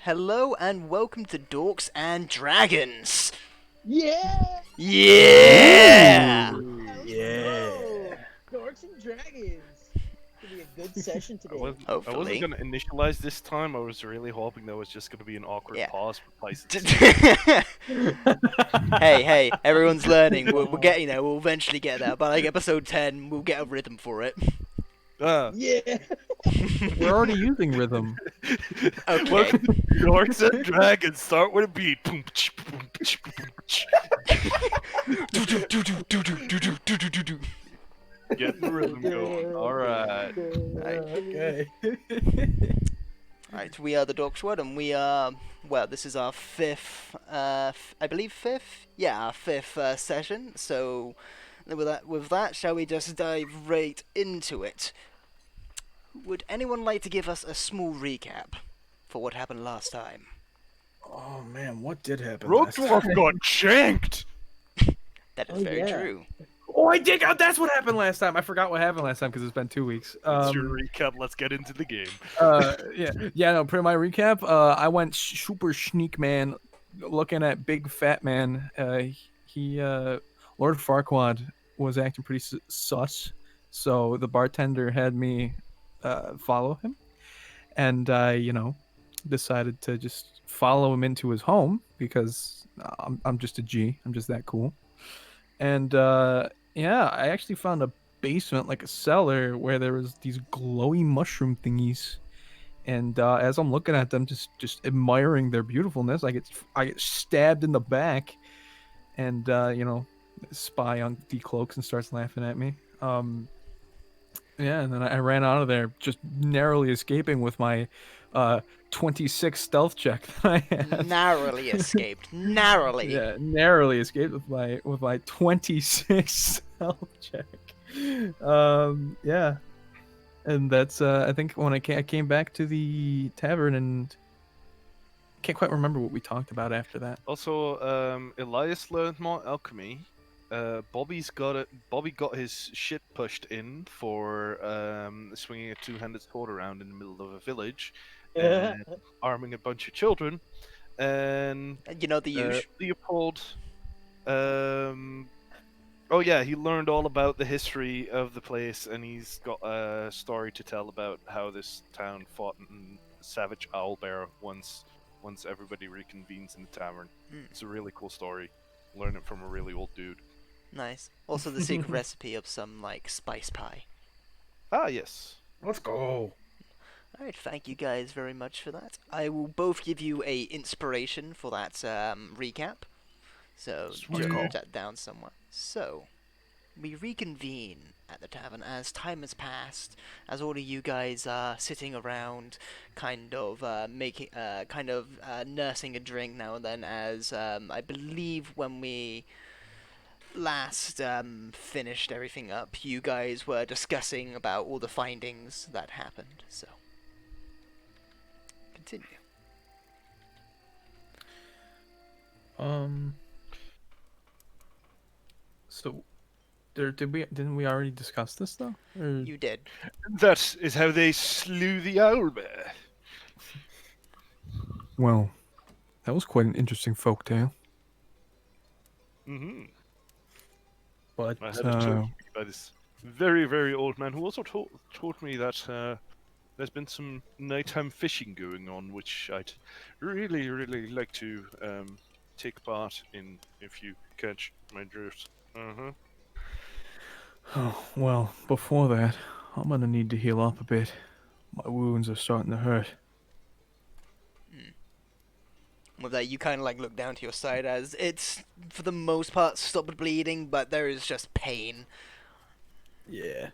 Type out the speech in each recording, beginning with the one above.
Hello and welcome to Dorks and Dragons. Yeah! Yeah! Let's Yeah. go! Dorks and Dragons. Gonna be a good session I today. wasn't Hopefully. gonna initialize this time. I was really hoping there was just gonna be an awkward Yeah. pause for places. hey, everyone's learning. We're Wow. getting there. We'll eventually get there. By like episode 10, we'll get a rhythm for it. Yeah! We're already using rhythm. Okay. Welcome to Dorks and Dragons. Start with a beat. Get the rhythm going. All right. Okay. Right, we are the Dork Squad, and we are, well, this is our fifth, I believe fifth? Yeah, our fifth session, so with that, shall we just dive right into it? Would anyone like to give us a small recap for what happened last time? Oh man, what did happen Rogue last Dwarf time? got shanked. That is Oh, very yeah. true. Oh, I dig out. That's what happened last time. I forgot what happened last time because it's been 2 weeks. That's your recap. Let's get into the game. Yeah. No. Pretty my recap. I went super sneak man, looking at big fat man. Lord Farquaad was acting pretty sus, so the bartender had me follow him, and decided to just follow him into his home because I'm just a G. I'm just that cool. And yeah, I actually found a basement, like a cellar, where there was these glowy mushroom thingies. And as I'm looking at them, just admiring their beautifulness, I get stabbed in the back, and spy on decloaks and starts laughing at me. Yeah, and then I ran out of there, just narrowly escaping with my 26 stealth check that I had. Narrowly escaped. Narrowly. Yeah, narrowly escaped with my 26 stealth check. Yeah, and that's I think when I came back to the tavern, and can't quite remember what we talked about after that. Also, Elias learned more alchemy. Bobby got his shit pushed in for swinging a two-handed sword around in the middle of a village and arming a bunch of children. And You know the usual. Leopold, oh yeah, he learned all about the history of the place, and he's got a story to tell about how this town fought in Savage Owlbear once everybody reconvenes in the tavern. It's a really cool story. Learn it from a really old dude. Nice. Also the secret recipe of some, like, spice pie. Ah, yes. Let's go. Alright, thank you guys very much for that. I will both give you a inspiration for that recap. So, Sweet. jot that down somewhere. So, we reconvene at the tavern as time has passed, as all of you guys are sitting around, kind of nursing a drink now and then, as I believe when we last finished everything up, you guys were discussing about all the findings that happened. So, continue. So, didn't we already discuss this though? Or... You did. That is how they slew the owlbear. Well, that was quite an interesting folktale. Mm-hmm. But I had it told me by this very, very old man who also told me that there's been some nighttime fishing going on, which I'd really, really like to take part in if you catch my drift. Uh-huh. oh, well, before that, I'm gonna need to heal up a bit. My wounds are starting to hurt. With that, you kind of like look down to your side as it's, for the most part, stopped bleeding, but there is just pain. Yeah.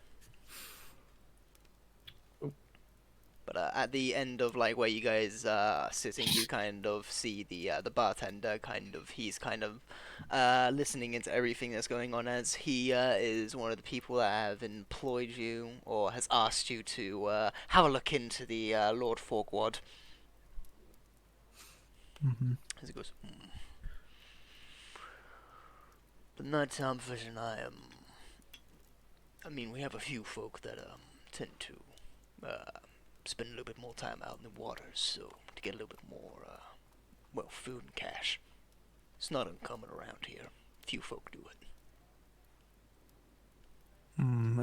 But at the end of like where you guys are sitting, you kind of see the bartender. He's kind of listening into everything that's going on, as he is one of the people that have employed you or has asked you to have a look into the Lord Forkwad. Mm-hmm. As he goes, the nighttime vision. I mean, we have a few folk that tend to spend a little bit more time out in the waters, so to get a little bit more, well, food and cash. It's not uncommon around here. Few folk do it.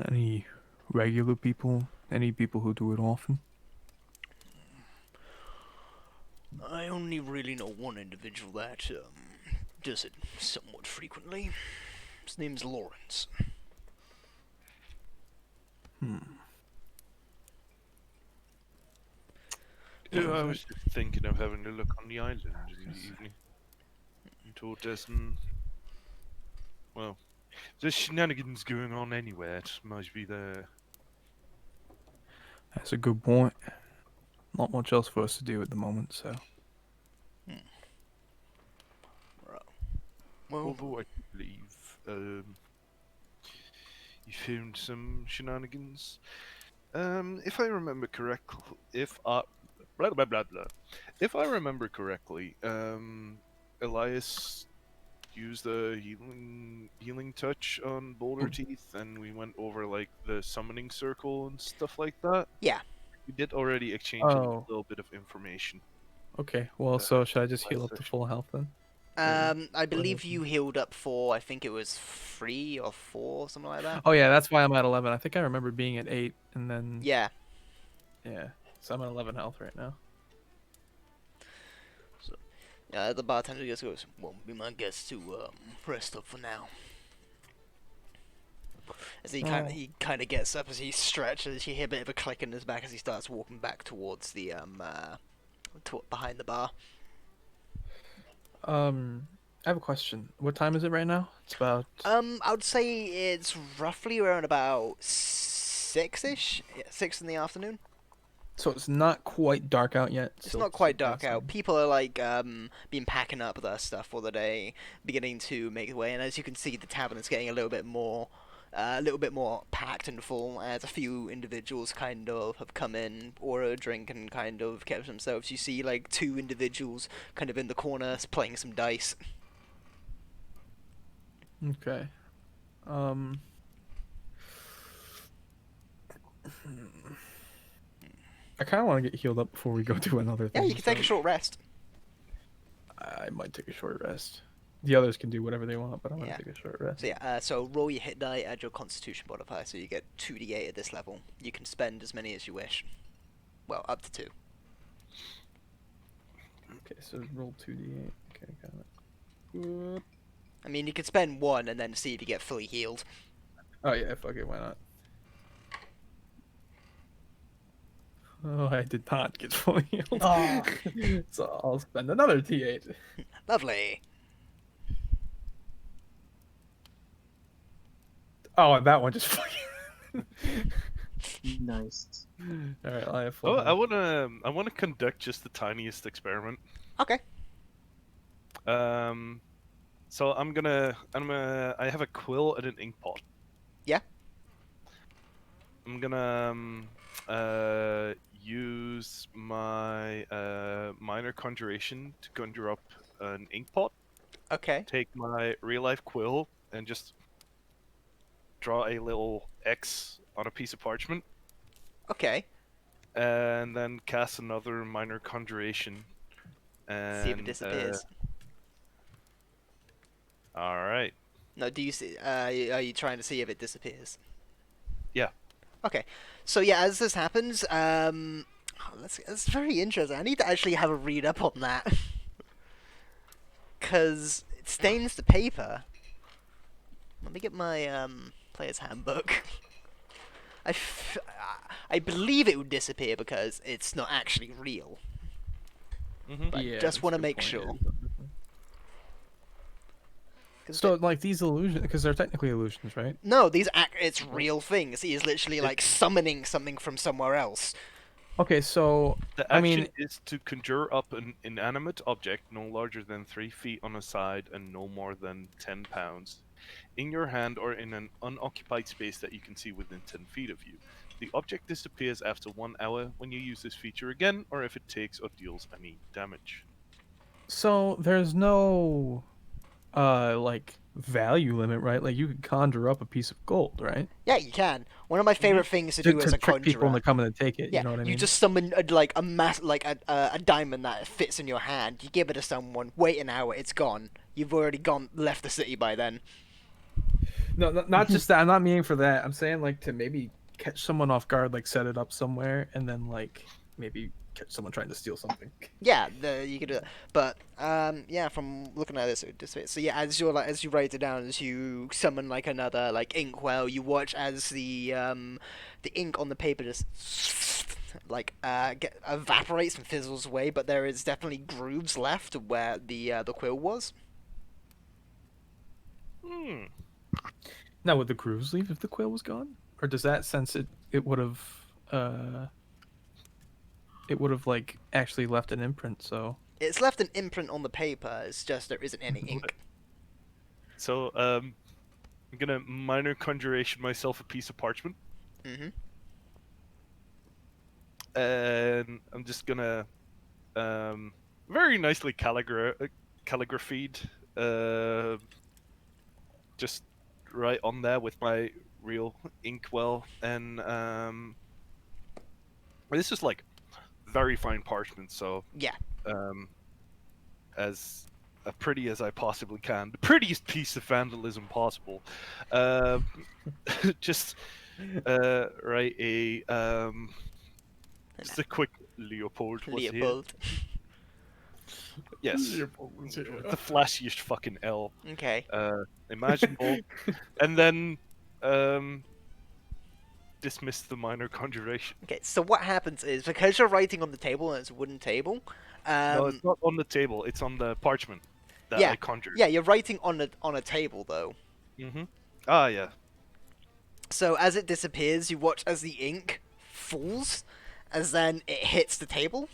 Any regular people? Any people who do it often? I only really know one individual that does it somewhat frequently. His name's Lawrence. I was just thinking of having a look on the island in the evening. I thought there's well, there's shenanigans going on anywhere. It must be there. That's a good point. Not much else for us to do at the moment, so. Right. Well, Although I believe you found some shenanigans. If I remember correctly, if I blah blah blah blah, if I remember correctly, Elias used a healing touch on Boulder Teeth, and we went over like the summoning circle and stuff like that. yeah. We did already exchange a Oh. little bit of information. Okay, well, so should I just heal up to section. full health then? I believe you healed up for, I think it was 3 or 4, something like that. Oh, yeah, that's why I'm at 11. I think I remember being at 8, and then. Yeah. Yeah, so I'm at 11 health right now. The bartender just goes, "Won't be my guess to rest up for now." As he kind of gets up as he stretches, you hear a bit of a click in his back as he starts walking back towards the behind the bar. I have a question. What time is it right now? It's about. I would say it's roughly around about 6-ish, 6 in the afternoon. So it's not quite dark out yet. It's still not quite dark outside. out. People are like been packing up their stuff for the day, beginning to make their way, and as you can see, the tavern is getting a little bit more packed and full. As a few individuals kind of have come in, ordered a drink, and kind of kept themselves. You see like 2 individuals kind of in the corner playing some dice. Okay. I kind of want to get healed up before we go do another Yeah, thing. you can take a short rest. I might take a short rest. The others can do whatever they want, but I'm gonna Yeah. take a short rest. So yeah, so roll your hit die, add your Constitution modifier, so you get 2d8 at this level. You can spend as many as you wish. Well, up to 2. Okay, so roll 2d8. Okay, got it. Whoop. I mean, you can spend 1 and then see if you get fully healed. Oh yeah, fuck it, why not? Oh, I did not get fully healed. Oh. So I'll spend another T8. Lovely. Oh, and that one just fucking. Nice. All right, I have full Oh, health. I wanna conduct just the tiniest experiment. Okay. So I have a quill and an ink pot. Yeah. I'm gonna use my minor conjuration to conjure up an ink pot. Okay. Take my real life quill and just draw a little X on a piece of parchment, Okay. and then cast another minor conjuration. And, See if it disappears. All right. No, do you see? Are you trying to see if it disappears? Yeah. Okay. So yeah, as this happens, that's very interesting. I need to actually have a read up on that, because it stains the paper. Let me get my player's handbook. I believe it would disappear because it's not actually real. Mm-hmm. But Yeah, just that's a want to good make point, sure. yeah. 'Cause So like these illusions, because they're technically illusions, right? no, it's real things. He is literally like summoning something from somewhere else. Okay, so The I action mean, is to conjure up an inanimate object no larger than 3 feet on a side and no more than 10 pounds in your hand or in an unoccupied space that you can see within 10 feet of you. The object disappears after 1 hour when you use this feature again, or if it takes or deals any damage. so there's no like value limit, right? Like you could conjure up a piece of gold, right? Yeah, you can. One of my favorite things to To, do as to a trick people conjurer. into coming to take it. Yeah, You know what I you mean? just summon like a mass, like a diamond that fits in your hand. You give it to someone. Wait an hour, it's gone. You've already left the city by then. No, not just that. I'm not meaning for that. I'm saying like to maybe catch someone off guard, like set it up somewhere, and then like maybe catch someone trying to steal something. Yeah, you could do that. But yeah, from looking at this, it just fits. So yeah, as you write it down, as you summon like another like inkwell, you watch as the ink on the paper just like evaporates and fizzles away. But there is definitely grooves left where the quill was. Hmm. Now, would the grooves leave if the quill was gone, or does that sense it would have like actually left an imprint? So It's left an imprint on the paper. It's just there isn't any ink. So, I'm gonna minor conjuration myself a piece of parchment, Mm-hmm. and I'm just gonna very nicely calligraphied just right on there with my real inkwell, and this is like very fine parchment, so Yeah. um, as pretty as I possibly can, the prettiest piece of vandalism possible. Um, just write a just a quick Leopold was here. Leopold. Yes, the flashiest fucking L Okay. imaginable, and then dismiss the minor conjuration. Okay. So what happens is because you're writing on the table and it's a wooden table. No, it's not on the table. It's on the parchment that Yeah. I conjured. Yeah, you're writing on a table though. Mm-hmm. Ah, yeah. So as it disappears, you watch as the ink falls, as then it hits the table.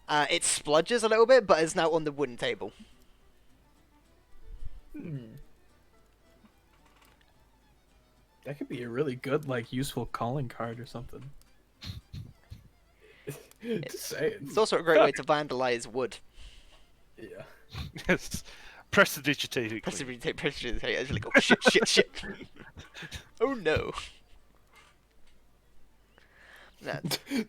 It spludges a little bit, but is now on the wooden table. that could be a really good, like, useful calling card or something. Just saying. It's also a great way to vandalize wood. Yeah. Yes. Prestidigitate. Prestidigitate. It's like, oh shit, shit, shit. Oh no. Nah.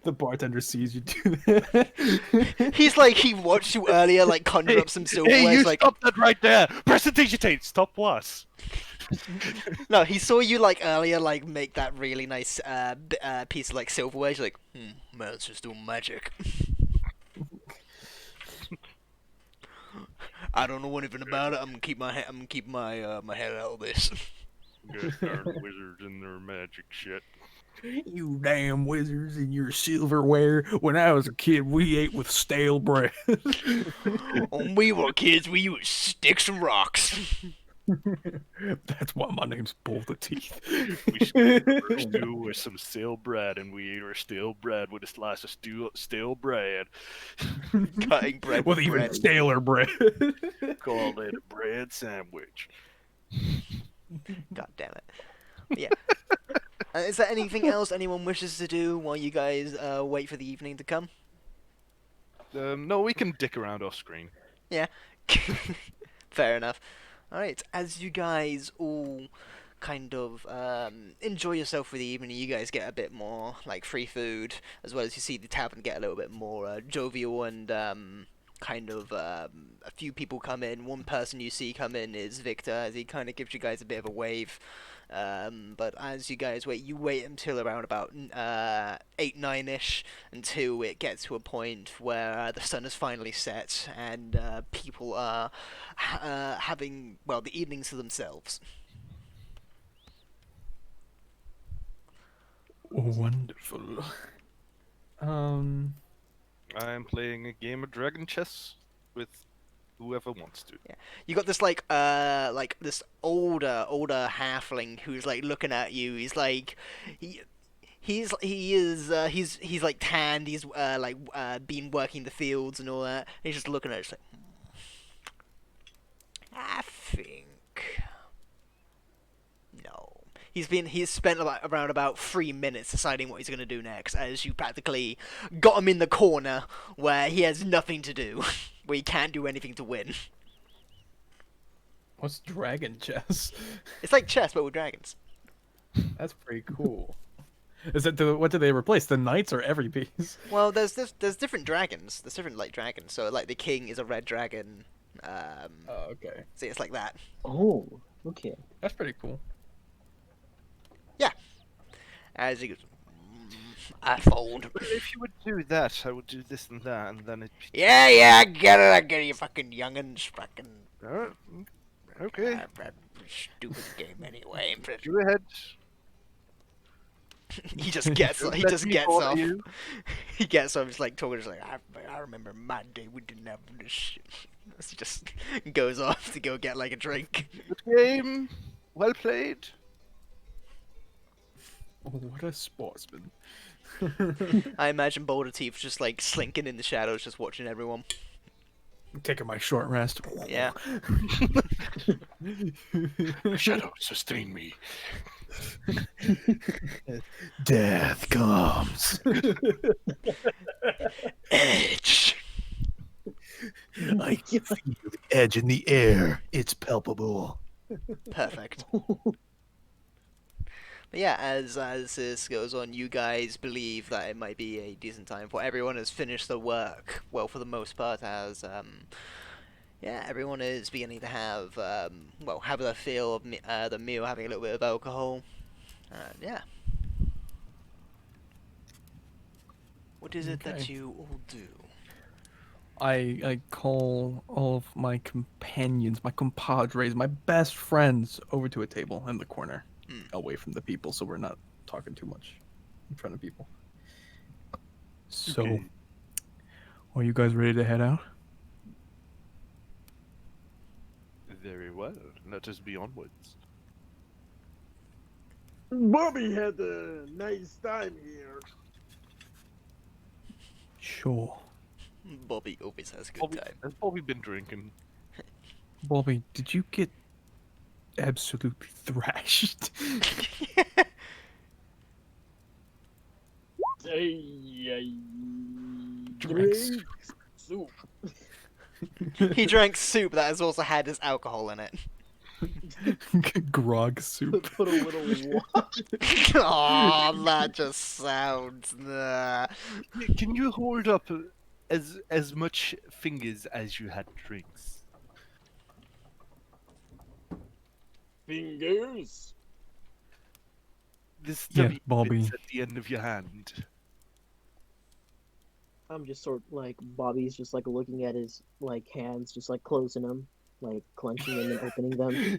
The bartender sees you do that. He's like, he watched you earlier, like, conjure up some silverware. Hey, you He's like, stop that right there! Prestidigitate! Stop what? no, he saw you, like, earlier, like, make that really nice piece of, like, silverware. He's like, man, it's just doing magic. I don't know anything about it. I'm gonna keep my my head out of this. Good darn wizards and their magic shit. You damn wizards and your silverware. When I was a kid, we ate with stale bread. When we were kids, we used sticks and rocks. That's why my name's Bull the Teeth. We stew with some stale bread, and we ate our stale bread with a slice of stale bread. Cutting bread With with even bread. staler bread. Called it a bread sandwich. God damn it. But yeah. Is there anything else anyone wishes to do while you guys wait for the evening to come? No, we can dick around off screen. Yeah. Fair enough. Alright, as you guys all kind of enjoy yourself for the evening, you guys get a bit more like free food, as well as you see the tavern get a little bit more jovial, and kind of a few people come in. One person you see come in is Victor, as he kind of gives you guys a bit of a wave. But as you guys wait, you wait until around about 8, 9-ish, until it gets to a point where the sun has finally set and people are having, well, the evenings to themselves. Wonderful. I'm playing a game of dragon chess with whoever wants to. Yeah, you got this like this older halfling who's like looking at you. He's like, he's like tanned. He's been working the fields and all that. And he's just looking at it, just like, I think no. He's spent around about 3 minutes deciding what he's gonna do next, as you practically got him in the corner where he has nothing to do, where he can't do anything to win. What's dragon chess? It's like chess but with dragons. That's pretty cool. Is it what do they replace? The knights or every piece? Well, there's different dragons. There's different like dragons. So like the king is a red dragon. Oh, okay. See, it's like that. Oh, okay. That's pretty cool. As he goes, I fold. But if you would do that, I would do this and that, and then it. Yeah, I get it. I get it. You fucking youngins, fucking. Okay, Stupid game anyway. go ahead. He just gets. He Let just me gets order off. you. He gets off. Just like talking. Just like I remember my day. We didn't have this shit. He just goes off to go get like a drink. Good game. Well played. Oh, what a sportsman. I imagine Boulder Teeth just like slinking in the shadows, just watching everyone. I'm taking my short rest. Yeah. Shadow, sustain me. Death comes. Edge. I can feel the edge in the air. It's palpable. Perfect. But yeah, as this goes on, you guys believe that it might be a decent time for everyone has finished their work. Well, for the most part, as yeah, everyone is beginning to have have their feel of the meal, having a little bit of alcohol. Yeah. What is it that Okay. you all do? I call all of my companions, my compadres, my best friends over to a table in the corner, away from the people, so we're not talking too much in front of people. So, Okay. are you guys ready to head out? Very well. Let us be onwards. Bobby had a nice time here. Sure. Bobby always has a good Bobby, time. has Bobby been drinking? Bobby, did you get absolutely thrashed? Drink soup. He drank soup that has also had his alcohol in it. Grog soup. Put a little water. Oh, that just sounds. Can you hold up as much fingers as you had drinks? Fingers. The Yes, stubby Bobby. bits at the end of your hand. I'm just sort of like Bobby's just like looking at his like hands, just like closing them, like clenching them and opening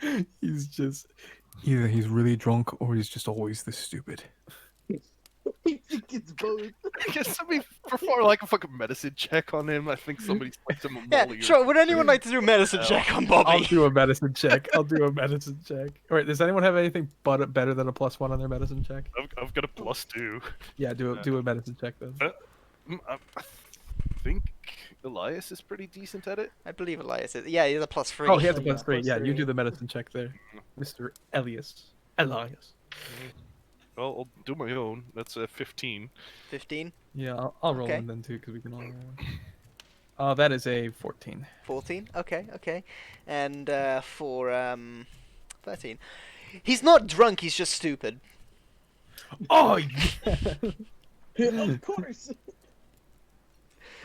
them. He's just either he's really drunk or he's just always this stupid. I think it's both. Can somebody perform like a fucking medicine check on him? I think somebody slipped him a Yeah, molly or sure. Would anyone like to do a medicine check on I'll Bobby? do a medicine check. I'll do a medicine check. All right, does anyone have anything but better than a +1 on their medicine check? I've got a +2. Yeah, do a medicine check then. I think Elias is pretty decent at it. I believe Elias is. Yeah, he's a +3. Oh, he has a Yeah, +3. Yeah, you +3. do the medicine check there, Mr. Elias. Elias. Well, I'll do my own. That's a 15. 15, Yeah, I'll roll Okay. him then too because we can all roll. Oh, that is a 14. 14. Okay. And for 13, he's not drunk. He's just stupid. Oh, yeah. Of course.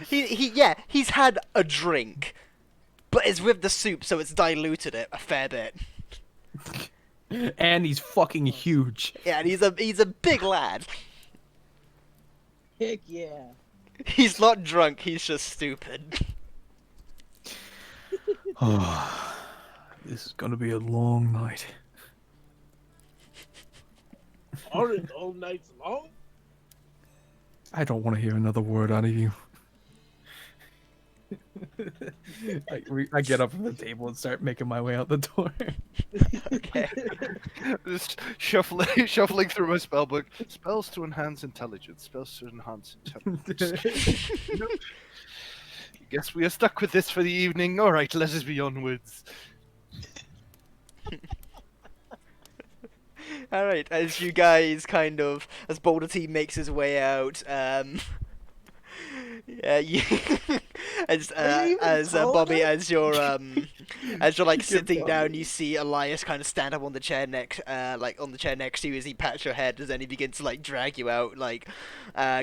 He's had a drink, but it's with the soup, so it's diluted it a fair bit. And he's fucking huge. Yeah, and he's a big lad. Heck yeah. He's not drunk. He's just stupid. Oh, this is gonna be a long night. Aren't all nights long? I don't want to hear another word out of you. I get up from the table and start making my way out the door. Okay. Just shuffling through my spell book. Spells to enhance intelligence. Spells to enhance intelligence. Guess we are stuck with this for the evening. All right, let us be onwards. All right. As you guys as Boulder T makes his way out, yeah, Are you even as tall Bobby, enough? as you're like You're sitting down, Bobby. you see Elias kind of stand up on the chair next, like on the chair next to you as he pats your head, and then he begins to like drag you out, like,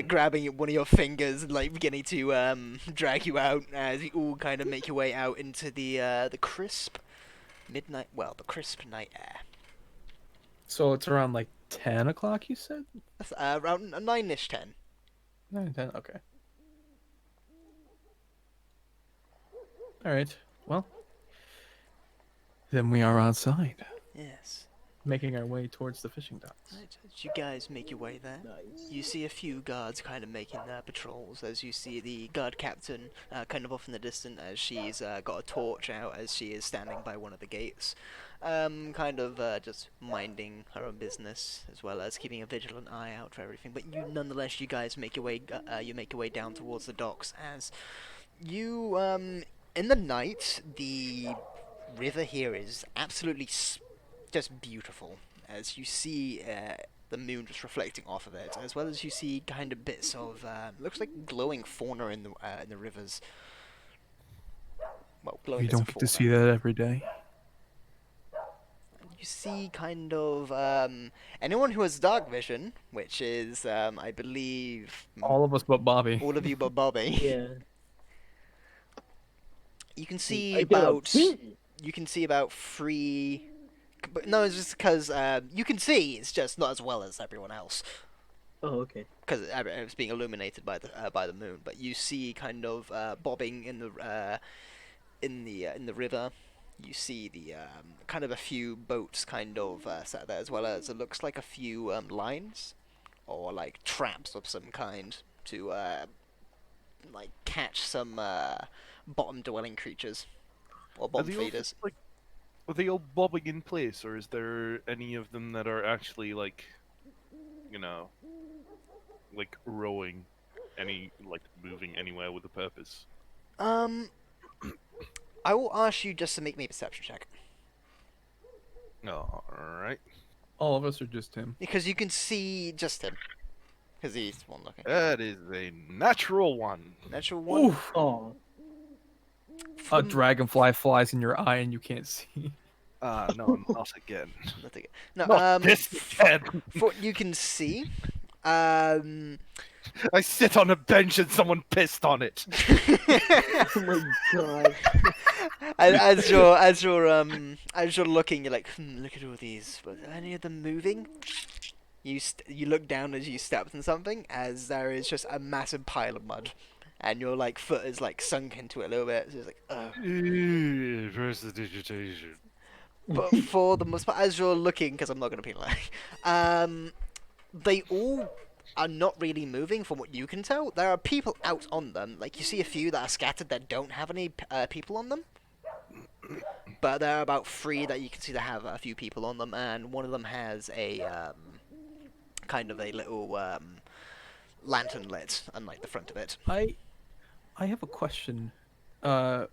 grabbing one of your fingers and like beginning to drag you out as you all kind of make your way out into the crisp midnight, well, the crisp night air. So it's around like 10 o'clock, you said? That's around 9ish 10. 9, 10, okay. All right. Well, then we are outside, Yes. making our way towards the fishing docks. Right, as you guys make your way there, Nice. you see a few guards kind of making their patrols, as you see the guard captain kind of off in the distance as she's got a torch out as she is standing by one of the gates, kind of just minding her own business as well as keeping a vigilant eye out for everything. But nonetheless, you guys make your way down towards the docks as you in the night the river here is absolutely just beautiful as you see the moon just reflecting off of it, as well as you see kind of bits of looks like glowing fauna in the rivers. Well, glowing You bits don't of get fauna. to see that every day. You see kind of anyone who has dark vision, which is I believe All of us but Bobby. all of you but Bobby. Yeah. You can see I get a about pee. you can see about 3. But no, it's just because you can see. It's just not as well as everyone else Oh, okay. because it's being illuminated by the moon. But you see kind of bobbing in the river. You see the kind of a few boats kind of sat there, as well as it looks like a few lines or like traps of some kind to like catch some bottom dwelling creatures or Are bottom they all feeders. just, like, are they all bobbing in place, or is there any of them that are actually like, you know, like rowing, like moving anywhere with a purpose? I will ask you just to make me a perception check. All right. All of us are just him. Because you can see just him. Because he's the one looking. That is a natural one. Natural one. Oof! Oh, For A the- dragonfly flies in your eye and you can't see. No, not again. not again. No, Not this again. for what you can see, I sit on a bench and someone pissed on it. oh my god. as you're looking, you're like, look at all these. But are any of them moving? You look down as you stepped on something, as there is just a massive pile of mud, and your like foot is like sunk into it a little bit. So it's like, oh. Prestidigitation. But for the most part, as you're looking, because I'm not going to be like, they all are not really moving from what you can tell. There are people out on them. Like, you see a few that are scattered that don't have any people on them. But there are about 3 that you can see that have a few people on them, and one of them has a kind of a little lantern lit, unlike the front of it. I have a question. Would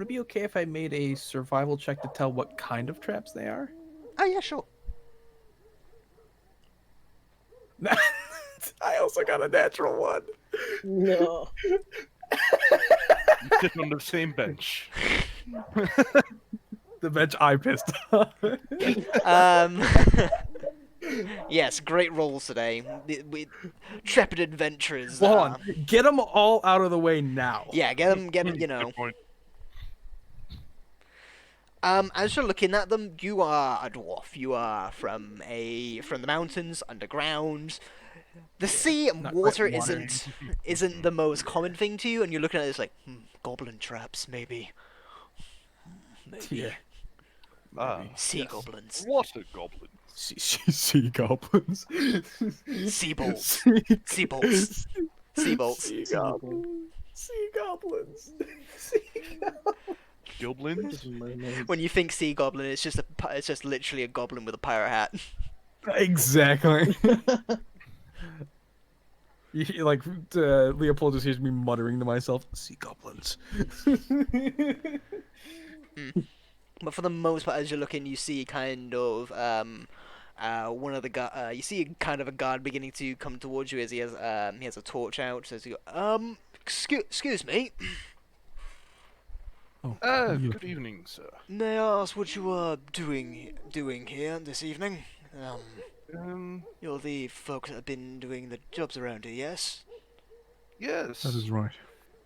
it be okay if I made a survival check to tell what kind of traps they are? Oh yeah, sure. I also got a natural one. No. You sit on the same bench. The bench I pissed on. Yes, great rolls today. We trepid adventurers. Hold on. Get them all out of the way now. Yeah, get them. You know. Good point. As you're looking at them, you are a dwarf. You are from the mountains, underground. The sea and Not water quite water. isn't the most common thing to you, and you're looking at this like goblin traps, maybe. Yeah. Ah, Sea yes. goblins, water goblin. Sea goblins. sea bolts, Sea sea bolts, sea bolts. Sea goblins. Sea goblins. Sea Goblins? When you think sea goblin, it's just literally a goblin with a pirate hat. Exactly. Like Leopold just hears me muttering to myself, "Sea goblins." But for the most part, as you're looking, you see kind of one of the you see kind of a guard beginning to come towards you as he has a torch out. Says, "Excuse me, Oh, Good evening, sir. May I ask what you are doing here this evening? You're the folks that have been doing the jobs around here, yes? Yes. that is right.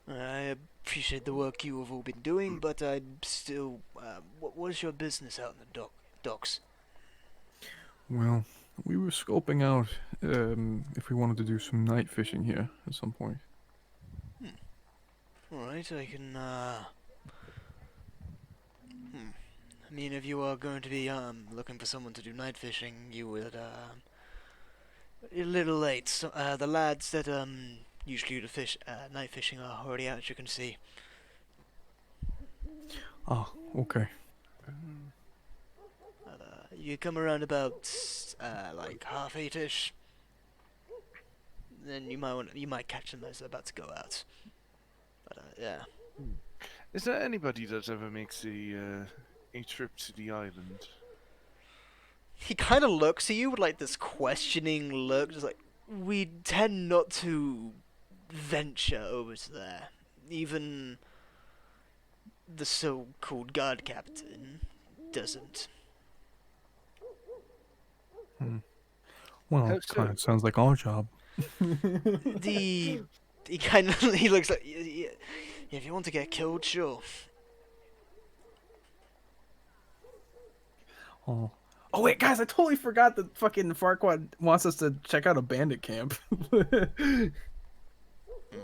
I appreciate the work you have all been doing, but I'm still. What is your business out in the docks? Well, we were scoping out if we wanted to do some night fishing here at some point. Alright, I can. I mean, if you are going to be looking for someone to do night fishing, you would you're a little late. So, the lads that usually do fish night fishing are already out, as you can see. Ah, okay. You come around about like 8:30ish. Then you might catch them as they're about to go out. But yeah. Is there anybody that ever makes a trip to the island? He kind of looks at you with like this questioning look, just like, we tend not to venture over to there. Even the so-called guard captain doesn't. Well, How it kind so? of sounds like our job. The he kind of he looks like, yeah, if you want to get killed, sure. Oh. Oh wait, guys! I totally forgot that fucking Farquaad wants us to check out a bandit camp. I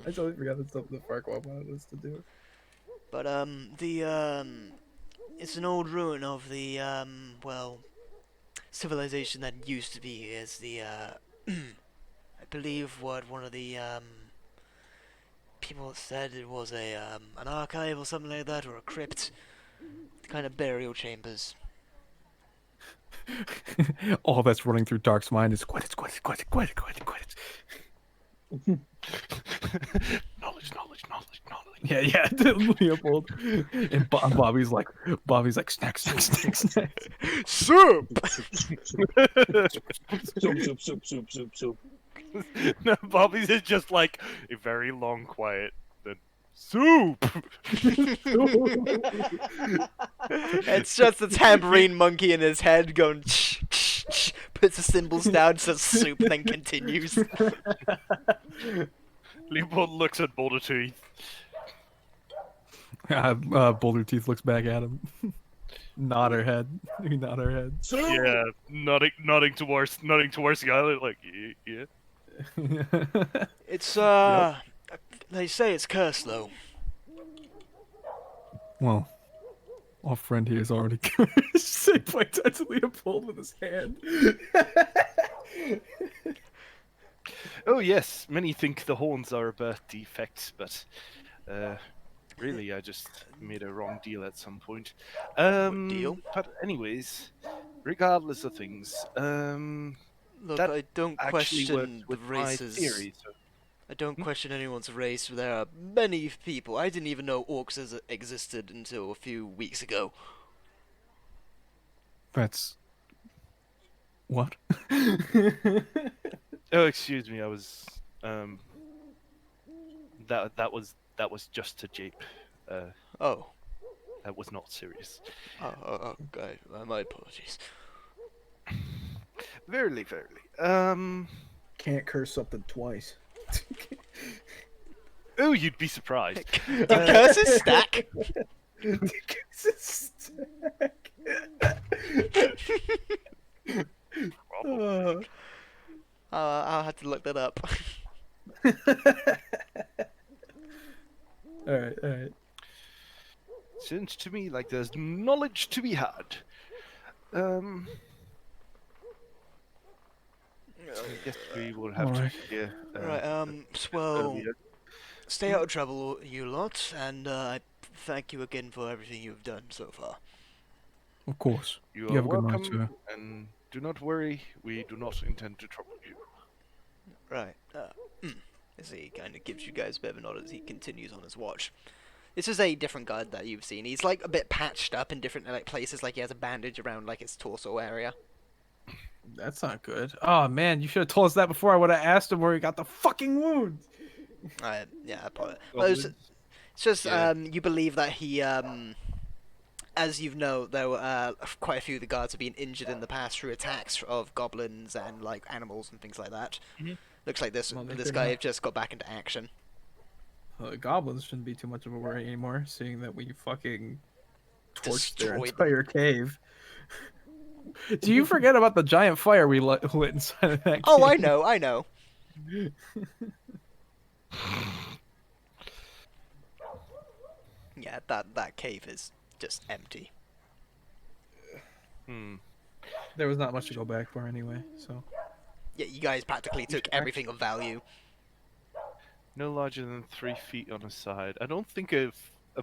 totally forgot that's something that Farquaad wanted us to do. But it's an old ruin of the well, civilization that used to be here. Is the I believe what one of the people said it was a an archive or something like that, or a crypt, kind of burial chambers. All that's running through Dark's mind is quit it. Knowledge, knowledge, knowledge, knowledge. Yeah, Leopold. And Bobby's like, snack. Soup. Soup. No, Bobby's is just like a very long quiet. Then soup. It's just the tambourine monkey in his head going. Puts the cymbals down, says soup, then continues. Leopold looks at Boulder Teeth. Boulder Teeth looks back at him. Nod her head. Nod her head. Yeah, nodding towards the island, like yeah. It's they say it's cursed though. Well, our friend here is already cursed. He points out to Leopold with his hand. Oh yes, many think the horns are a birth defect, but really I just made a wrong deal at some point. Deal? But anyways, regardless of things, Look, that I don't actually question worked the with my races. theory. So. I don't question anyone's race. There are many people. I didn't even know orcs existed until a few weeks ago. That's what? Oh, excuse me, I was that was just a jape. Oh. That was not serious. Oh, God. My apologies. Verily. Can't curse something twice. Oh, you'd be surprised. Did curses stack? I'll have to look that up. Alright. Seems to me like there's knowledge to be had. I guess we will have Alright. to hear. Right, well, stay out of trouble, you lot, and I thank you again for everything you've done so far. Of course. You You are have a good welcome, night, sir. and do not worry, we do not intend to trouble you. Right, as he kind of gives you guys a bit of a nod as he continues on his watch. This is a different guard that you've seen. He's like a bit patched up in different like places, like he has a bandage around like his torso area. That's not good. Oh man, you should have told us that before. I would have asked him where he got the fucking wounds. Yeah, I apologize. Well, It's just Yeah. you believe that he as you know, there were quite a few of the guards have been injured in the past through attacks of goblins and like animals and things like that. Mhm. Looks like this Well, they this could guy not. just got back into action. Goblins shouldn't be too much of a worry anymore, seeing that we fucking torched their Destroyed them. entire cave. Do you forget about the giant fire we lit inside of that Oh, I cave? know, I know. Yeah, that cave is just empty. Hmm. There was not much to go back for anyway, so. Yeah, you guys practically took everything of value. No larger than 3 feet on a side. I don't think a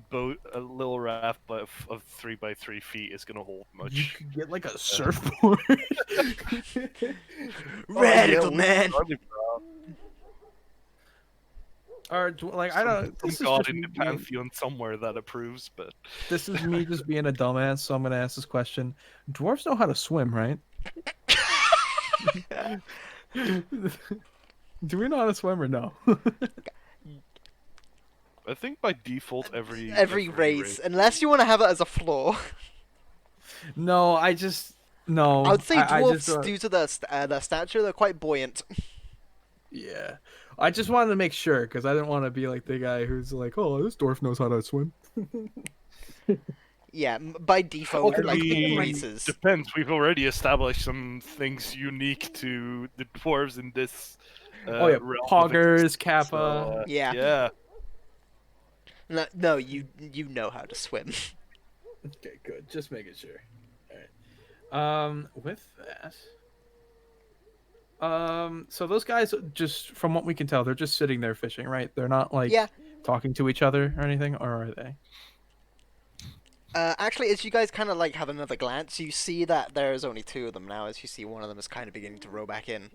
boat, a little raft, but of 3 by 3 feet is gonna hold You much. could get like a surfboard. Radical we man. started Or like I don't. some This is god just in me the being, pantheon somewhere that approves, but this is me just being a dumbass. So I'm gonna ask this question: Dwarves know how to swim, right? Do we know how to swim or no? I think by default Every race, unless you want to have it as a flaw. No, I just no. I would say I dwarves, just, due to their stature, they're quite buoyant. yeah. I just wanted to make sure because I didn't want to be like the guy who's like, "Oh, this dwarf knows how to swim." Yeah, by default, I like in mean, races. depends. We've already established some things unique to the dwarves in this. Oh yeah, realm of poggers, existence, kappa. so, Yeah. yeah. No, you know how to swim. Okay, good. Just making sure. All right. With that, so those guys, just from what we can tell, they're just sitting there fishing, right? They're not like Yeah. talking to each other or anything, or are they? Actually, as you guys kind of like have another glance, you see that there is only two of them now. As you see, one of them is kind of beginning to row back in.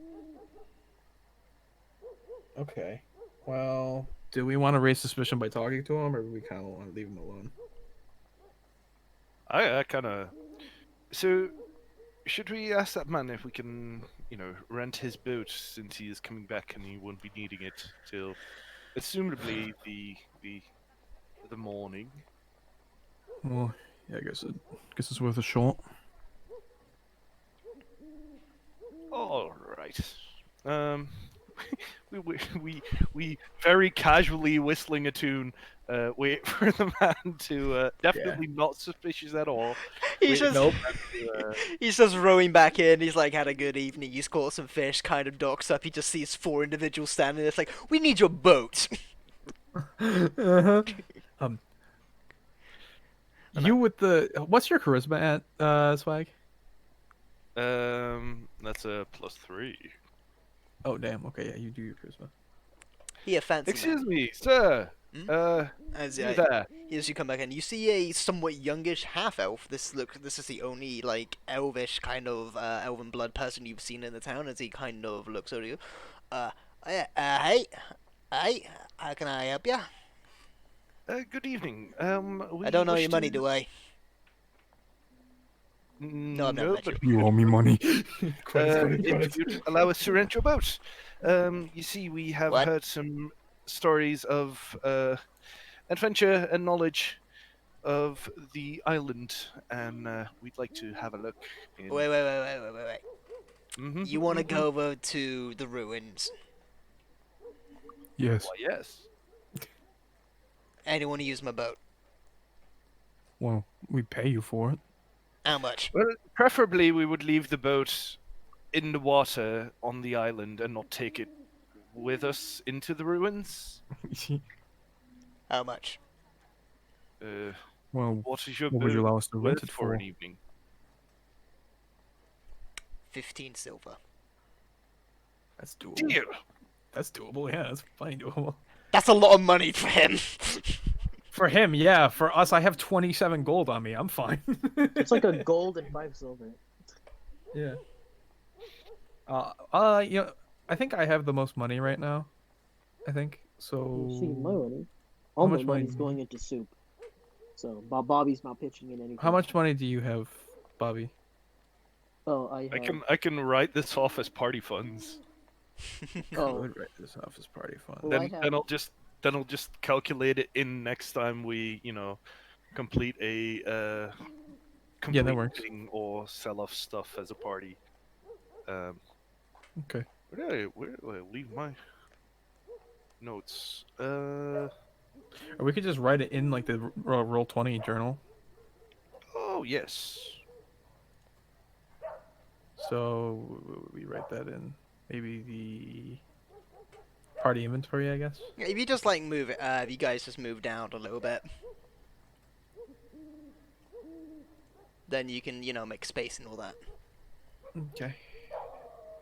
Okay. Well, do we want to raise suspicion by talking to him, or do we kind of want to leave him alone? I kind of. So, should we ask that man if we can, rent his boat since he is coming back and he won't be needing it till, assumably the morning. Well, yeah, I guess it's worth a shot. All right. Um, we very casually whistling a tune. Wait for the man to definitely not suspicious at all. He's Wait just for the man to, he's just rowing back in. He's like, had a good evening. He's caught some fish. Kind of docks up. He just sees four individuals standing there. It's like, we need your boat. uh-huh. You with the what's your charisma at, Swag? that's a +3. Oh damn. Okay, yeah, you do your charisma. He a fancy Excuse man. me, sir. Hmm? As You there? you come back in, you see a somewhat youngish half elf. This is the only like elvish kind of elven blood person you've seen in the town. As he kind of looks over you, hey, how can I help you? Good evening. I don't know your money, do I? No, I've never met but You owe me money. if you'd allow us to rent your boat. You see, we have What? heard some stories of adventure and knowledge of the island, and we'd like to have a look. Wait. Mm-hmm. You want to go over to the ruins? Yes. Why, yes. Anyone use my boat? Well, we pay you for it. How much? Well, preferably we would leave the boat in the water on the island and not take it with us into the ruins. How much? Well, What is your what would you boat allow us to rent worth it for for? an evening? 15 silver. That's doable. Deal. That's doable. Yeah, that's fine doable. That's a lot of money for him. For him, yeah. For us, I have 27 gold on me. I'm fine. It's like a gold and 5 silver. Yeah. I think I have the most money right now. I think so. See, my money. How All my much money money's do you- going into soup. So Bobby's not pitching in anything. How much money do you have, Bobby? Oh, I have. I can write this off as party funds. Oh, Good, right? This office party fund. Well, I Then have- then I'll just then I'll just calculate it in next time we, complete a Yeah, that complete works. thing or sell off stuff as a party. Um, Okay. where did I leave my notes? Or we could just write it in like the roll 20 journal. Oh yes. So we write that in maybe the party inventory, I guess. If you just like move it, if you guys just move down a little bit, then you can, make space and all that. Okay.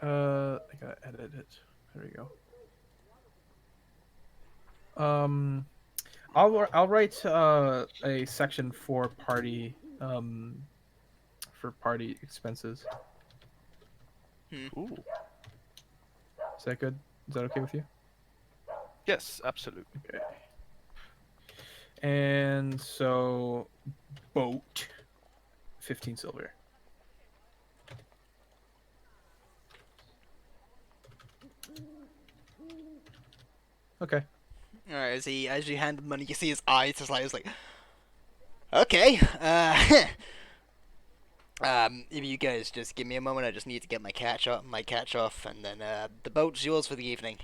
I gotta edit it. There we go. I'll write a section for party expenses. Ooh. Is that good? Is that okay with you? Yes, absolutely. Okay. And so, boat, 15 silver. Okay. All right, as you hand the money, you see his eyes just like, it's like, okay, if you guys just give me a moment, I just need to get my catch off, and then the boat's yours for the evening.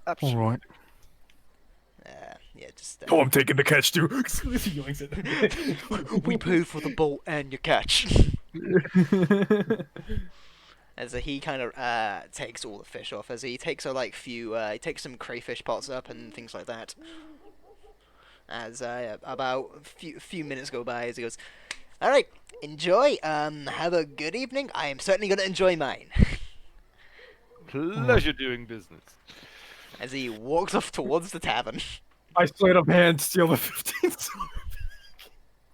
Absolutely. All right. Yeah, just. Oh, I'm taking the catch too. We pay for the boat and your catch. As he kind of takes all the fish off, as he takes he takes some crayfish pots up and things like that. As about a few minutes go by, as he goes, "All right, enjoy. Have a good evening. I am certainly going to enjoy mine." Pleasure doing business. As he walks off towards the tavern. I straight up hand steal the 15 silver.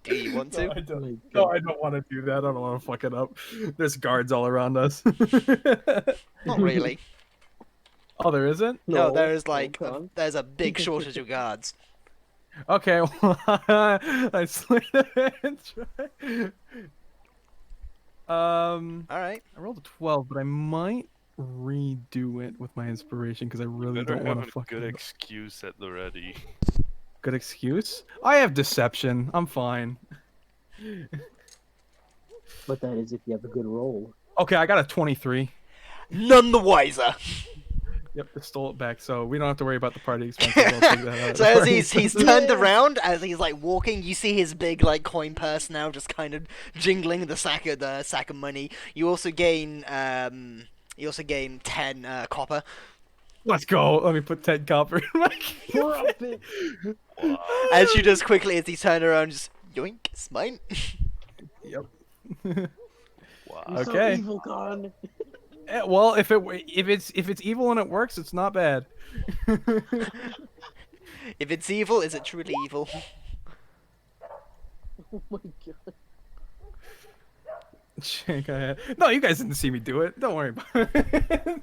Do you want to? No, I Oh don't. my No, God. I don't want to do that. I don't want to fuck it up. There's guards all around us. Not really. Oh, there isn't? No, No, there's there's a big shortage of guards. Okay, well, I slid and try. All right. I rolled a 12, but I might redo it with my inspiration because I really Better don't have want to a good fucking. excuse at the ready. Good excuse? I have deception. I'm fine. But that is if you have a good roll. Okay, I got a 23. None the wiser. Yep, they stole it back, so we don't have to worry about the party expenses. I'll take that out. So as he's turned Yeah. around, as he's like walking, you see his big coin purse now just kind of jingling the sack of money. You also gain 10 copper. Let's go. Let me put 10 copper in my Profit. As you just quickly, as he turned around, just yoink, it's mine. Yep. Wow. You're Okay. so evil, Con. Well, if it's evil and it works, it's not bad. If it's evil, is it truly evil? Oh my God. Shake my head. No, you guys didn't see me do it. Don't worry about it.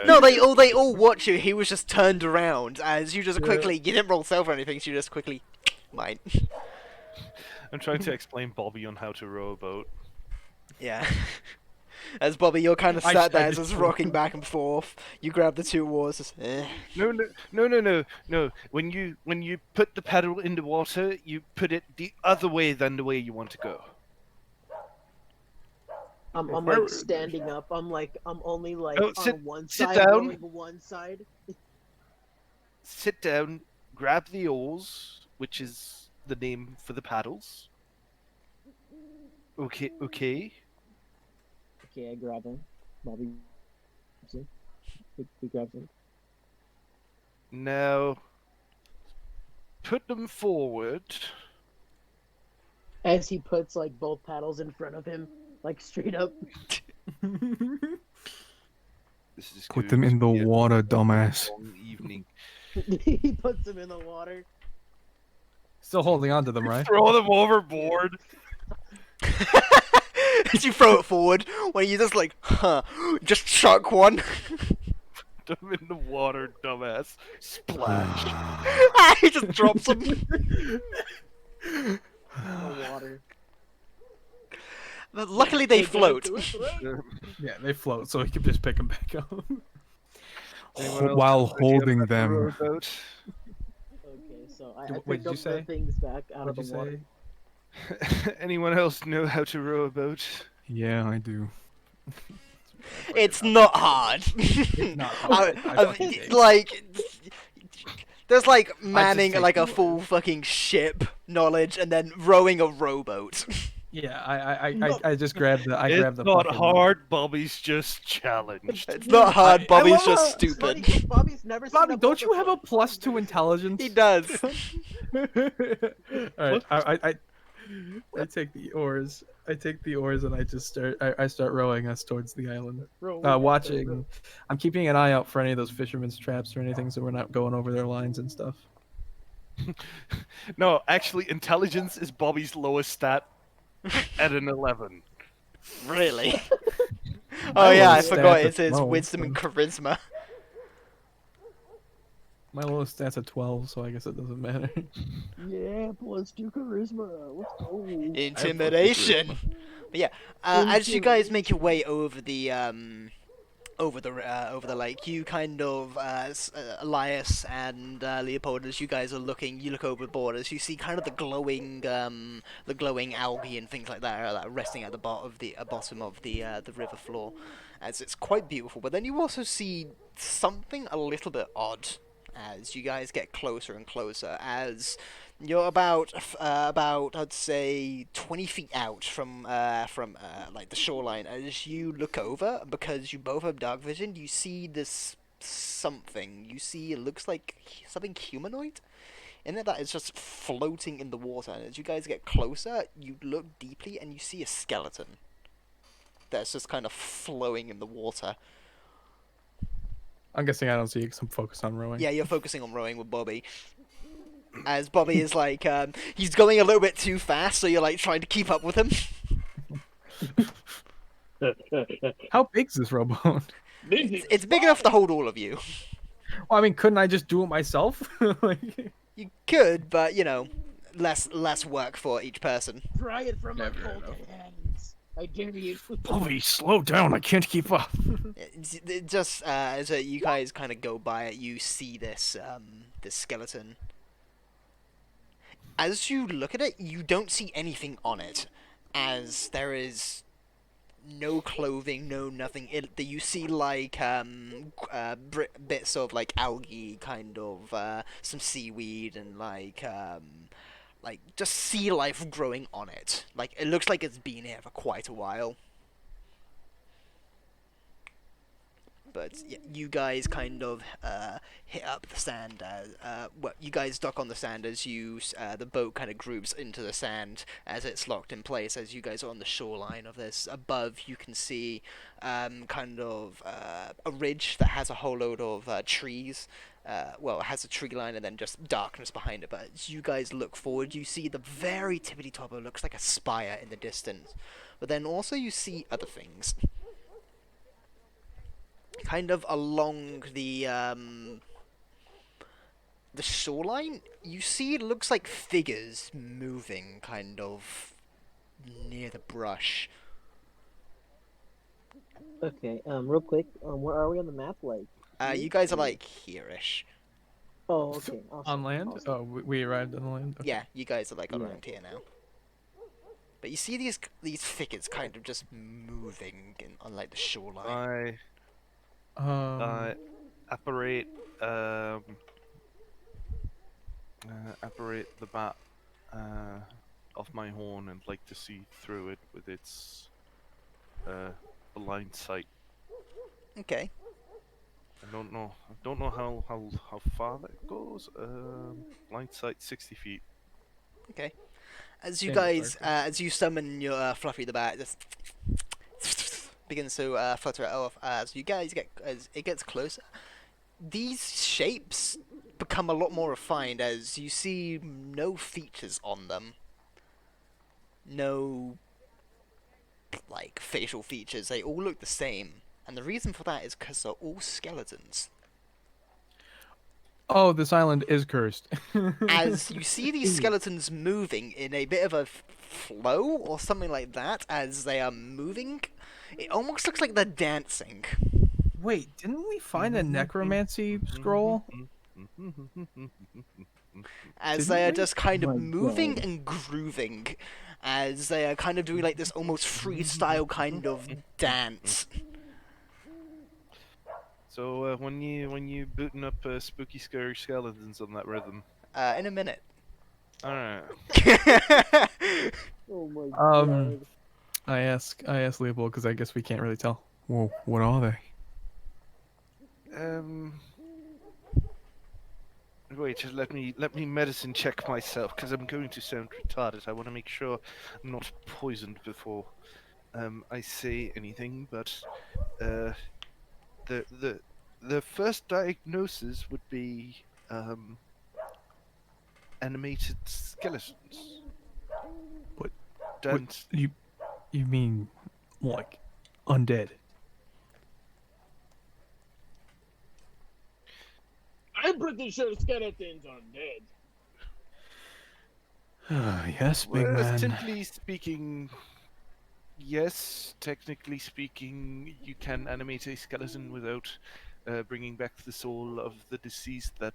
No, they all watch you. He was just turned around as you just Yeah. quickly. You didn't roll self or anything. So you just quickly, mine. I'm trying to explain Bobby on how to row a boat. Yeah. As Bobby, you're kind of I- sat there, I just just- rocking back and forth. You grab the two oars. Just, No. When you put the paddle in the water, you put it the other way than the way you want to go. I'm Where- like standing up. I'm only like No, on one sit side, down. rowing one side. Sit down, grab the oars, which is the name for the paddles. Okay. Okay, I grab him. Bobby grabs him. He grabs him. Now, put them forward. As he puts like both paddles in front of him, like straight up. This is Put going them in to the be a water, dumbass. long evening. He puts them in the water. Still holding on to them, right? Throw them overboard. as you throw it forward, when you just just chuck one. Put them in the water, dumbass. Splash. He just drops them. In the water. But luckily they Take it, float. do it. Yeah, they float, so he can just pick them back up. Anyone else while have an idea of holding how to row them. a boat? Okay, so I What pick did you up the say? things back out of What'd the you water. say? Anyone else know how to row a boat? Yeah, I do. It's not hard. It's not hard. I fucking dig. Like, there's like I just manning take like the a full orders. fucking ship knowledge and then rowing a rowboat. Yeah, No. I just grabbed the It's grabbed the not fucking. hard. Bobby's just challenged. It's not hard. I Bobby's love just how- It's funny stupid. 'cause Bobby's never seen Bobby, a boat don't you have a before. plus Bobby's 2 never seen intelligence? He does. All right, I take the oars. I take the oars and I just start. I start rowing us towards the island. Watching. I'm keeping an eye out for any of those fishermen's traps or anything, so we're not going over their lines and stuff. No, actually, intelligence is Bobby's lowest stat at an 11. Really? My Oh yeah, I lowest forgot. stat's a It's his 12, wisdom and so- charisma. My lowest stat's a 12, so I guess it doesn't matter. Yeah, +2 charisma. Let's go. Intimidation. But yeah, as you guys make your way over the over the lake, you kind of Elias and Leopold, as you guys are looking, you look overboard as you see kind of the glowing algae and things like that resting at the bottom of the river floor, as it's quite beautiful. But then you also see something a little bit odd as you guys get closer and closer, as you're about I'd say 20 feet out from like the shoreline. As you look over, because you both have dark vision, you see this something. You see it looks like something humanoid, and that is just floating in the water. And as you guys get closer, you look deeply and you see a skeleton that's just kind of flowing in the water. I'm guessing I don't see it because I'm focused on rowing. Yeah, you're focusing on rowing with Bobby. As Bobby is like, he's going a little bit too fast, so you're like trying to keep up with him. How big's this rowboat? It's big enough to hold all of you. Well, I mean, couldn't I just do it myself? Like, You could, but you know, less work for each person. Try it from my Yeah, fair cold hands. I dare you. Bobby, slow down! I can't keep up. It just as you guys kind of go by it, you see this this skeleton. As you look at it, you don't see anything on it, as there is no clothing, no nothing. You see like bits of like algae, kind of some seaweed, and like just sea life growing on it. Like it looks like it's been here for quite a while. But yeah, you guys kind of hit up the sand. You guys dock on the sand as the boat kind of groups into the sand as it's locked in place. As you guys are on the shoreline of this, above you can see kind of a ridge that has a whole load of trees. Well, it has a tree line and then just darkness behind it. But as you guys look forward, you see the very tippity top of it looks like a spire in the distance. But then also you see other things. Kind of along the shoreline, you see it looks like figures moving kind of near the brush. Okay, real quick, where are we on the map? Like, You guys are like here-ish. oh, okay, awesome. On land? Awesome. Oh, we arrived on the land. Okay. Yeah, you guys are like Yeah. around here now. But you see these figures kind of just moving on like the shoreline. I apparate apparate the bat of my horn and like to see through it with its blind sight. Okay. I don't know how far that goes. Blind sight 60 feet. Okay. As you Standard guys, Dork. as you summon your Fluffy the bat, just begins to flutter it off. As you guys as it gets closer, these shapes become a lot more refined as you see no features on them. No, like, facial features. They all look the same. And the reason for that is because they're all skeletons. Oh, this island is cursed. As you see these skeletons moving in a bit of a flow or something like that, as they are moving, it almost looks like they're dancing. Wait, didn't we find a necromancy scroll? As Didn't they are we? just kind of My moving God. and grooving, as they are kind of doing like this almost freestyle kind of dance. So when you booting up spooky scary skeletons on that rhythm. In a minute. All right. Oh my Um, God. I asked Leopold because I guess we can't really tell. Well, what are they? Wait, let me medicine check myself because I'm going to sound retarded. I want to make sure I'm not poisoned before I say anything. But the first diagnosis would be animated skeletons. What? Don't You mean like undead? I'm pretty sure skeletons are dead. Yes, big well, man. simply speaking, yes. Technically speaking, you can animate a skeleton without bringing back the soul of the deceased that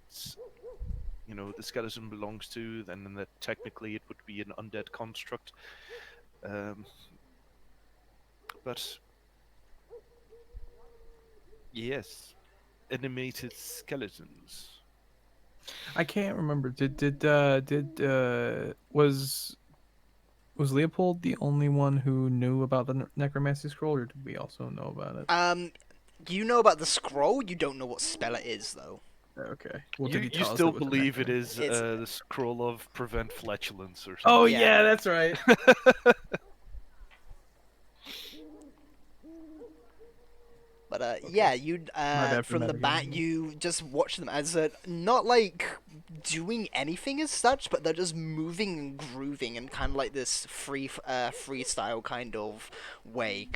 the skeleton belongs to. Then that technically it would be an undead construct. But yes, animated skeletons. I can't remember. Was Leopold the only one who knew about the necromancy scroll, or did we also know about it? You know about the scroll, you don't know what spell it is, though. Okay. Well, You did he you tell us still it was a believe it necromancy? is It's the scroll of prevent flatulence or Oh something? Yeah. yeah, that's right. But Okay. yeah, you My bad for from the back metagaming. you just watch them as not like doing anything as such, but they're just moving and grooving in kind of like this freestyle kind of way.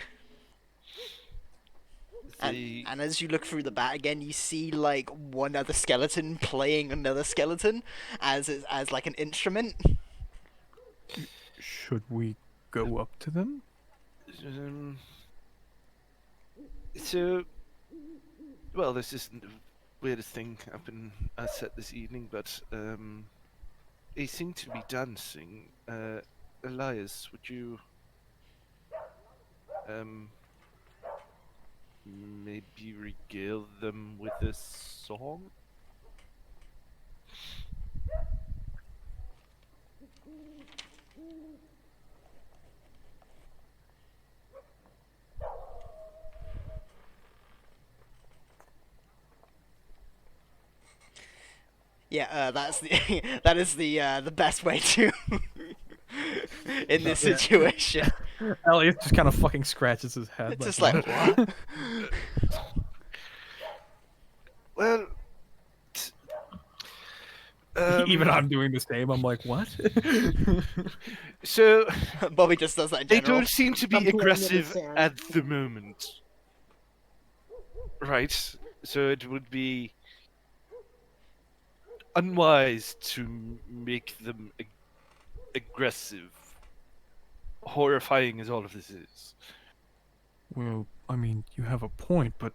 And The and as you look through the bat again, you see like one other skeleton playing another skeleton as like an instrument. Should we go up to them? um, so well, this isn't the weirdest thing I've been set this evening, but they seem to be dancing. Elias, would you um maybe regale them with a song? Yeah, that's the that is the best way to in this Yeah. situation. Elliot just kind of fucking scratches his head. It's just like "What?" what? Well, Even I'm doing the same. I'm like, what? so Bobby just does that in they general. don't seem to I'm be playing in the aggressive sand. at the moment. Right. So it would be unwise to make them aggressive. Horrifying as all of this is. Well, I mean, you have a point, but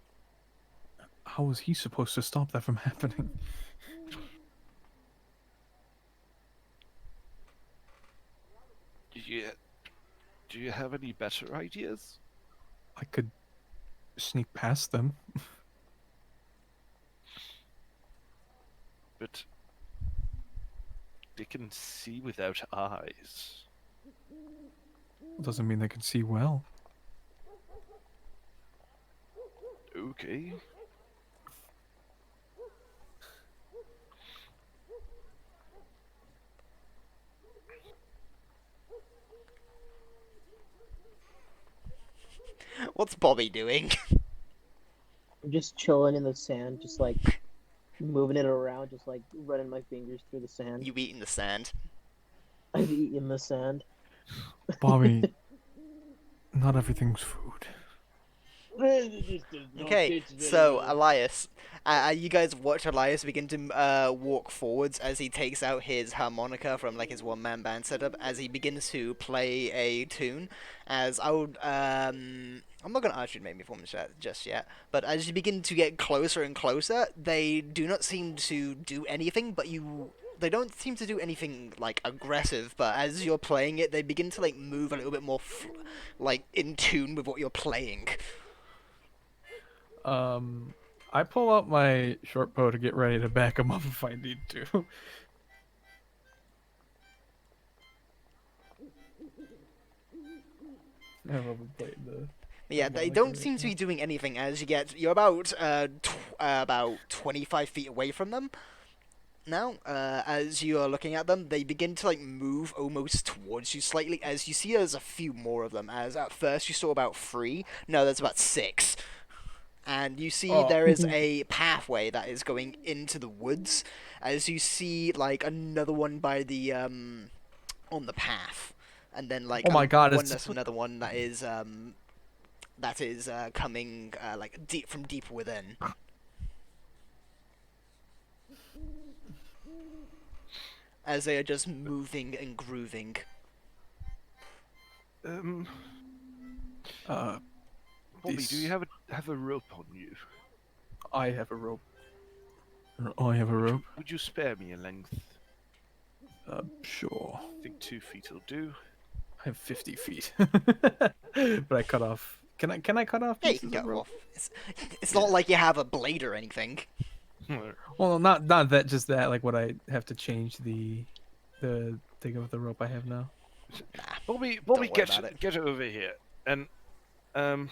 how was he supposed to stop that from happening? Do you have any better ideas? I could sneak past them. But they can see without eyes. Doesn't mean they can see well. Okay. What's Bobby doing? I'm just chilling in the sand, just like moving it around, just like running my fingers through the sand. You eating the sand. I've eaten the sand. Bobby, not everything's food. This does not Okay, fit very so well. Elias, you guys watch Elias begin to walk forwards as he takes out his harmonica from like his one-man band setup as he begins to play a tune. As I would, I'm not gonna ask you to make me perform just yet, but as you begin to get closer and closer, they do not seem to do anything, but they don't seem to do anything like aggressive, but as you're playing it, they begin to like move a little bit more like in tune with what you're playing. I pull out my short bow to get ready to back him up if I need to. I love playing the. Yeah, they harmonica don't right seem to now. be doing anything as you're about about 25 feet away from them. Now, as you are looking at them, they begin to like move almost towards you slightly. As you see, there's a few more of them. As at first you saw about 3, no, there's about 6. And you see Oh. there is a pathway that is going into the woods. As you see like another one by the on the path, and then like Oh my God, one it's that's another one that is coming like deep from deep within. As they are just moving and grooving. Um, uh, Bobby, This- do you have a rope on you? I have a rope. I have a rope. Would you spare me a length? Sure. I think 2 feet will do. I have 50 feet, but I cut off. Can I cut off Yeah, you pieces can of cut rope? off. It's not like you have a blade or anything. Well, not that. Just that. Like, would I have to change the thing of the rope I have now? Nah, Bobby, worry about it. get over here. And Hmm?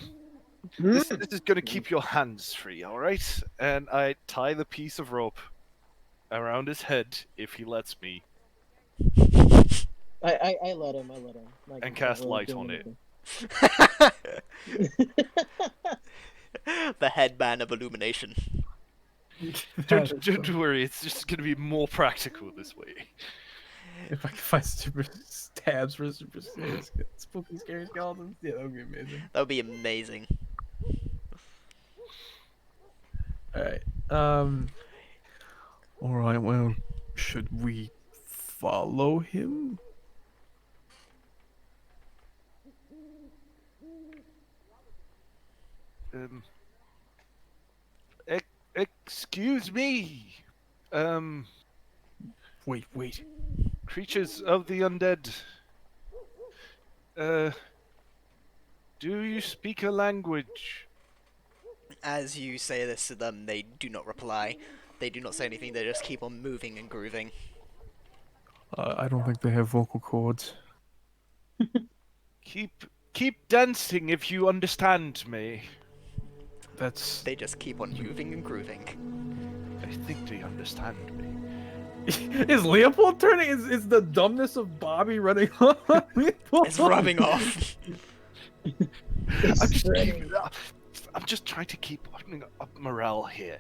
this is going to keep your hands free, all right? And I tie the piece of rope around his head if he lets me, I let him. Like, and he's not cast really light doing on it. anything. The headband of illumination. Don't worry, it's just going to be more practical this way. If I can find super stabs for super spooky, scary skeletons, yeah, that would be amazing. That would be amazing. All right. All right. Well, should we follow him? Um, excuse me. Wait. Creatures of the undead. Do you speak a language? As you say this to them, they do not reply. They do not say anything, they just keep on moving and grooving. I don't think they have vocal cords. Keep dancing if you understand me. That's. They just keep on moving and grooving. I think they understand me. Is Leopold turning? Is the dumbness of Bobby running off on Leopold? It's rubbing off. I'm just trying to keep up morale here.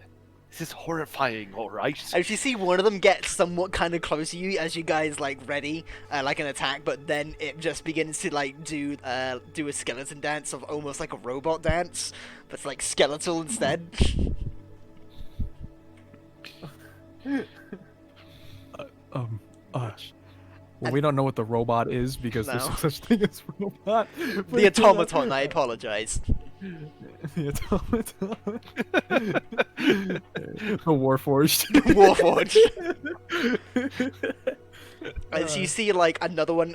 This is horrifying, all right? As you see one of them get somewhat kind of close to you as you guys like ready, like an attack, but then it just begins to like do a skeleton dance of almost like a robot dance, but it's like skeletal instead. Well, we don't know what the robot is because there's No. no such thing as robot. The automaton, I apologize. The automaton. The Warforged. Warforged. As you see like another one,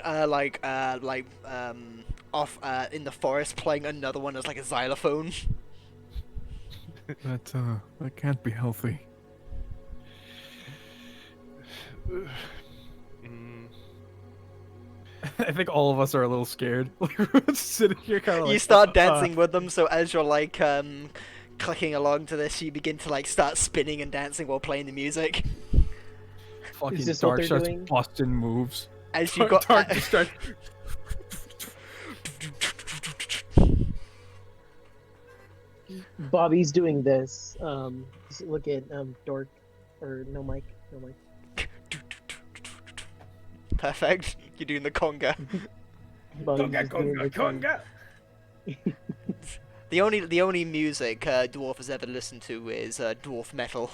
off in the forest playing another one as like a xylophone. That can't be healthy. I think all of us are a little scared. Like we're just sitting here kind of like. You start dancing with them, so as you're like clicking along to this, you begin to like start spinning and dancing while playing the music. Fucking Is this what Dark they're starts doing? busting moves. As you got Dark just starts. Bobby's doing this. Look at Dork, or no Mike. Perfect. You're doing the conga. Bobby's just doing the Conga. The only music dwarf has ever listened to is dwarf metal.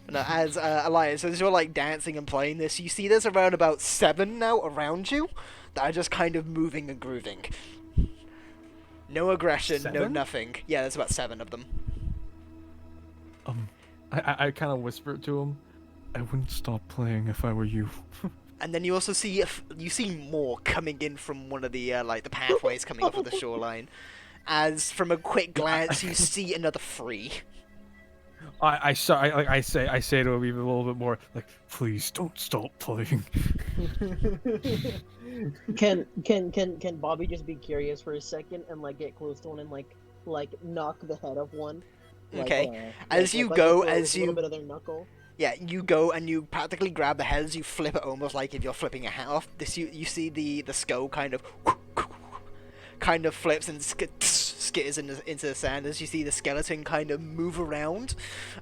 No, as Elias, as you're like dancing and playing this, you see there's around about 7 now around you that are just kind of moving and grooving. No aggression, no 7? nothing. Yeah, there's about 7 of them. I kind of whispered to him, I wouldn't stop playing if I were you. And then you also see you see more coming in from one of the like the pathways coming off of the shoreline. As from a quick glance, you see another 3. I say to him even a little bit more, like, please don't stop playing. Can Bobby just be curious for a second and like get close to one and like knock the head of one? Like, Okay. As you go, with as a little you bit of their knuckle. Yeah, you go and you practically grab the heads, you flip it almost like if you're flipping a hat off. This you see the skull kind of flips and skitters into the sand as you see the skeleton kind of move around,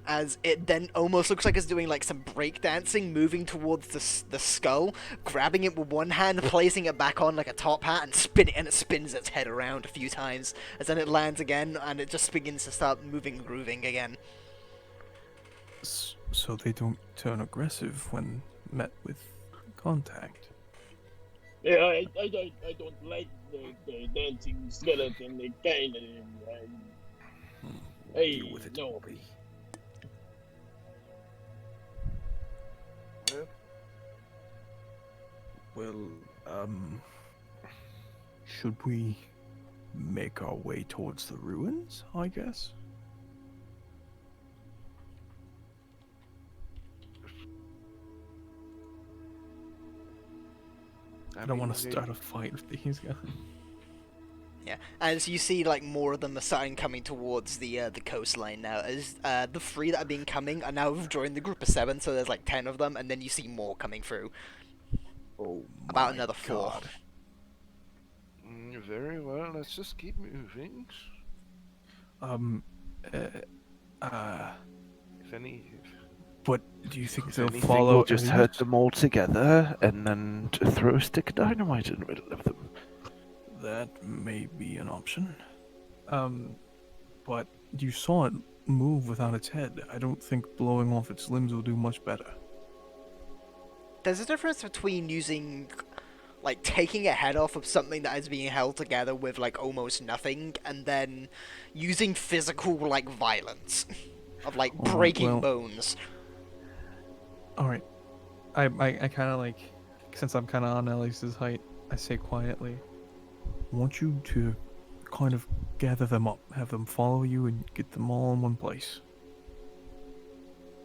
as it then almost looks like it's doing like some breakdancing, moving towards the skull, grabbing it with one hand, placing it back on like a top hat, and it spins its head around a few times, as then it lands again and it just begins to start moving and grooving again. So they don't turn aggressive when met with contact. Yeah, I don't like the dancing skeleton. They kind of. Hey, Deal with it, no. Bobby. Well, should we make our way towards the ruins, I guess? I don't want to start a fight with these guys. Yeah, as you see, like more of them are starting coming towards the coastline now. As the 3 that have been coming are now joining the group of 7, so there's like 10 of them, and then you see more coming through. Oh, About another 4. God. Very well, let's just keep moving. If any, But do you think if they'll anything, follow? we'll just Elliot? herd them all together and then throw a stick of dynamite in the middle of them. That may be an option. But you saw it move without its head. I don't think blowing off its limbs will do much better. There's a difference between using, like, taking a head off of something that is being held together with, like, almost nothing, and then using physical, like, violence. Of, like, Alright, breaking well- bones. Alright. I kind of like, since I'm kind of on Ellie's height, I say quietly, I want you to kind of gather them up, have them follow you, and get them all in one place.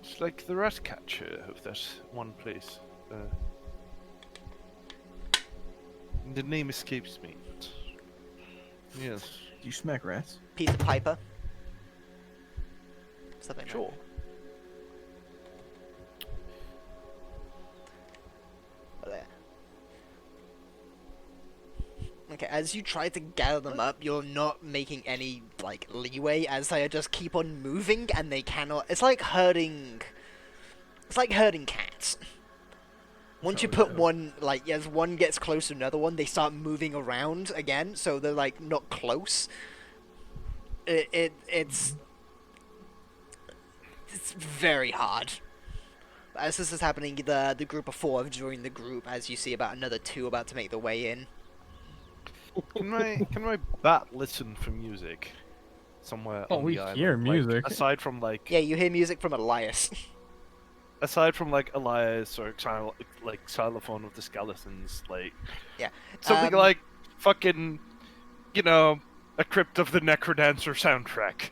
It's like the rat catcher of that one place. The name escapes me. But... Yes. Do you smack rats? Peter Piper. Something like Sure. that. There. Okay, as you try to gather them up, you're not making any, like, leeway, as they just keep on moving, and they cannot... It's like herding cats. Once you put one, like, as one gets close to another one, they start moving around again, so they're, like, not close. It's very hard. As this is happening, the group of 4 have joined the group, as you see about another 2 about to make their way in. Can my bat listen for music somewhere Oh, on we the island? hear Like, music. aside from like Yeah, you hear music from Elias. Elias or xylophone with the skeletons, like Yeah. something like fucking, you know, a Crypt of the Necrodancer soundtrack.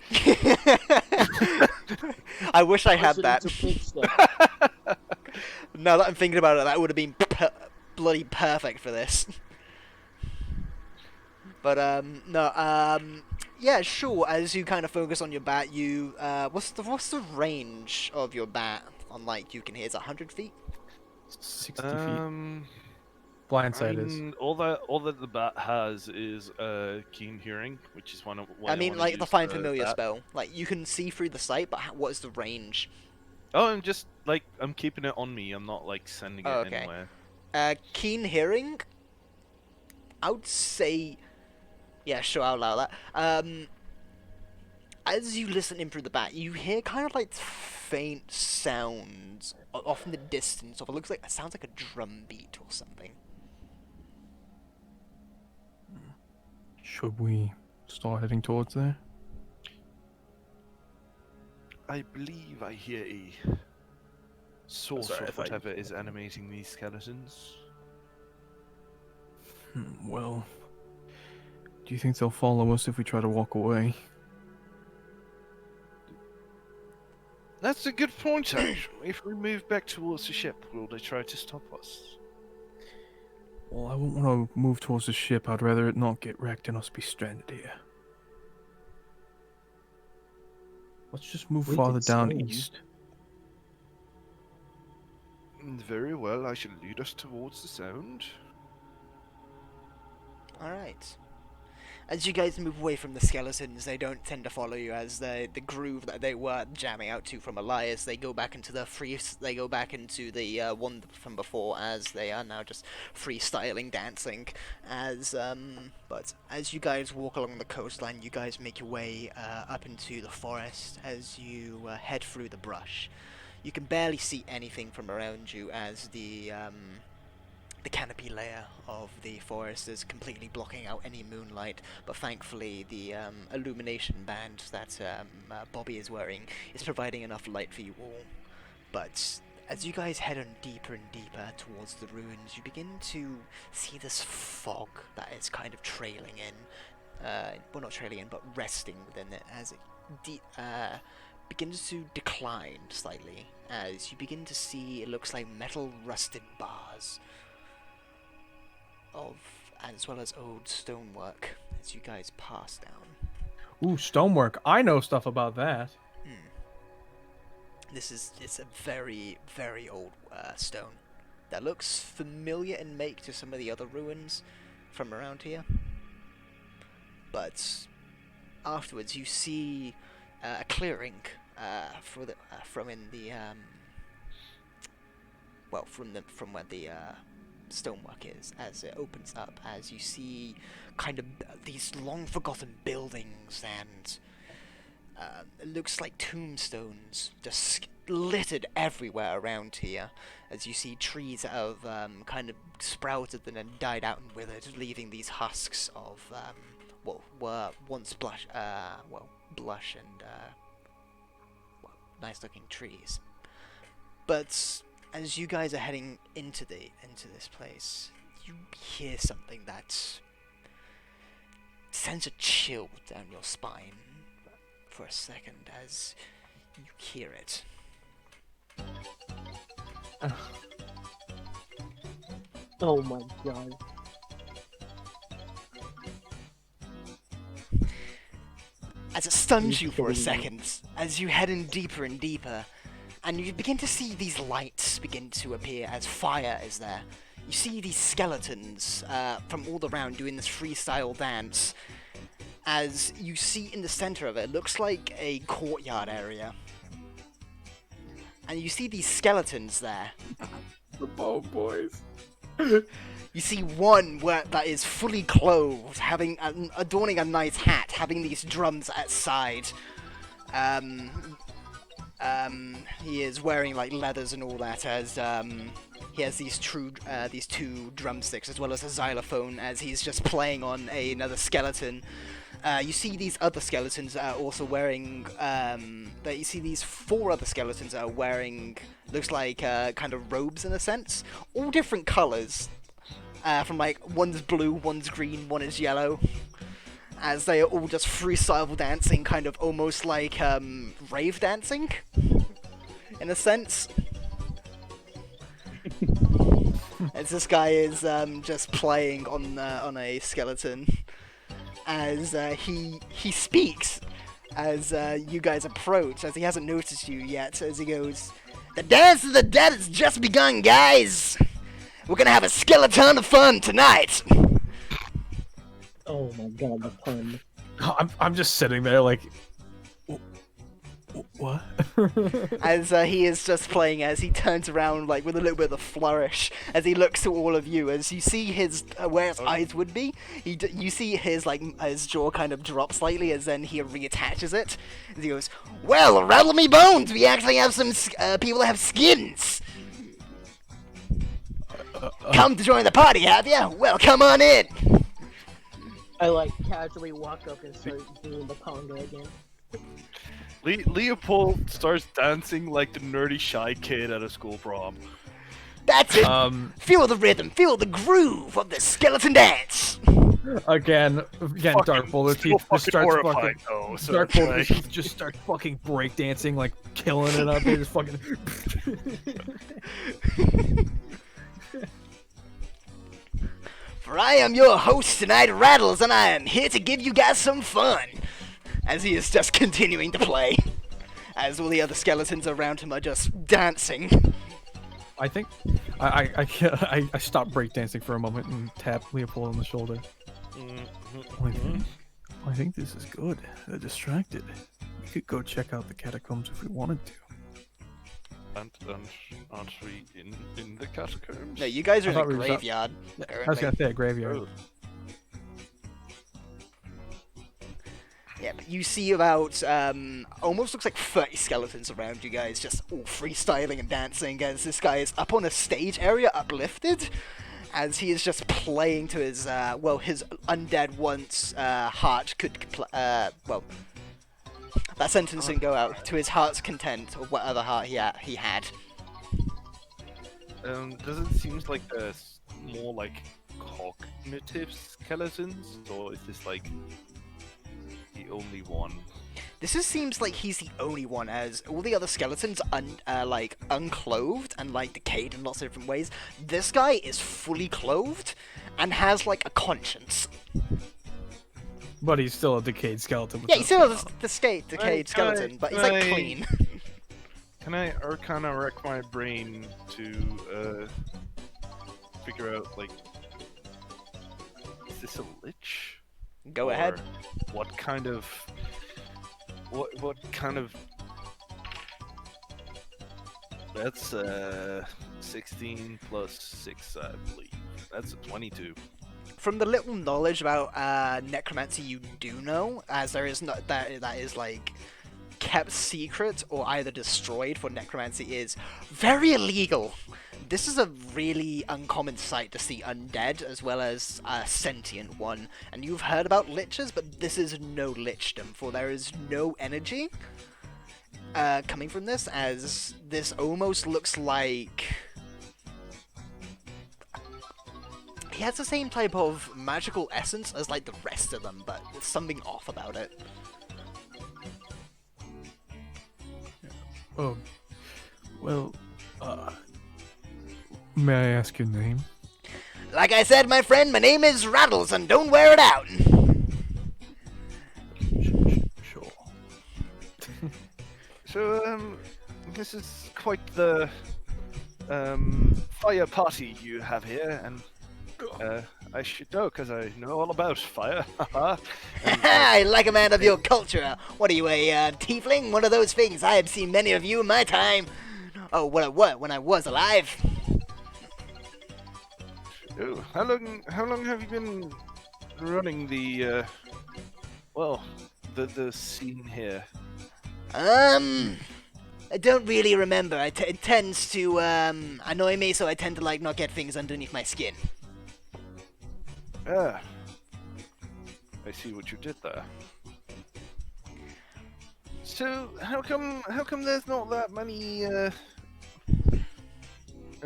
I wish I had Listening that. to pig stuff. Now that I'm thinking about it, that would have been bloody perfect for this. But no, yeah, sure. As you kind of focus on your bat, you what's the range of your bat? On, like, you can hear, is it 100 feet? 60 feet. Blindside is. All that the bat has is keen hearing, which is one of. Why I mean, wanna like the use find familiar bat. spell. Like, you can see through the sight, but what is the range? Oh, I'm just I'm keeping it on me. I'm not like sending it Oh, okay. anywhere. Keen hearing I would say, yeah, sure, I'll allow that. As you listen in through the back, you hear kind of like faint sounds off in the distance. Of it looks like it sounds like a drum beat or something. Should we start heading towards there? I believe I hear a source Sorry, I of thought you- whatever is animating these skeletons. Well, do you think they'll follow us if we try to walk away? That's a good point, actually. If we move back towards the ship, will they try to stop us? Well, I wouldn't want to move towards the ship. I'd rather it not get wrecked and us be stranded here. Let's just move We farther could down swim. east. Very well, I shall lead us towards the sound. Alright. As you guys move away from the skeletons, they don't tend to follow you, as the groove that they were jamming out to from Elias, they go back into the one from before, as they are now just freestyling, dancing. But as you guys walk along the coastline, you guys make your way up into the forest as you head through the brush. You can barely see anything from around you, as the canopy layer of the forest is completely blocking out any moonlight, but thankfully the illumination band that Bobby is wearing is providing enough light for you all. But as you guys head on deeper and deeper towards the ruins, you begin to see this fog that is kind of trailing in. Well, not trailing in, but resting within it, as it begins to decline slightly, as you begin to see, it looks like metal rusted bars as well as old stonework as you guys pass down. Ooh, stonework. I know stuff about that. It's a very, very old stone that looks familiar in make to some of the other ruins from around here. But afterwards, you see a clearing from where the stonework is, as it opens up, as you see kind of these long forgotten buildings, and it looks like tombstones just littered everywhere around here, as you see trees that have kind of sprouted and then died out and withered, leaving these husks of what were once blush and nice looking trees. But as you guys are heading into this place, you hear something that sends a chill down your spine for a second as you hear it. Oh my god. As it stuns You're you for a kidding me. second, as you head in deeper and deeper, and you begin to see these lights begin to appear as fire is there. You see these skeletons from all around doing this freestyle dance, as you see in the center of it, it looks like a courtyard area. And you see these skeletons there. The Bow Boys. You see one that is fully clothed, adorning a nice hat, having these drums at side. He is wearing like leathers and all that, as he has these two drumsticks as well as a xylophone, as he's just playing on another skeleton. You see these other skeletons are also wearing. You see these four other skeletons are wearing, looks like kind of robes in a sense, all different colors. From like one's blue, one's green, one is yellow. As they are all just freestyle dancing, kind of almost like rave dancing, in a sense. As this guy is just playing on a skeleton, as he speaks, as you guys approach, as he hasn't noticed you yet, as he goes, "The dance of the dead has just begun, guys! We're gonna have a skeleton of fun tonight!" Oh my god, the pun. I'm just sitting there like, what? as he is just playing, as he turns around like with a little bit of a flourish, as he looks to all of you, as you see his where his eyes would be, you see his his jaw kind of drop slightly, as then he reattaches it, as he goes, "Well, rattle me bones, we actually have some people that have skins. Come to join the party, have ya? Well, come on in." I like casually walk up and start doing the conga again. Leopold starts dancing like the nerdy shy kid at a school prom. That's it. Feel the rhythm, feel the groove of the skeleton dance. Again, Dark Boulder Still Teeth just starts horrifying, fucking. though, so Dark it's Boulder like- Teeth just starts fucking breakdancing, like killing it out there, just fucking. For I am your host tonight, Rattles, and I am here to give you guys some fun. As he is just continuing to play, as all the other skeletons around him are just dancing. I think I stopped breakdancing for a moment and tapped Leopold on the shoulder. I think this is good. They're distracted. We could go check out the catacombs if we wanted to. And aren't we in the catacombs? No, you guys are in a thought we were graveyard. I was currently. gonna say a graveyard. Oh. Yeah, but you see about, almost looks like 30 skeletons around you guys, just all freestyling and dancing, as this guy is up on a stage area, uplifted, as he is just playing to his, his undead once, heart could, that sentence didn't go out, to his heart's content, or what other heart he had. Does it seem like there's more like cognitive skeletons, or is this like the only one? Seems like he's the only one, as all the other skeletons are like unclothed and like decayed in lots of different ways. This guy is fully clothed and has like a conscience. But he's still a decayed skeleton. Yeah, he's still a decayed skeleton, but he's like clean. Can I Arcana wreck my brain to figure out, like, is this a lich? Go Or ahead. What kind of that's 16 plus 6, I believe. That's a 22. From the little knowledge about necromancy you do know, as there is not that is like kept secret or either destroyed, for necromancy is very illegal. This is a really uncommon sight to see undead as well as a sentient one, and you've heard about liches, but this is no lichdom, for there is no energy coming from this, as this almost looks like he has the same type of magical essence as like the rest of them, but there's something off about it. Oh, well, may I ask your name? Like I said, my friend, my name is Rattles, and don't wear it out. Sure. So, this is quite the fire party you have here, and I should know, because I know all about fire. I like a man of your culture. What are you, a tiefling? One of those things. I have seen many of you in my time. Oh, when I was alive. Oh, how long have you been running the the scene here? I don't really remember. It tends to annoy me, so I tend to like not get things underneath my skin. Ah, I see what you did there. So how come there's not that many how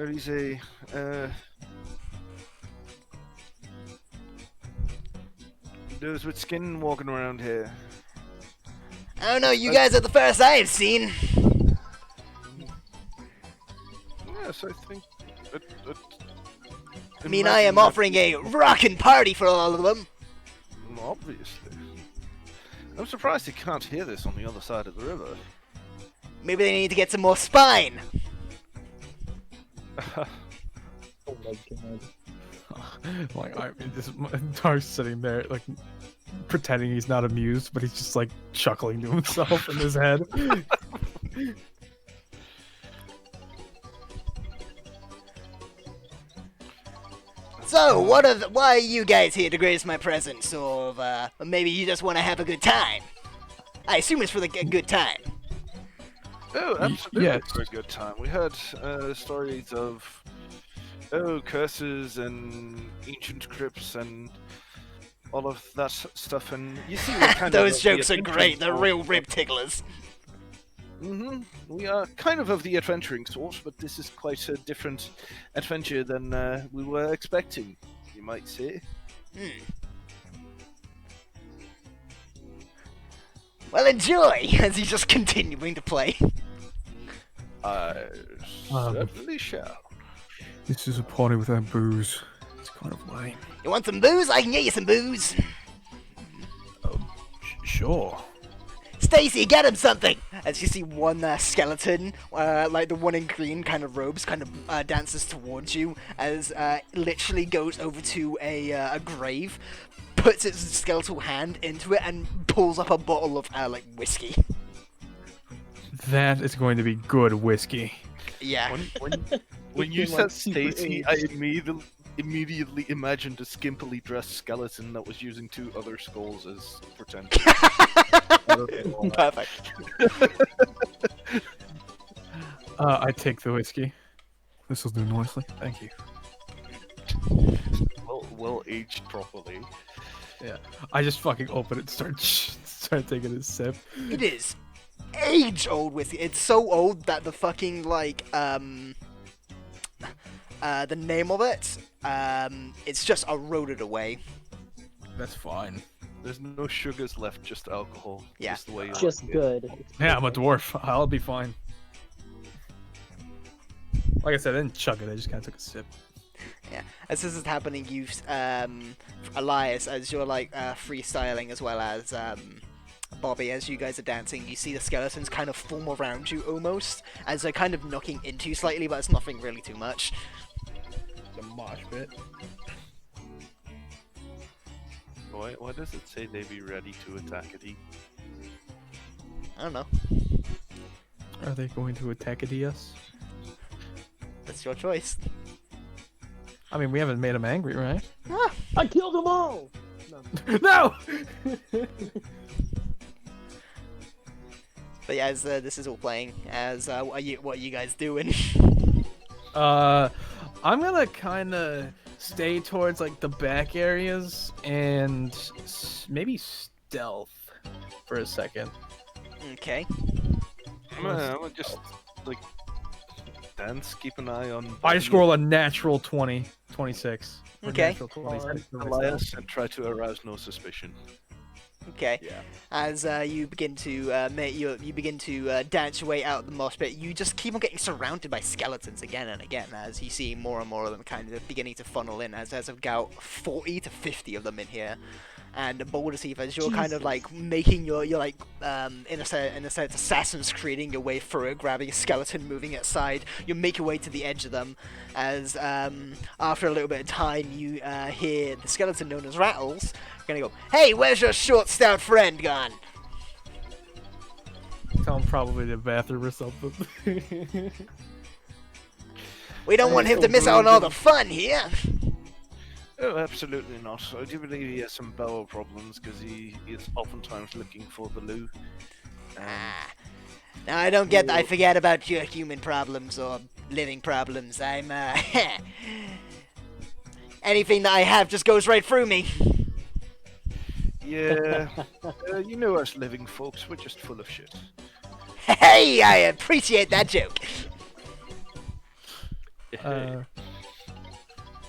do you say those with skin walking around here? I don't know. You guys are the first I have seen. Yes, I think. I mean, I am offering a rockin' party for all of them. Obviously. I'm surprised you can't hear this on the other side of the river. Maybe they need to get some more spine. Oh my god. Like, I mean, this Dark's sitting there, like, pretending he's not amused, but he's just like chuckling to himself in his head. So, why are you guys here to grace my presence? Or maybe you just want to have a good time? I assume it's for the good time. Oh, absolutely, yes. for a good time. We heard stories of curses and ancient crypts and all of that stuff, and you see, we're kind Those of jokes are great. They're real rib ticklers. We are kind of the adventuring sort, but this is quite a different adventure than we were expecting, you might say. Well, enjoy as he's just continuing to play. I certainly shall. This is a party without booze. It's kind of lame. You want some booze? I can get you some booze. Sure. Stacy, get him something! As you see one skeleton, like the one in green kind of robes, kind of dances towards you, as literally goes over to a grave, puts its skeletal hand into it, and pulls up a bottle of like whiskey. That is going to be good whiskey. Yeah. When you Became, said like, super Stacy, aged. I immediately imagined a skimpily dressed skeleton that was using 2 other skulls as pretend. Perfect. I take the whiskey. This will do nicely. Thank you. Well aged properly. Yeah. I just fucking open it and start taking a sip. It is age-old whiskey. It's so old that the fucking, like, the name of it, it's just eroded away. That's fine. There's no sugars left, just alcohol. Yeah. Just the way you Just like it. good. Yeah, I'm a dwarf. I'll be fine. Like I said, I didn't chug it. I just kind of took a sip. Yeah. As this is happening, you, Elias, as you're, like, freestyling as well as, Bobby, as you guys are dancing, you see the skeletons kind of form around you almost, as they're kind of knocking into you slightly, but it's nothing really too much. The mosh pit. Why does it say they be ready to attack it? I don't know. Are they going to attack us? That's your choice. I mean, we haven't made them angry, right? Ah, I killed them all. No. No! but yeah, as this is all playing, as what are you guys doing? I'm gonna kind of stay towards like the back areas and maybe stealth for a second. Okay. I'm gonna just like dance, keep an eye on. I scroll a natural 20, 26. or Okay. natural 20. Elias and try to arouse no suspicion. Okay. Yeah. As you begin to dance your way out of the mosh pit, you just keep on getting surrounded by skeletons again and again. As you see more and more of them kind of beginning to funnel in. As there's about 40 to 50 of them in here. And Boulder Thief, as you're kind of like making you're like in a sense Assassin's Creeding your way through it, grabbing a skeleton, moving it aside. You make your way to the edge of them. As after a little bit of time, you hear the skeleton known as Rattles gonna go, "Hey, where's your short, stout friend gone?" Tell him probably the bathroom or something. We don't want him to miss out on all the fun here. Oh, absolutely not. I do believe he has some bowel problems because he is oftentimes looking for the loo. Now I don't get that. I forget about your human problems or living problems. I'm anything that I have just goes right through me. Yeah, you know us living folks, we're just full of shit. Hey, I appreciate that joke.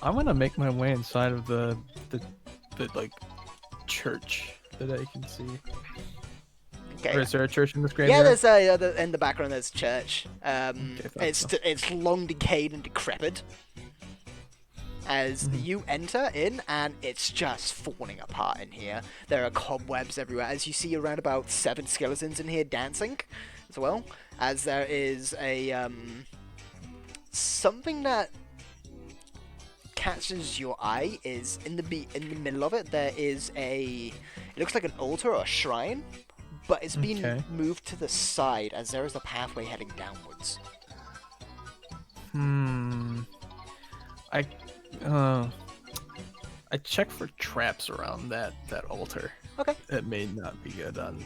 I'm gonna make my way inside of the like church that I can see. Okay. Or is there a church in this Yeah, graveyard? there's in the background there's a church. It's long decayed and decrepit. As you enter in, and it's just falling apart in here. There are cobwebs everywhere. As you see around about 7 skeletons in here dancing, as well. As there is a something that catches your eye is in the middle of it. There is it looks like an altar or a shrine, but it's been Okay. moved to the side as there is a pathway heading downwards. I uh I check for traps around that altar. Okay. It may not be good on.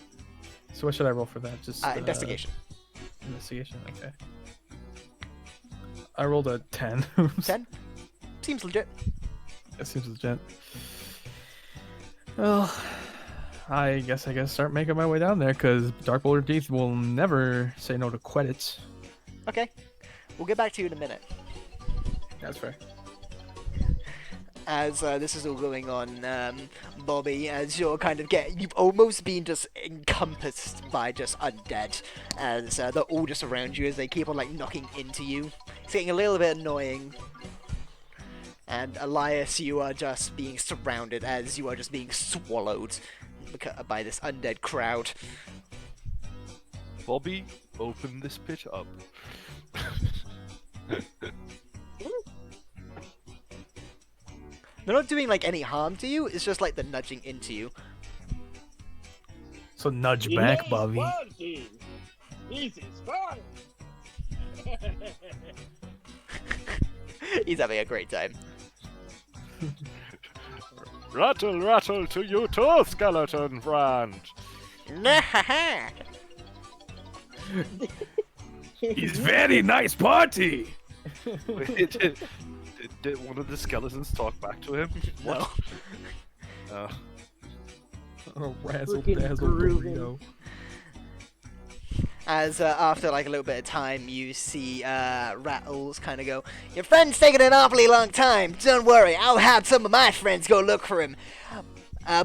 So what should I roll for that? Just Investigation. Investigation. Okay. I rolled a 10. 10? Seems legit. That seems legit. Well, I guess I gotta start making my way down there because Dark Boulder Teeth will never say no to credits. Okay. We'll get back to you in a minute. That's fair. As this is all going on, Bobby, as you're you've almost been just encompassed by just undead, as they're all just around you as they keep on like knocking into you. It's getting a little bit annoying. And Elias, you are just being surrounded as you are just being swallowed by this undead crowd. Bobby, open this pit up. They're not doing like any harm to you, it's just like the nudging into you. So nudge back, Yes, Bobby. Bobby. This is fun. He's having a great time. Rattle, rattle to you too, skeleton friend. It's very nice party. Wait, did one of the skeletons talk back to him? No. Uh, Oh, razzle Freaking dazzle grooving. burrito. As after like a little bit of time, you see Rattles kind of go, "Your friend's taking an awfully long time. Don't worry, I'll have some of my friends go look for him.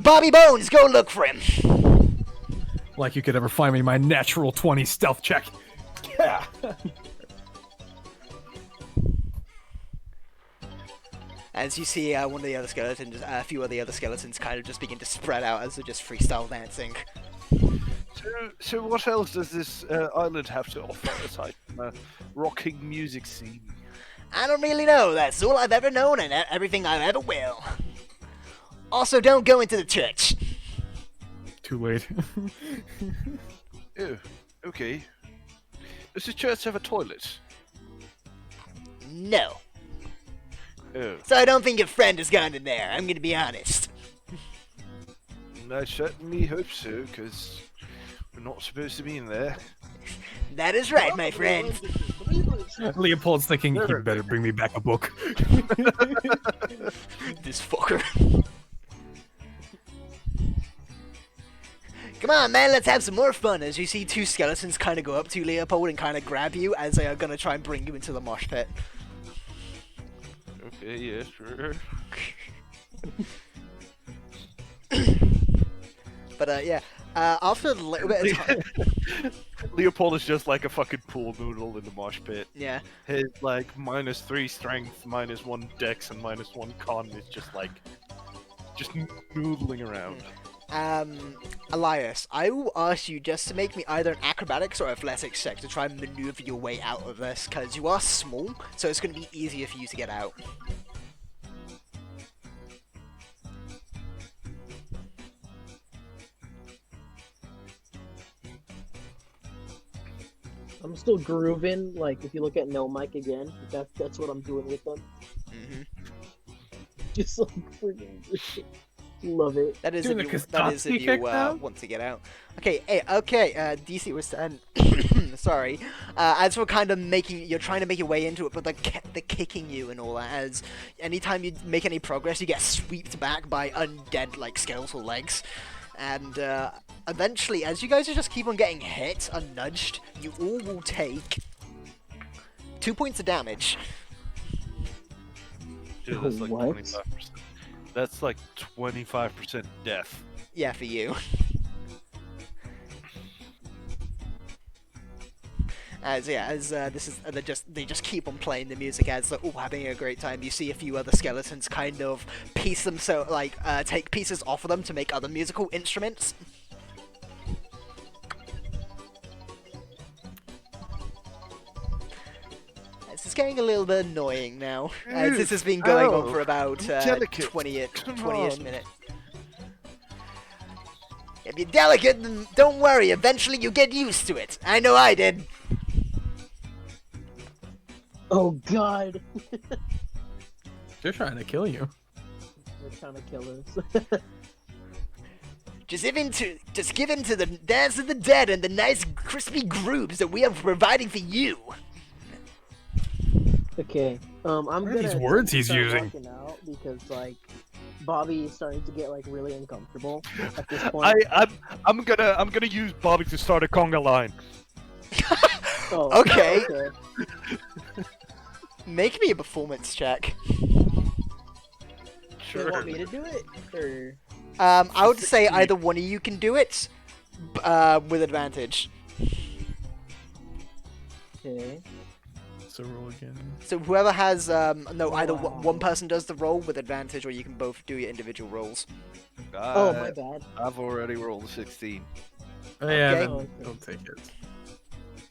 Bobby Bones, go look for him." Like you could ever find me my natural 20 stealth check. Yeah. As you see one of the other skeletons, a few of the other skeletons kind of just begin to spread out as they're just freestyle dancing. so what else does this island have to offer aside from a rocking music scene? I don't really know. That's all I've ever known and everything I ever will. Also, don't go into the church. Too late. Oh, okay. Does the church have a toilet? No. Oh, So I don't think your friend has gone in there. I'm gonna be honest. I certainly hope so, because we're not supposed to be in there. That is right, my friend. Leopold's thinking he better bring me back a book. This fucker. Come on, man, let's have some more fun. As you see two skeletons kind of go up to Leopold and kind of grab you as they are going to try and bring you into the mosh pit. Okay, yeah, sure. But, yeah, after a little bit of time... Leopold is just like a fucking pool noodle in the mosh pit. Yeah. His, like, -3 strength, -1 dex, and -1 con is just, like, just noodling around. Elias, I will ask you just to make me either an acrobatics or athletics check to try and maneuver your way out of this, because you are small, so it's going to be easier for you to get out. I'm still grooving. Like if you look at No Mike again, that's what I'm doing with them. Mm-hmm. Just like freaking love it. That is Doing if a you, that is if Kostatsky you kick now? want to get out. Okay, hey, okay, DC was 10. Sorry. As for kind of you're trying to make your way into it, but they're kicking you and all that, as anytime you make any progress, you get swept back by undead, like, skeletal legs. And, eventually, as you guys just keep on getting hit and nudged, you all will take 2 points of damage. Dude, that's like What? 25%. That's like 25% death. Yeah, for you. They just keep on playing the music as they're all having a great time. You see a few other skeletons kind of piece them take pieces off of them to make other musical instruments. This is getting a little bit annoying now, as this has been going on for about delicate. 20-ish Come minutes. on. If you're delicate, then don't worry. Eventually you get used to it. I know I did. Oh God. They're trying to kill you. They're trying to kill us. Just give in to the dance of the dead and the nice crispy grooves that we are providing for you. Okay. I'm What are gonna these words he's start using? walking out because like Bobby is starting to get like really uncomfortable at this point. I'm gonna use Bobby to start a conga line. Oh, Okay. okay. Make me a performance check. Do you want me to do it or? I would say either one of you can do it, with advantage. Okay. So roll again. So whoever has, either Wow. one person does the roll with advantage, or you can both do your individual rolls. Oh, my bad. I've already rolled a 16. Oh, yeah, Okay. then Okay. don't take it.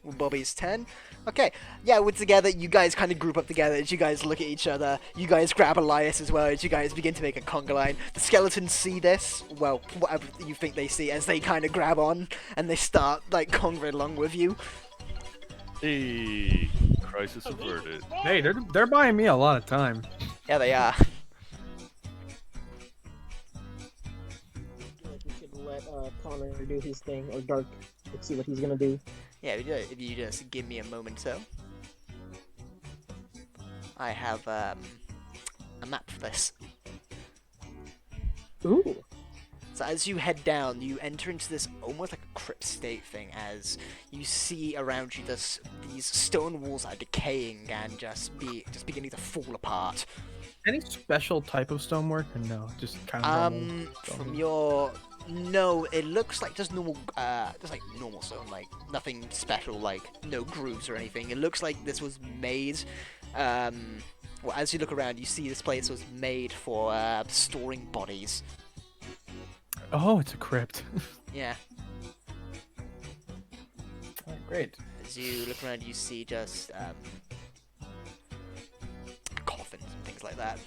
Well, Bobby's 10. Okay, yeah, we're together. You guys kind of group up together as you guys look at each other. You guys grab Elias as well as you guys begin to make a conga line. The skeletons see this, well, whatever you think they see, as they kind of grab on and they start, like, congering along with you. Hey, crisis averted. Hey, they're buying me a lot of time. Yeah, they are. I feel like we should let Connor do his thing or Dark. Let's see what he's gonna do. Yeah, if you just give me a moment, so. I have, a map for this. Ooh. So as you head down, you enter into this almost like a crypt state thing as you see around you these stone walls are decaying and just beginning to fall apart. Any special type of stonework or no? Just kind of normal From stonework? your no, it looks like just normal, just like normal stone, like nothing special, like no grooves or anything. It looks like this was made. Well, as you look around, you see this place was made for storing bodies. Oh, it's a crypt. Yeah. Alright, great. As you look around, you see just coffins and things like that.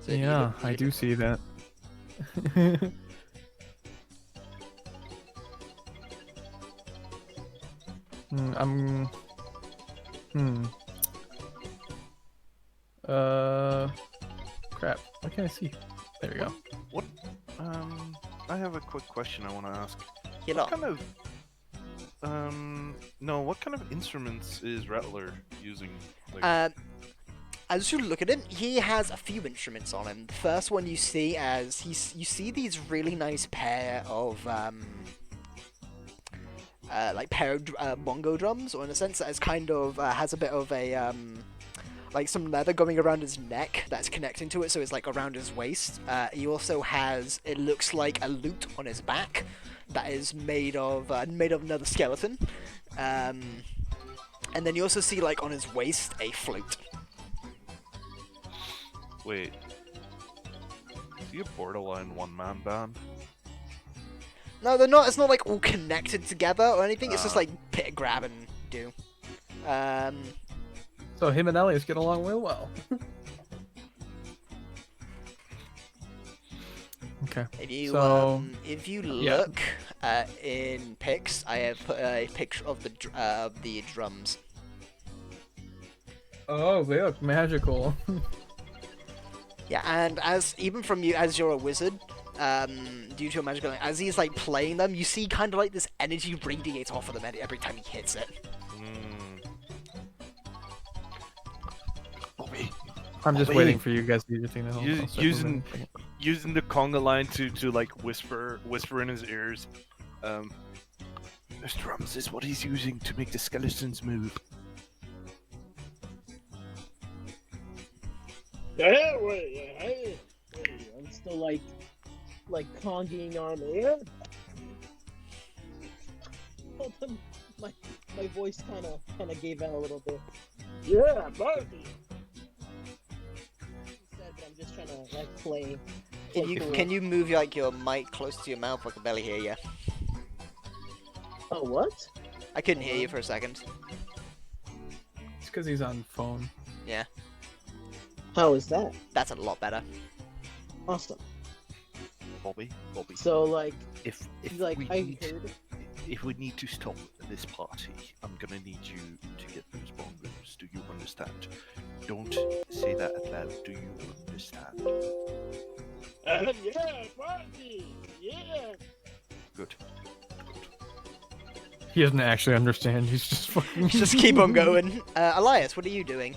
So if you Yeah, look- I you do look- see that. I'm. Crap. What can I see? There we go. What? I have a quick question I want to ask. You What lot. kind of, no, what kind of instruments is Rattler using? Like, As you look at him, he has a few instruments on him. The first one you see as you see these really nice pair of bongo drums, or in a sense that is kind of has a bit of a like some leather going around his neck that's connecting to it, so it's like around his waist. He also has, it looks like a lute on his back that is made of another skeleton. And then you also see like on his waist a flute. wait. Is he a borderline one-man band? No, they're not. It's not like all connected together or anything. It's just like pit grab and do. So him and Elias get along real well. Okay. If you yeah. look in pics, I have put a picture of the drums. Oh, they look magical. Yeah, and even from you, as you're a wizard, due to your magical, as he's like playing them, you see kind of like this energy radiate off of them every time he hits it. Bobby, I'm just Bobby. waiting for you guys to do your thing. I'll start Using- moving in a second. using the conga line to like whisper in his ears. Those drums is what he's using to make the skeletons move. Hey, I'm still like conging on there. Hold on, my voice kind of gave out a little bit. Yeah, Barbie. Said, but I'm just trying to like play. Can you move like your mic close to your mouth? I can barely hear you. Oh, what? I couldn't hear you for a second. It's because he's on phone. Yeah, How is that? that's a lot better. Awesome. Bobby, So like if like we I need, heard. if we need to stop this party, I'm gonna need you to get those bongos. Do you understand? Don't say that out loud. Do you understand? Yeah, party! Yeah! Good. He doesn't actually understand. He's just fucking. Just keep on going. Elias, what are you doing?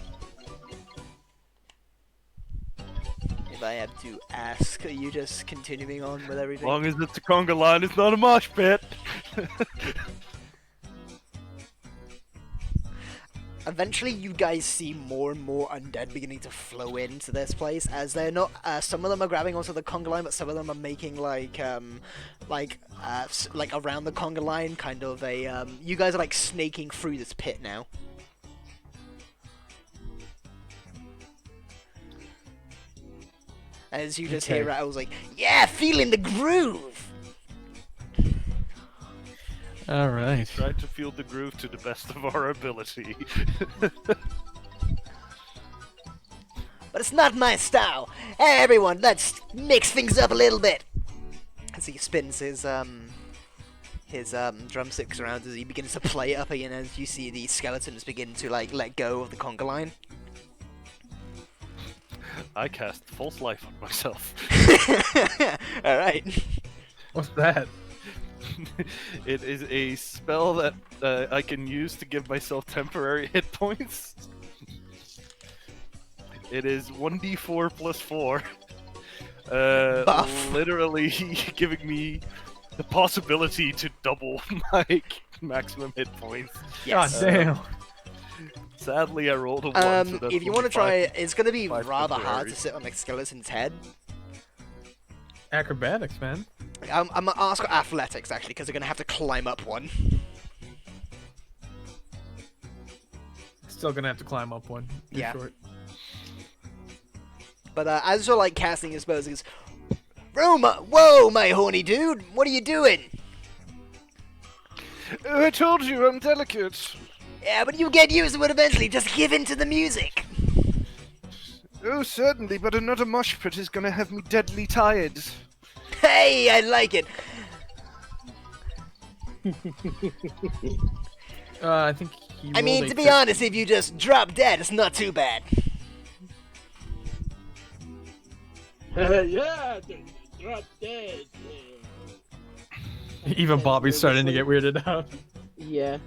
If I have to ask, are you just continuing on with As everything? long as it's a conga line, it's not a mosh pit. Eventually, you guys see more and more undead beginning to flow into this place, as they're not. Some of them are grabbing onto the conga line, but some of them are making like around the conga line, kind of a. You guys are like snaking through this pit now. As you just hear Okay. Rattles like, "Yeah, feeling the groove." All right. Try to feel the groove to the best of our ability. But it's not my style. Hey, everyone, let's mix things up a little bit. As he spins his drumsticks around, as he begins to play it up again, as you see the skeletons begin to like let go of the conga line. I cast false life on myself. All right. What's that? It is a spell that I can use to give myself temporary hit points. It is 1d4 plus 4. Buff. Literally giving me the possibility to double my maximum hit points. Yes. God damn. Sadly, I rolled a 1. So that's If you want to try, it's gonna be 5 rather hard temporary. to sit on a skeleton's head. Acrobatics, man. I'm gonna ask athletics actually, because they're gonna have to climb up one. Still gonna have to climb up one. You're Yeah. short. But as you're like casting your spells, he's, whoa, my horny dude, what are you doing? I told you I'm delicate. Yeah, but you get used to it eventually. Just give in to the music. Oh, certainly, but another mosh pit is gonna have me deadly tired. Hey, I like it. I think he. I mean, rolled to a be crit. honest, if you just drop dead, it's not too bad. Yeah! Drop dead! Yeah. Even Bobby's starting to get weirded out. Yeah.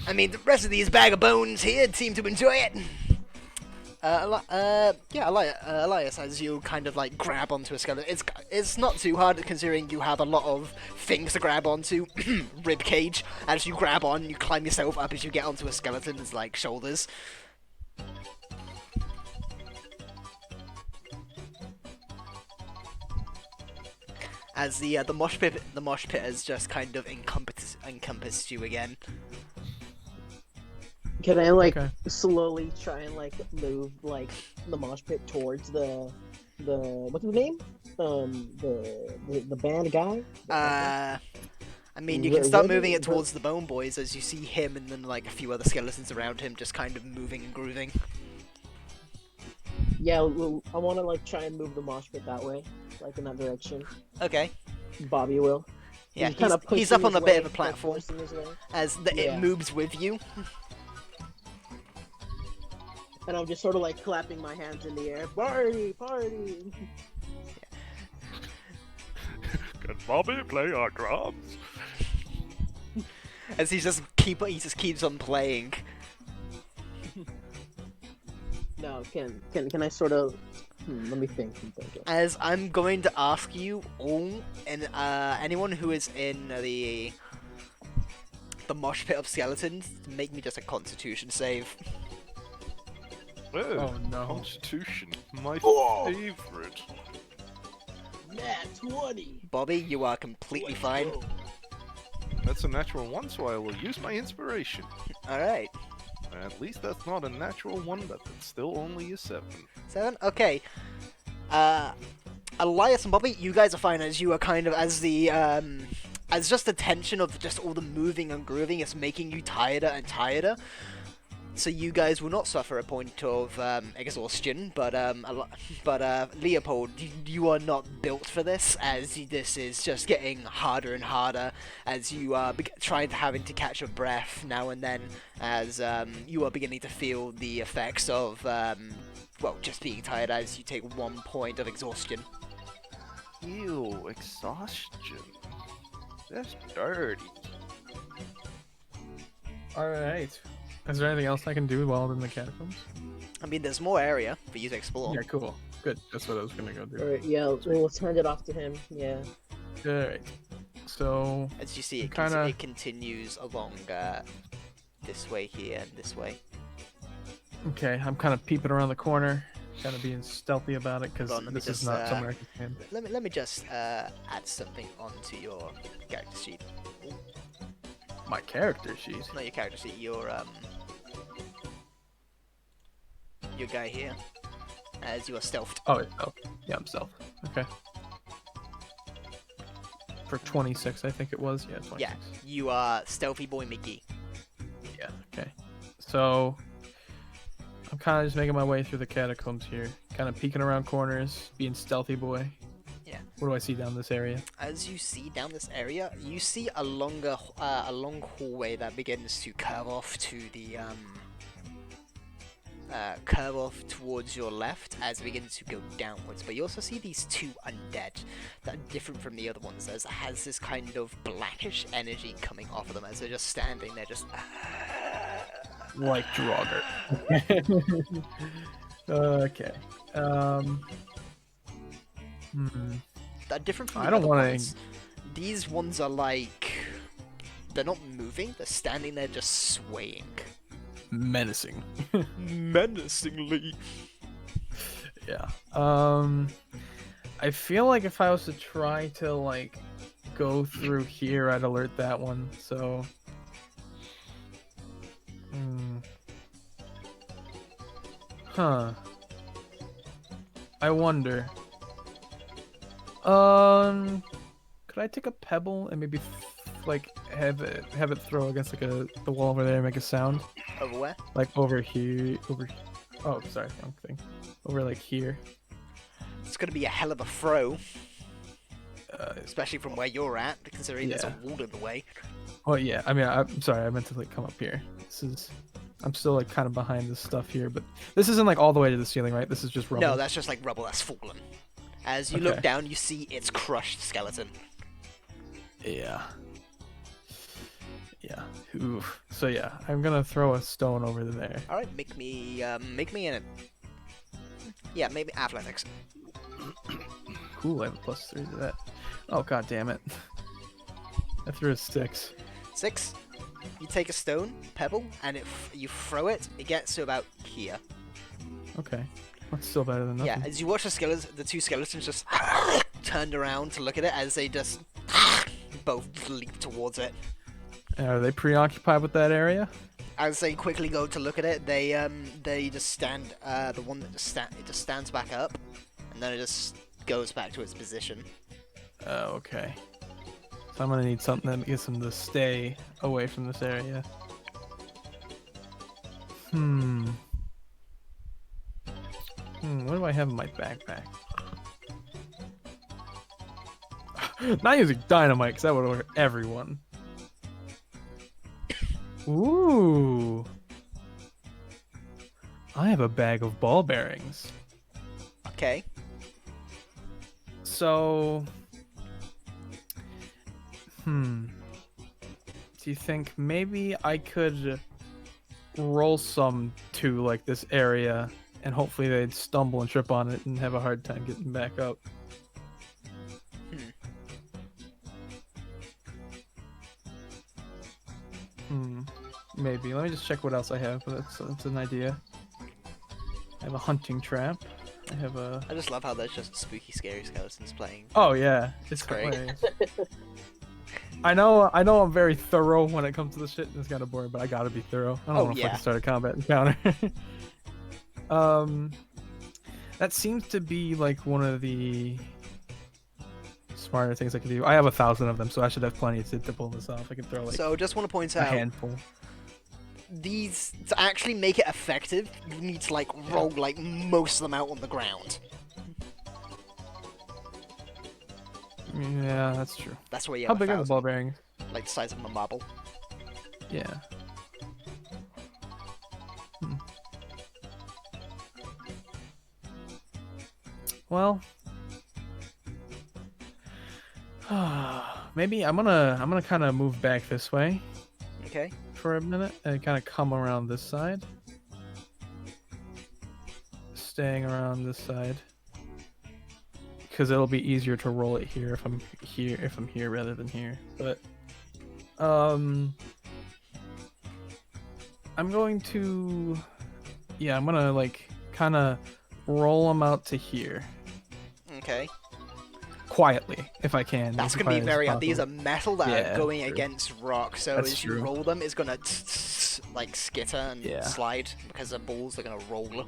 I mean, the rest of these bag of bones here seem to enjoy it. Elias, as you kind of like grab onto a skeleton, it's not too hard considering you have a lot of things to grab onto. Rib cage. As you grab on, you climb yourself up as you get onto a skeleton's like shoulders. As the mosh pit has just kind of encompassed you again. Can I like Okay. slowly try and like move like the mosh pit towards the what's his name? The band guy. I mean, you can start moving it towards the Bone Boys as you see him and then like a few other skeletons around him just kind of moving and grooving. Yeah, I want to like try and move the mosh pit that way, like in that direction. Okay. Bobby will. Yeah, kinda he's up pushing on a his bit way, of a like, platform forcing his way. as it Yeah. moves with you. And I'm just sort of like clapping my hands in the air. Party, party. Can Bobby play our drums? As he just keeps on playing. No, can I sort of? Let me think. As I'm going to ask you all and anyone who is in the mosh pit of skeletons to make me just a Constitution save. Oh no. Constitution, my Oh. favorite. Nat 20! Bobby, you are completely Let's fine. go. That's a natural 1, so I will use my inspiration. All right. At least that's not a natural 1, but it's still only a 7. 7? Okay. Elias and Bobby, you guys are fine as you are kind of, as the, as just the tension of just all the moving and grooving is making you tireder and tireder. So you guys will not suffer a point of exhaustion, but Leopold, you are not built for this, as this is just getting harder and harder as you are having to catch your breath now and then, as you are beginning to feel the effects of just being tired as you take 1 point of exhaustion. Ew, exhaustion. That's dirty. All right. Is there anything else I can do while I'm in the catacombs? I mean, there's more area for you to explore. Yeah, cool. Good. That's what I was gonna go do. Alright, yeah, we'll send it off to him. Yeah. All right. So As you see, it, it continues along this way here and this way. okay, I'm kind of peeping around the corner, kind of being stealthy about it because Hold on, let me this is just, not somewhere I can stand. Let me just add something onto your character sheet. My character sheet. Not your character sheet, your guy here. As you are stealthed. Oh, it's stealth. Yeah, I'm stealth. Okay. For 26, I think it was. Yeah, 26. Yeah, you are Stealthy Boy McGee. Yeah. Okay. So I'm kind of just making my way through the catacombs here, kind of peeking around corners, being stealthy boy. Yeah. What do I see down this area? As you see down this area, you see a long hallway that begins to curve off to the curve off towards your left as it begins to go downwards. But you also see these two undead that are different from the other ones, as it has this kind of blackish energy coming off of them as they're just standing there, just Like Draugr. Okay. They're different from the I don't other wanna- ones. These ones are like, they're not moving, they're standing there just swaying. Menacing. Menacingly. Yeah. I feel like if I was to try to like go through here, I'd alert that one. So. Huh. I wonder. Could I take a pebble and maybe like have it throw against like the wall over there and make a sound? Over where? Like over here, oh, sorry, wrong thing. Over like here. It's gonna be a hell of a throw, especially from where you're at, considering there's a yeah. wall in the way. Oh yeah, I mean, I'm sorry, I meant to like come up here. I'm still like kind of behind this stuff here, but this isn't like all the way to the ceiling, right? This is just rubble. No, that's just like rubble that's fallen. As you look down, you see its crushed skeleton. Yeah. Yeah. Oof. So yeah, I'm gonna throw a stone over there. All right, make me in it. Yeah, maybe athletics. Cool, I have a +3 to that. Oh god damn it! I threw a 6. 6. You take a stone, pebble, and you throw it. It gets to about here. Okay, that's still better than nothing. Yeah, as you watch the two skeletons just turned around to look at it as they just both leap towards it. Are they preoccupied with that area? As they quickly go to look at it, they just stand. The one that it just stands back up, and then it just goes back to its position. Oh, okay. So I'm gonna need something that gets them to stay away from this area. What do I have in my backpack? Not using dynamite, because that would order everyone. Ooh. I have a bag of ball bearings. Okay. So, do you think maybe I could roll some to like this area and hopefully they'd stumble and trip on it and have a hard time getting back up? Maybe. Let me just check what else I have, but that's an idea. I have a hunting trap. I have a... I just love how there's just spooky, scary skeletons playing. Oh yeah, it's great. hilarious. I know I'm very thorough when it comes to this shit, and it's kind of boring, but I gotta be thorough. I don't want to fucking start a combat encounter. That seems to be like one of the smarter things I can do. I have 1,000 of them, so I should have plenty to pull this off. I can throw like So just want to point a out, handful. these to actually make it effective, you need to like roll like most of them out on the ground. Yeah, that's true. That's where you How have big are the 1,000, ball bearings? like the size of a marble. Yeah. Hmm. Well, maybe I'm gonna kind of move back this way Okay. for a minute and kind of come around this side, staying around this side, because it'll be easier to roll it here if I'm here rather than here. But I'm going to, yeah, I'm gonna like kind of roll them out to here Okay. quietly if I can. That's as gonna be quiet as very hard. These are possible. metal that Yeah, are going true. against rock, so That's as you true. roll them, it's gonna like skitter and Yeah. slide because the balls are gonna roll.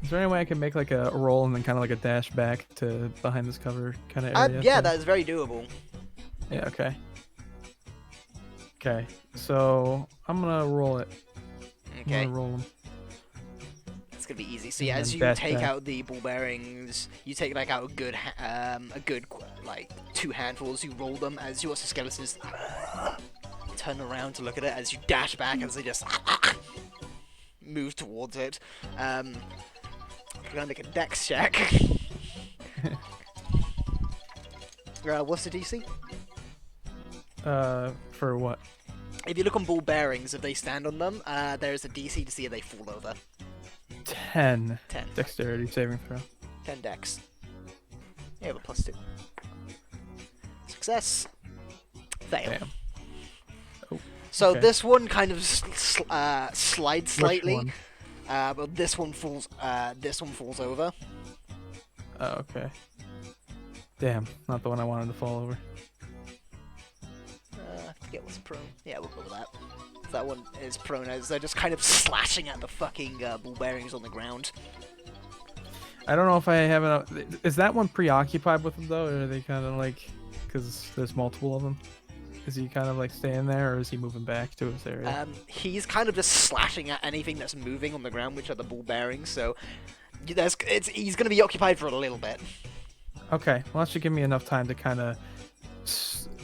Is there any way I can make like a roll and then kind of like a dash back to behind this cover kind of area? Yeah, thing? that is very doable. Yeah, okay. Okay, so I'm gonna roll it. I'm Okay. gonna roll them. It's gonna be easy. So And yeah, then as you dash take back. out the ball bearings, you take like out a good like 2 handfuls. You roll them as your skeletons turn around to look at it as you dash back as they just move towards it. We're gonna make a dex check. What's the DC? For what? If you look on ball bearings, if they stand on them, there's a DC to see if they fall over. 10 10. dexterity saving throw. 10 dex. Yeah, but +2. Success. Fail. Damn. Oh, So okay. this one kind of slides Which slightly, one? but this one falls. This one falls over. Oh, okay. Damn, not the one I wanted to fall over. I forget what's prone. Yeah, we'll go with that. That one is prone as they're just kind of slashing at the fucking ball bearings on the ground. I don't know if I have enough. Is that one preoccupied with them though, or are they kind of like, because there's multiple of them? Is he kind of like staying there, or is he moving back to his area? He's kind of just slashing at anything that's moving on the ground, which are the ball bearings. So he's going to be occupied for a little bit. Okay, well that should give me enough time to kind of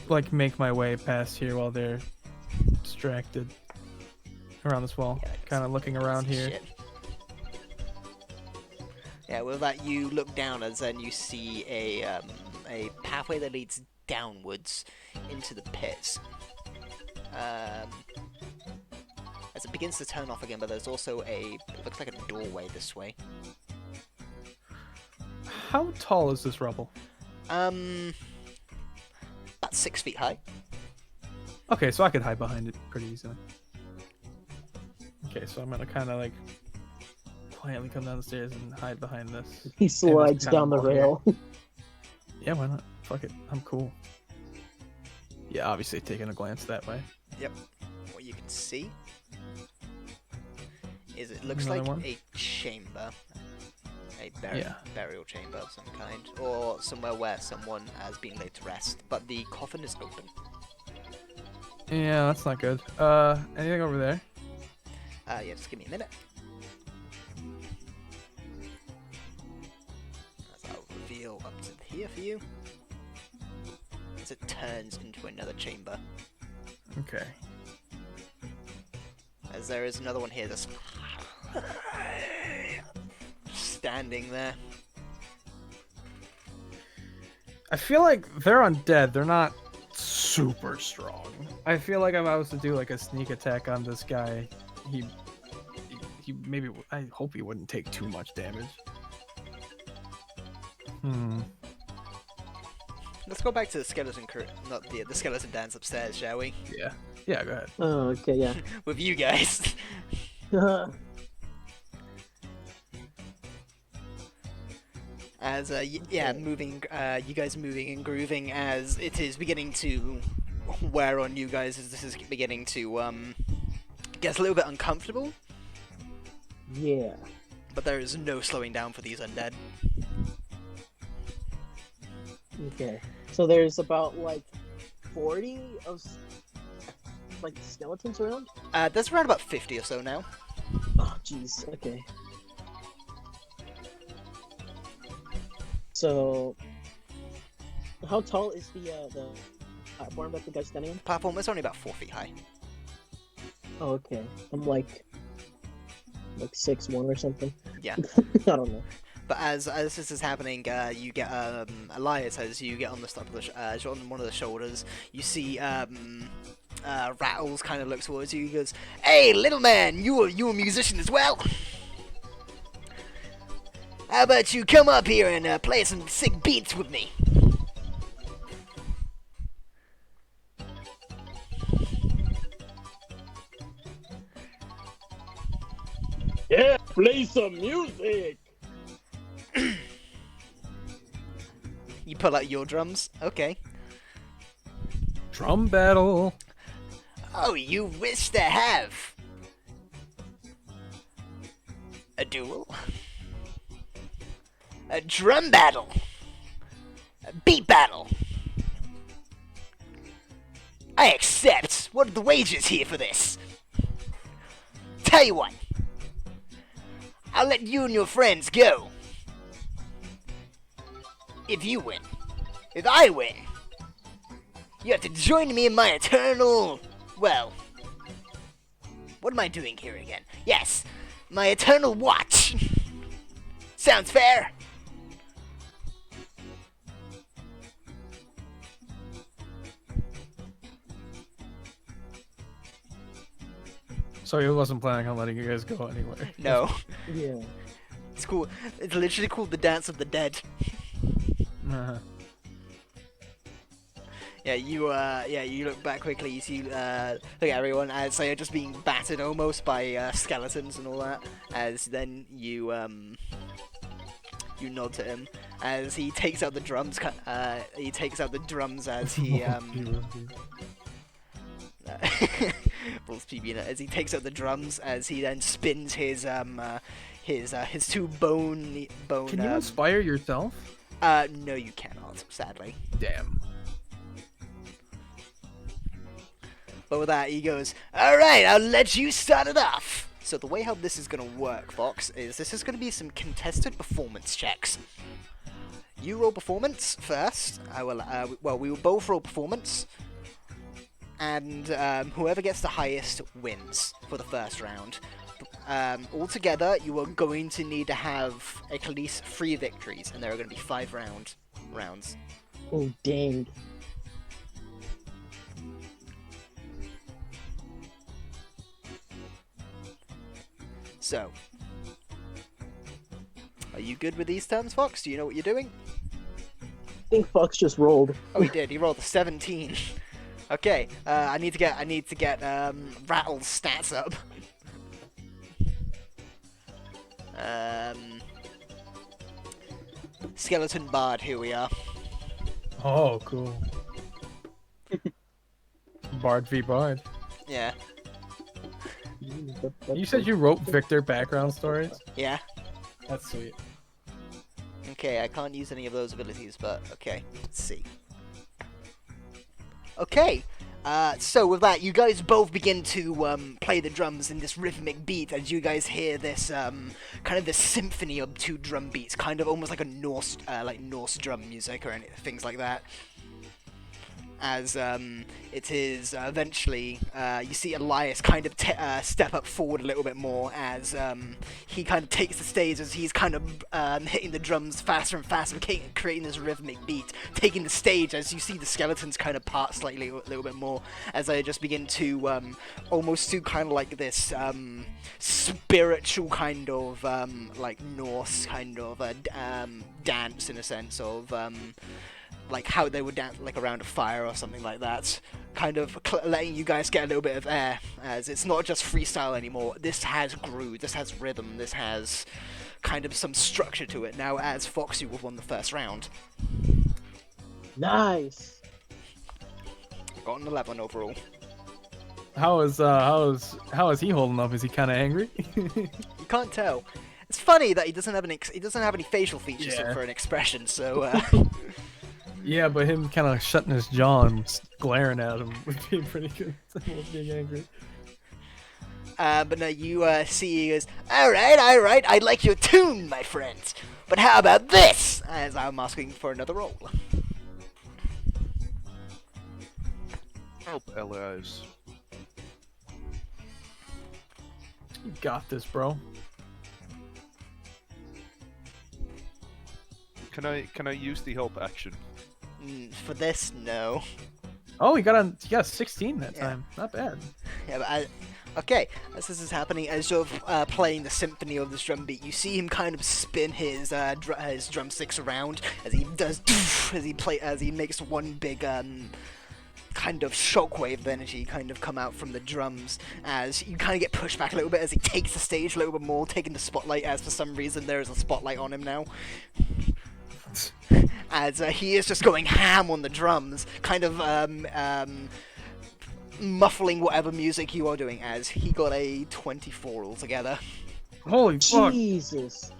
like make my way past here while they're distracted around this wall, Yeah, kind of looking around here. Shit. Yeah, with that you look down as then you see a pathway that leads downwards into the pits. As it begins to turn off again, but there's also it looks like a doorway this way. How tall is this rubble? About 6 feet high. Okay, so I could hide behind it pretty easily. Okay, so I'm gonna kind of like quietly come down the stairs and hide behind this. He slides kinda down the walk here. rail. Yeah, why not? Fuck it, I'm cool. Yeah, obviously taking a glance that way. What you can see is it looks Another like one? a chamber. A Yeah. burial chamber of some kind. Or somewhere where someone has been laid to rest. But the coffin is open. Yeah, that's not good. Anything over there? Yeah, just give me a minute. As I'll reveal up to here for you. As it turns into another chamber. Okay. As there is another one here that's standing there. I feel like they're undead. They're not super strong. I feel like if I was to do like a sneak attack on this guy, he maybe. I hope he wouldn't take too much damage. Let's go back to the skeleton not the skeleton dance upstairs, shall we? Yeah. Yeah. Go ahead. Oh, okay, yeah. With you guys. As moving, you guys moving and grooving as it is beginning to wear on you guys as this is beginning to get a little bit uncomfortable. Yeah. But there is no slowing down for these undead. Okay. So there's about like 40 of like skeletons around? There's around about 50 or so now. Oh, jeez. Okay. So, how tall is the platform that the guy's standing on? Platform is only about 4 feet high. Oh, okay. I'm like 6'1" or something. Yeah. I don't know. But as this is happening, you get Elias as you get on the top of the on one of the shoulders. You see Rattles kind of looks towards you. He goes, "Hey, little man, you a musician as well? How about you come up here and play some sick beats with me?" Yeah, play some music. You pull out your drums. Okay. Drum battle. Oh, you wish to have a duel? A drum battle? A beat battle? I accept. What are the wages here for this? Tell you what. I'll let you and your friends go. If you win. If I win. You have to join me in my eternal... Well... What am I doing here again? Yes, my eternal watch. Sounds fair? So he wasn't planning on letting you guys go anywhere. No. Yeah. It's cool. It's literally called the Dance of the Dead. Uh-huh. Yeah, you look back quickly, you see, look at everyone as they are just being battered almost by skeletons and all that, as then you nod to him, as he takes out the drums, as he, Bulls PB as he takes out the drums, as he then spins his two bone, Can you inspire yourself? no you cannot, sadly. Damn. But with that, he goes, "Alright, I'll let you start it off." So the way how this is going to work, Fox, is this is going to be some contested performance checks. You roll performance first. I will, we will both roll performance. And whoever gets the highest wins for the first round. Altogether, you are going to need to have at least 3 victories, and there are going to be 5 rounds. Oh, dang. So, are you good with these terms, Fox? Do you know what you're doing? I think Fox just rolled. Oh, he did. He rolled a 17. Okay, I need to get Rattle's stats up. Skeleton Bard, here we are. Oh, cool. Bard v Bard. Yeah, You said you wrote Victor background stories? yeah. That's sweet. Okay, I can't use any of those abilities, but okay, let's see. Okay, so with that, you guys both begin to play the drums in this rhythmic beat as you guys hear this kind of this symphony of 2 drum beats, kind of almost like a Norse drum music or things like that. As it is eventually, you see Elias kind of step up forward a little bit more as he kind of takes the stage as he's kind of hitting the drums faster and faster, creating this rhythmic beat, taking the stage as you see the skeletons kind of part slightly a little bit more as they just begin to almost do kind of like this spiritual kind of like Norse kind of dance in a sense of like how they would dance like around a fire or something like that, kind of letting you guys get a little bit of air, as it's not just freestyle anymore. This has groove, this has rhythm, this has kind of some structure to it. Now, as Fox, you have won the first round. Nice. Got an 11 overall. How is he holding up? Is he kind of angry? You can't tell. It's funny that he doesn't have any facial features Yeah. for an expression. So Yeah, but him kind of shutting his jaw and glaring at him would be pretty good. Almost being angry. But no, you see he goes, all right, I'd like your tune, my friends. But how about this? As I'm asking for another roll. Help, allies. You got this, bro. Can I use the help action? For this, no. Oh, he got a 16 that Yeah. time. Not bad. Yeah, but okay, as this is happening, as you're playing the symphony of this drum beat, you see him kind of spin his drumsticks around as he does, as he makes one big kind of shockwave of energy kind of come out from the drums as you kind of get pushed back a little bit as he takes the stage a little bit more, taking the spotlight as for some reason there is a spotlight on him now. As he is just going ham on the drums, kind of muffling whatever music you are doing as he got a 24 altogether. Holy fuck. Jesus.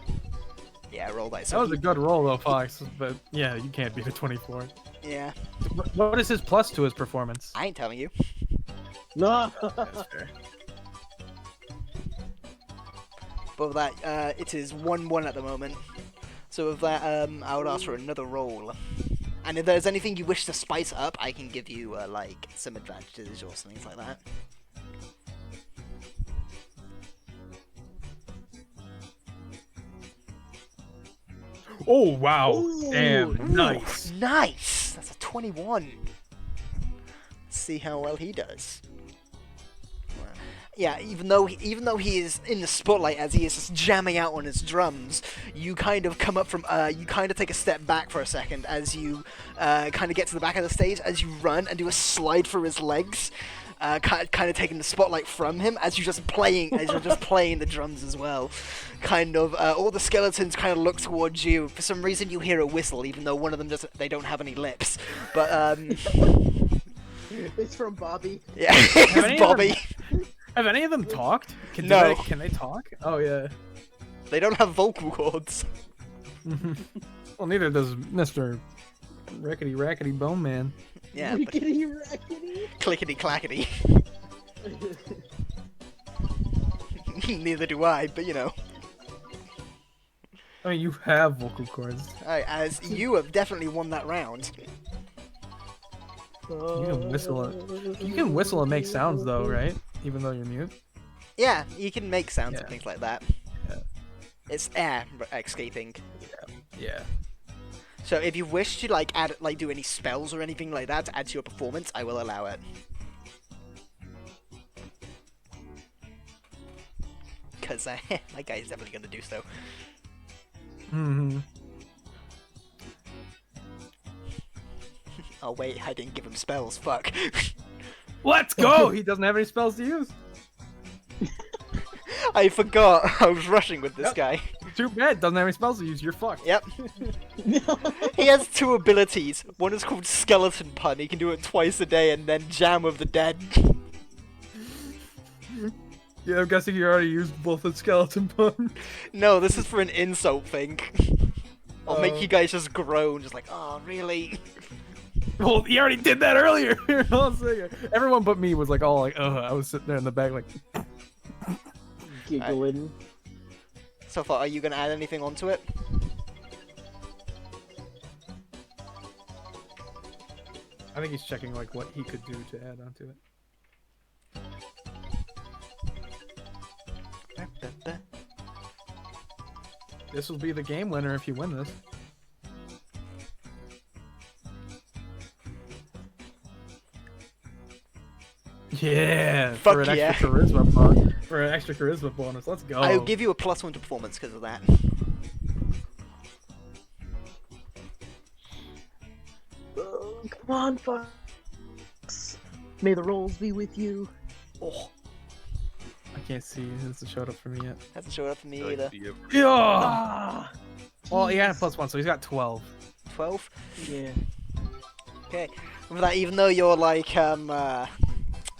Yeah, roll that. That So was a good roll, though, Fox. But yeah, you can't beat a 24. yeah, What is his plus to his performance? I ain't telling you. No. That's fair. But with that, it is 1-1 at the moment. So with that, I would ask for another roll. And if there's anything you wish to spice up, I can give you like some advantages or something like that. Oh, wow. Ooh. Damn. Nice. Ooh, nice. That's a 21. Let's see how well he does. Yeah, even though he is in the spotlight as he is just jamming out on his drums, you kind of come up from you kind of take a step back for a second as you kind of get to the back of the stage as you run and do a slide for his legs, kind of taking the spotlight from him as you're just playing the drums as well. Kind of all the skeletons kind of look towards you. For some reason, you hear a whistle, even though one of them they don't have any lips. But It's from Bobby. yeah, any it's Bobby. Have any of them talked? No. Can they talk? Oh, yeah. They don't have vocal cords. Well, neither does Mr. Rickety Rackety Bone Man. Yeah, but Rickety rackety. clickety clackety. Neither do I, but you know. I mean, you have vocal cords. Alright, as you have definitely won that round. You can whistle. You can whistle and make sounds, though, right? Even though you're mute. Yeah, you can make sounds and Yeah. things like that. Yeah. It's air escaping. Yeah. So if you wish to like add do any spells or anything like that to add to your performance, I will allow it. Because my guy is definitely gonna do so. Mm-hmm. Oh wait, I didn't give him spells. Fuck. Let's go! He doesn't have any spells to use. I forgot. I was rushing with this Yep. guy. Too bad. Doesn't have any spells to use. You're fucked. Yep. He has two abilities. One is called Skeleton Pun. He can do it twice a day, and then Jam of the Dead. Yeah, I'm guessing you already used both the skeleton pun. No, this is for an insult thing. I'll make Oh. you guys just groan, just like, oh, really? Well, he already did that earlier. Everyone but me was like, all like, ugh. I was sitting there in the back like, Giggling. So far, are you gonna add anything onto it? I think he's checking like what he could do to add onto it. This will be the game winner if you win this. Yeah, Fuck for an yeah. extra charisma bonus. For an extra charisma bonus, let's go. I'll give you a +1 to performance because of that. Oh, come on, Fox. May the rolls be with you. Oh, I can't see. It hasn't showed up for me yet. hasn't showed up for me either. Yeah. Ah. Well, he had a jeez. +1, so he's got 12. 12. Yeah. Okay. With that, even though you're like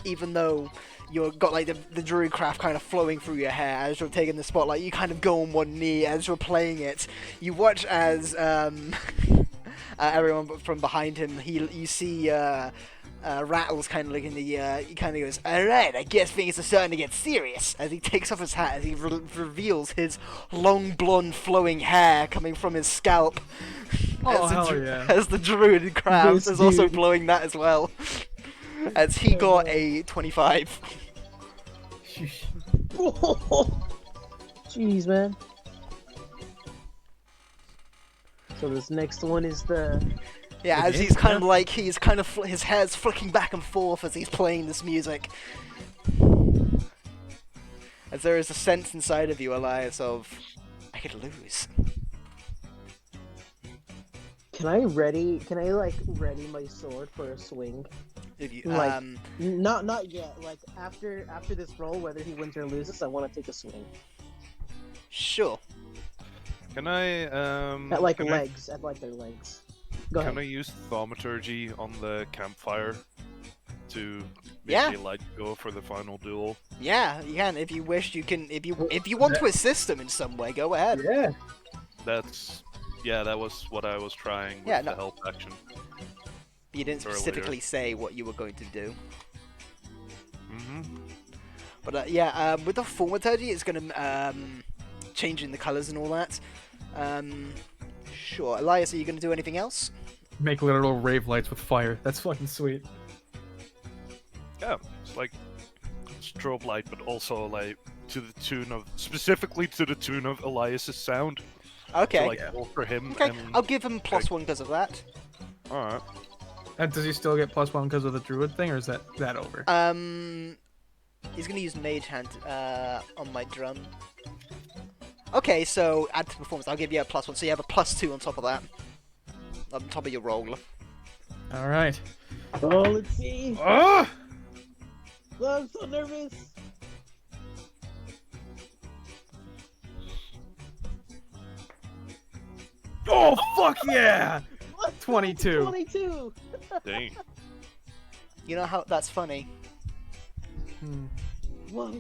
even though you've got like the druid craft kind of flowing through your hair as you're taking the spotlight, you kind of go on one knee as you're playing it. You watch as everyone from behind him, you see Rattles kind of looking he kind of goes, "Alright, I guess things are starting to get serious," as he takes off his hat, as he reveals his long blonde flowing hair coming from his scalp. Oh, as, the, hell yeah. as the druid crabs This is also dude. blowing that as well. As he got a 25. Jeez, man. So this next one is the. Yeah, The as game, he's kind of yeah. like, his hair's flicking back and forth as he's playing this music. As there is a sense inside of you, Elias, of, I could lose. Can I ready my sword for a swing? If you, Like- Not yet. Like after this roll, whether he wins or loses, I want to take a swing sure. Can I at like can legs, at like their legs. Go Can I ahead. use thaumaturgy on the campfire to make Yeah. a light go for the final duel? Yeah, you can. If you wish, you can. If you want to assist him in some way, go ahead. Yeah. That was what I was trying with Yeah, the no. help action. You didn't Earlier. specifically say what you were going to do. Mm-hmm. But with the thaumaturgy, it's gonna changing the colors and all that. Sure. Elias, are you gonna do anything else? Make literal rave lights with fire. That's fucking sweet. Yeah, it's like strobe light, but also like specifically to the tune of Elias's sound. Okay. To, like, go for him. Okay. And, I'll give him +1 because of that. all right. And does he still get +1 because of the druid thing, or is that over? He's gonna use Mage Hand on my drum. Okay, so add to performance. I'll give you a +1, so you have a +2 on top of that. On top of your roll. All right. Oh, let's see. Ah! Oh, I'm so nervous. Oh fuck yeah! What? 22. 22. Dang. You know how that's funny? Hmm. What?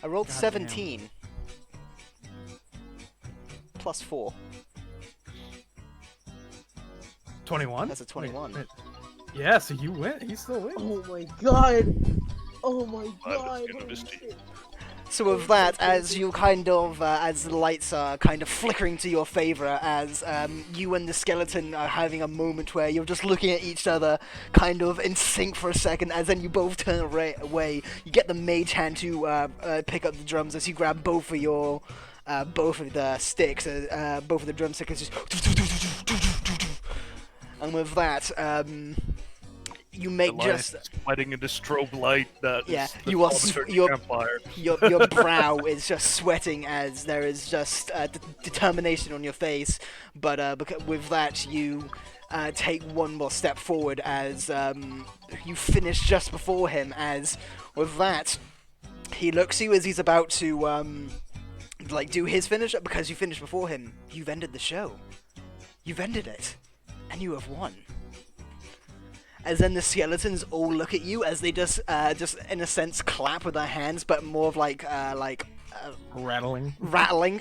I rolled Goddamn. 17. +4. 21. That's a 21. Wait. Yeah, so you win. He still wins. Oh my god. Oh my god. gonna Holy miss you. shit. So with that, as you kind of, as the lights are kind of flickering to your favor, as you and the skeleton are having a moment where you're just looking at each other, kind of in sync for a second, as then you both turn away. You get the mage hand to pick up the drums as you grab both of your, both of the sticks, both of the drumsticks, and with that, you make Elias just. is sweating in the strobe light that Yeah, is the you are thaumaturgy you're- campfire. Your brow is just sweating as there is just determination on your face, but with that you take one more step forward as you finish just before him. As with that, he looks at you as he's about to like do his finish because you finished before him. You've ended the show. You've ended it, and you have won. As then the skeletons all look at you as they just in a sense clap with their hands, but more of like Rattling. rattling.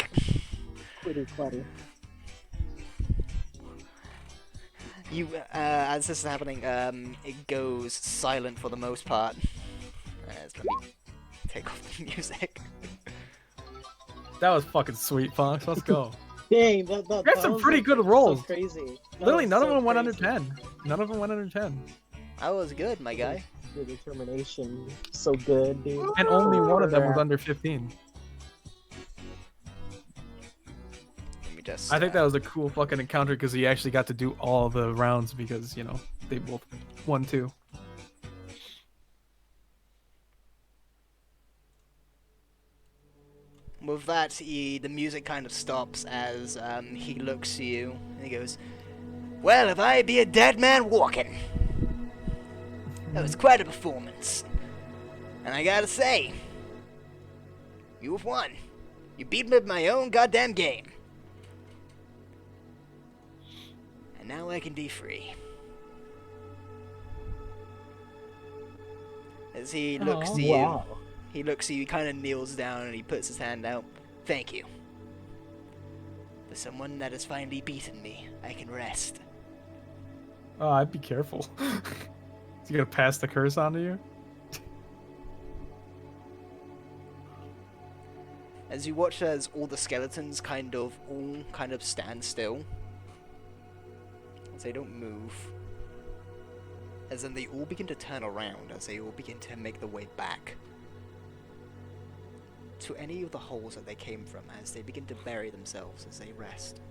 Pretty clutty. You as this is happening, it goes silent for the most part. Let me take off the music. That was fucking sweet, Fox. Let's go. Dang, that You got some was, pretty like, good rolls. So crazy. That Literally, was none of so them went under crazy. 10. None of them went under 10. That was good, my guy. The determination, so good, dude. And only one of them was Yeah. under 15. Let me just. I think that was a cool fucking encounter because he actually got to do all the rounds because, you know, they both won too. With that, the music kind of stops as he looks at you and he goes, "Well, if I be a dead man walking, that was quite a performance. And I gotta say, you have won. You beat me at my own goddamn game. And now I can be free." As he looks Aw. to you, Wow. he looks at you, kind of kneels down, and he puts his hand out. "Thank you. For someone that has finally beaten me, I can rest. Oh, I'd be careful. Is he gonna pass the curse on to you? As you watch as all the skeletons all stand still. As they don't move. As then they all begin to turn around, as they all begin to make their way back to any of the holes that they came from, as they begin to bury themselves as they rest.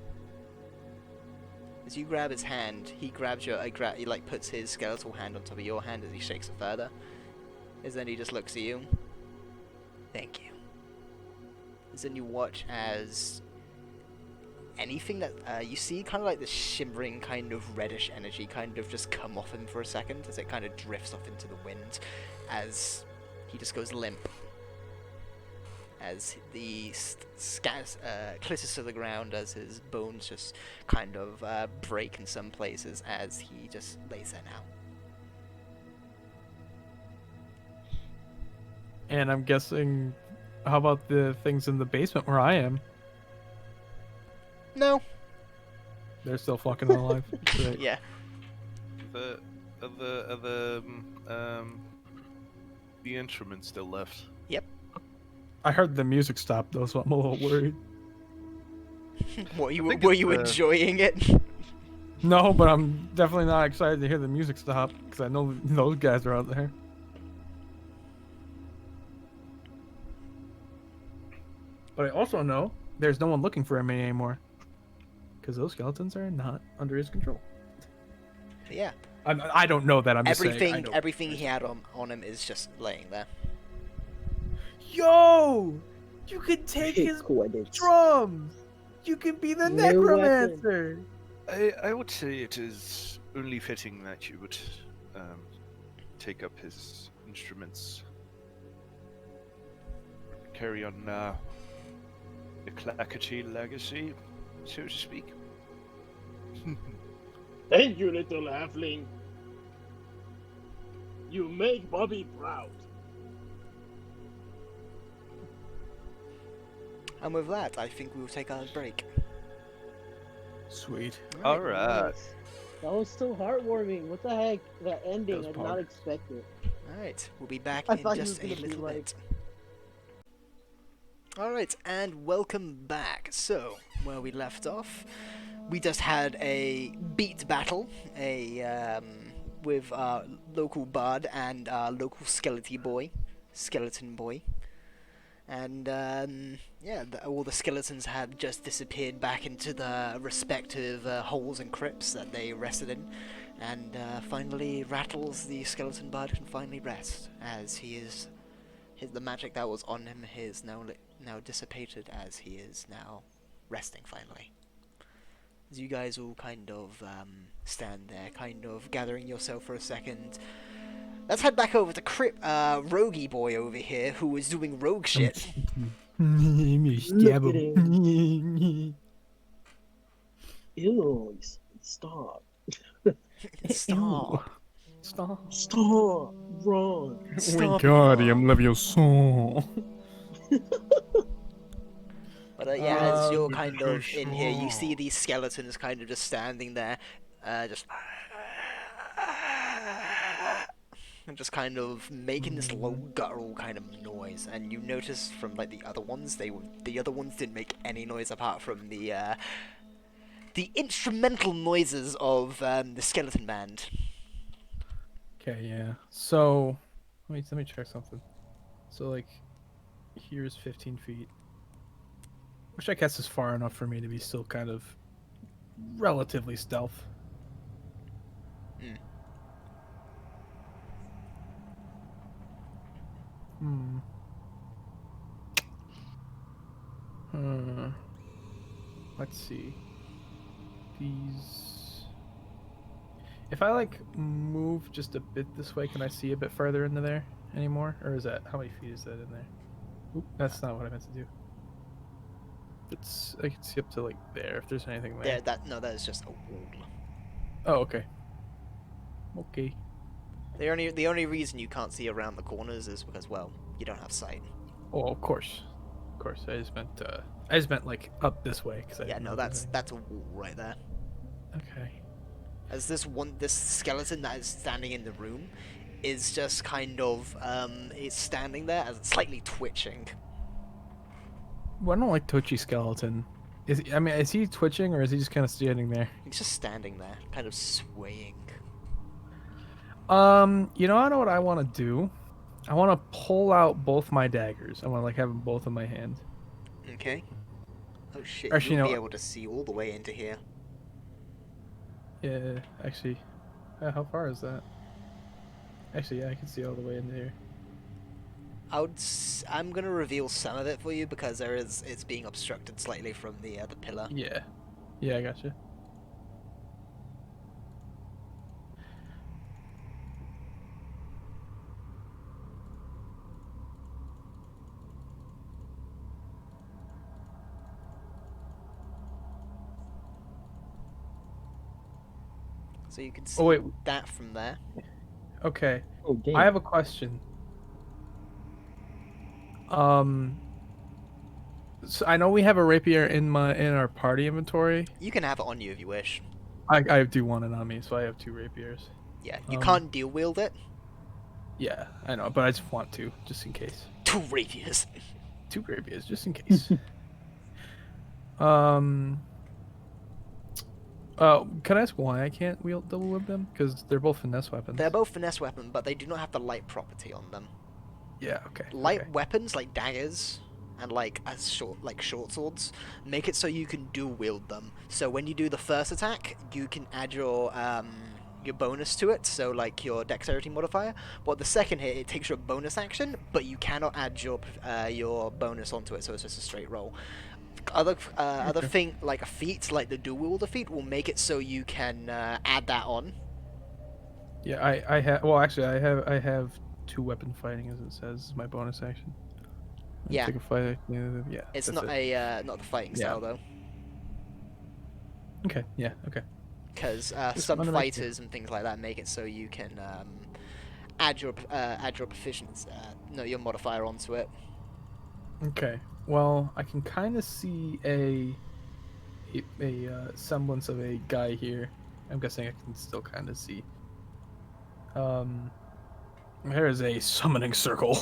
As you grab his hand, he grabs he puts his skeletal hand on top of your hand as he shakes it further. As then he just looks at you. Thank you. As then you watch as anything that you see kind of like this shimmering kind of reddish energy kind of just come off him for a second as it kind of drifts off into the wind as he just goes limp. As the clitters to the ground as his bones just kind of break in some places as he just lays there now. And I'm guessing, how about the things in the basement where I am? No. They're still fucking alive. Great. Yeah. The instruments still left. I heard the music stop though, so I'm a little worried. What, think were it's you the- enjoying it? No, but I'm definitely not excited to hear the music stop because I know those guys are out there. But I also know there's no one looking for him anymore because those skeletons are not under his control. Yeah. I don't know that. I'm just saying. I know. Everything he had on him is just laying there. Yo, you can take his Coordinates. drums. You can be the No necromancer. I would say it is only fitting that you would take up his instruments. Carry on the Clackety legacy, so to speak. Thank you, little halfling. You make Bobby proud. And with that, I think we will take our break. Sweet. All right. Nice. That was so heartwarming. What the heck? That ending, That I was did not pog. expect it. Alright, we'll be back I in thought you just was a gonna be little like- bit. Alright, and welcome back. So, where we left off, we just had a beat battle, with our local bard and our local skeleton boy. And, yeah, all the skeletons have just disappeared back into the respective holes and crypts that they rested in. And finally, Rattles, the skeleton bard, can finally rest, as the magic that was on him is now dissipated, as he is now resting finally. As you guys all kind of stand there, kind of gathering yourself for a second. Let's head back over to Rogie boy over here, who is doing rogue shit. Stab Look at him. Ew, stop. Stop. Stop. Stop. Run. Stop. Wingardium Leviosa. But yeah, as you're kind of in here, you see these skeletons kind of just standing there, just and just kind of making this low guttural kind of noise. And you notice from like the other ones, the other ones didn't make any noise apart from the instrumental noises of the skeleton band. Okay, yeah. So, let me check something. So, like, here's 15 feet. Which I guess is far enough for me to be still kind of relatively stealth. Mm. Let's see. These. If I like move just a bit this way, can I see a bit further into there anymore? Or is that, how many feet is that in there? Oop, that's not what I meant to do. I can see up to like there if there's anything there. That is just a wall. Oh, okay. Okay. The only reason you can't see around the corners is because, well, you don't have sight. Oh, of course. Of course. I just meant like up this way. Cause I Yeah, didn't no, know if there's that's a wall right there. any- Okay. as this skeleton that is standing in the room is just kind of it's standing there as slightly twitching. Well, I don't like Twitchy Skeleton. Is he twitching or is he just kind of standing there? He's just standing there, kind of swaying. You know, I know what I want to do. I want to pull out both my daggers. I want to like have them both in my hand. Okay. Oh shit! Actually, You'll no. be able to see all the way into here. Yeah, actually, how far is that? Actually, yeah, I can see all the way in there. I'm gonna reveal some of it for you because it's being obstructed slightly from the pillar. Yeah, yeah, I gotcha. So you can see Oh wait, that from there. okay. Oh, damn. I have a question. So I know we have a rapier in our party inventory. You can have it on you if you wish. I do want it on me, so I have 2 rapiers. Yeah, you Um, can't dual wield it. Yeah, I know, but I just want to, just in case. 2 rapiers. 2 rapiers, just in case. Can I ask why I can't double wield them? Because they're both finesse weapons. They're both finesse weapons, but they do not have the light property on them. Yeah. Okay. Light okay. weapons like daggers and like short swords make it so you can dual wield them. So when you do the first attack, you can add your bonus to it, so like your dexterity modifier. But the second hit, it takes your bonus action, but you cannot add your bonus onto it, so it's just a straight roll. Other thing like a feat, like the dual wielder feat, will make it so you can add that on. Yeah, I have. Well, actually, I have 2 weapon fighting, as it says, my bonus action. Yeah. Take a fight. Yeah. It's that's not it. not the fighting Yeah. style though, Okay. Yeah. Okay. because Just some wanted to make fighters and things like that make it so you can add your proficiency, your modifier onto it. Okay. Well, I can kind of see a semblance of a guy here. I'm guessing I can still kind of see. There is a summoning circle.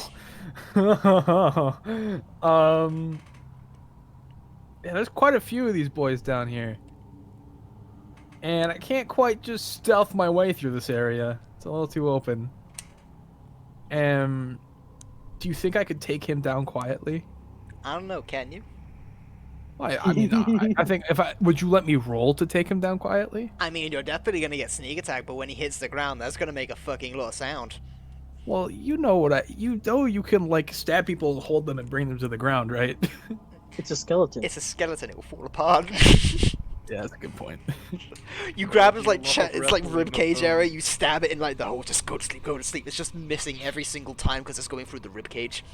Yeah, there's quite a few of these boys down here. And I can't quite just stealth my way through this area. It's a little too open. Do you think I could take him down quietly? I don't know, can you? I mean, I think would you let me roll to take him down quietly? I mean, you're definitely gonna get sneak attack, but when he hits the ground, that's gonna make a fucking lot of sound. Well, you know you can like stab people, hold them, and bring them to the ground, right? It's a skeleton. It's a skeleton; it will fall apart. Yeah, that's a good point. You grab his You like love it's like wrestling rib cage with area. You stab it in like the hole. Just go to sleep. Go to sleep. It's just missing every single time because it's going through the rib cage.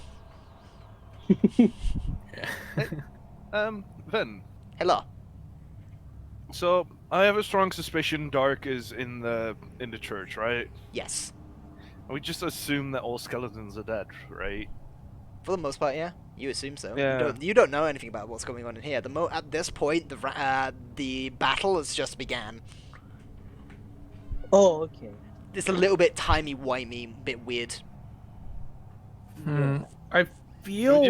Then, Hello. so I have a strong suspicion Dark is in the church, right? Yes. We just assume that all skeletons are dead, right? For the most part, yeah. You assume so. Yeah. You don't know anything about what's going on in here. At this point, the battle has just began. Oh, okay. It's a little bit timey-wimey, bit weird. I feel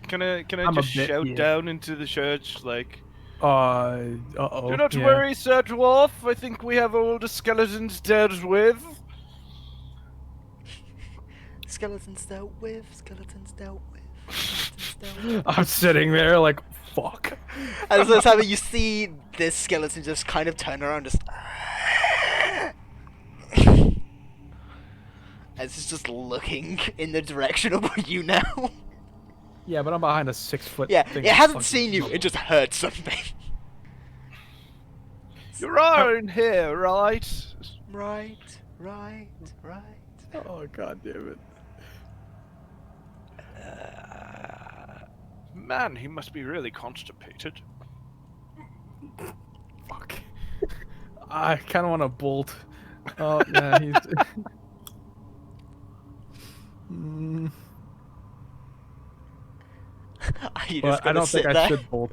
Can I I'm a just bit- shout yeah. down into the church like, uh-oh. do not yeah. worry, Sir Dwarf. I think we have all the skeletons dealt with. Skeletons dealt with. Skeletons dealt with. Skeletons dealt with. I'm sitting there like, fuck. As this happens, you see this skeleton just kind of turn around, just. As it's just looking in the direction of you now. Yeah, but I'm behind a 6-foot. Yeah, thing it of hasn't fucking seen you. smoke. It just heard something. You're all in here, right? Right. Oh god damn it. Man, he must be really constipated. Fuck. I kind of want to bolt. Oh yeah, he's. Mm, Are you well, just I gonna don't think sit I there? should bolt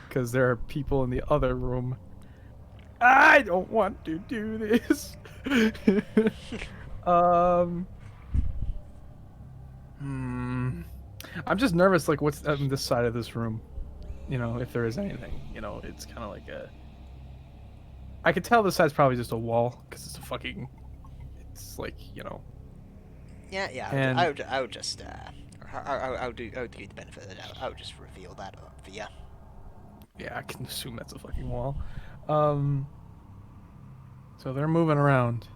because there are people in the other room. I don't want to do this. um. I'm just nervous. Like, what's on this side of this room? You know, if there is anything. You know, it's kind of like a. I could tell this side's probably just a wall because it's a fucking. It's like, you know. Yeah, yeah. And I would just I would give you the benefit of the doubt. I would just reveal that for you. yeah, I can assume that's a fucking wall. Um. So they're moving around.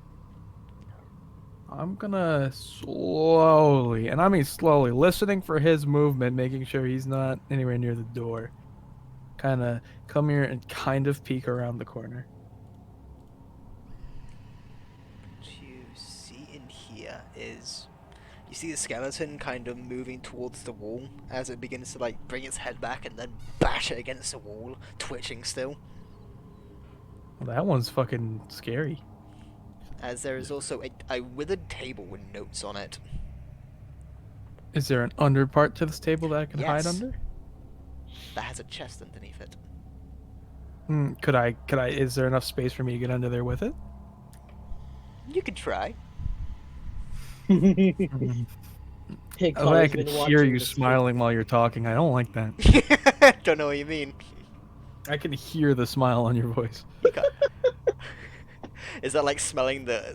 I'm gonna slowly, and I mean slowly, listening for his movement, making sure he's not anywhere near the door. Kind of come here and kind of peek around the corner. What you see in here is you see the skeleton kind of moving towards the wall as it begins to like bring its head back and then bash it against the wall, twitching still. Well, that one's fucking scary. As there is also a withered table with notes on it. Is there an under part to this table that I can hide Yes. under? That has a chest underneath it. Could I? Is there enough space for me to get under there with it? You could try. Hey, I Connor's can been hear watching you this smiling while you're talking. I don't like that. Don't know what you mean. I can hear the smile on your voice. You got... Is that like smelling the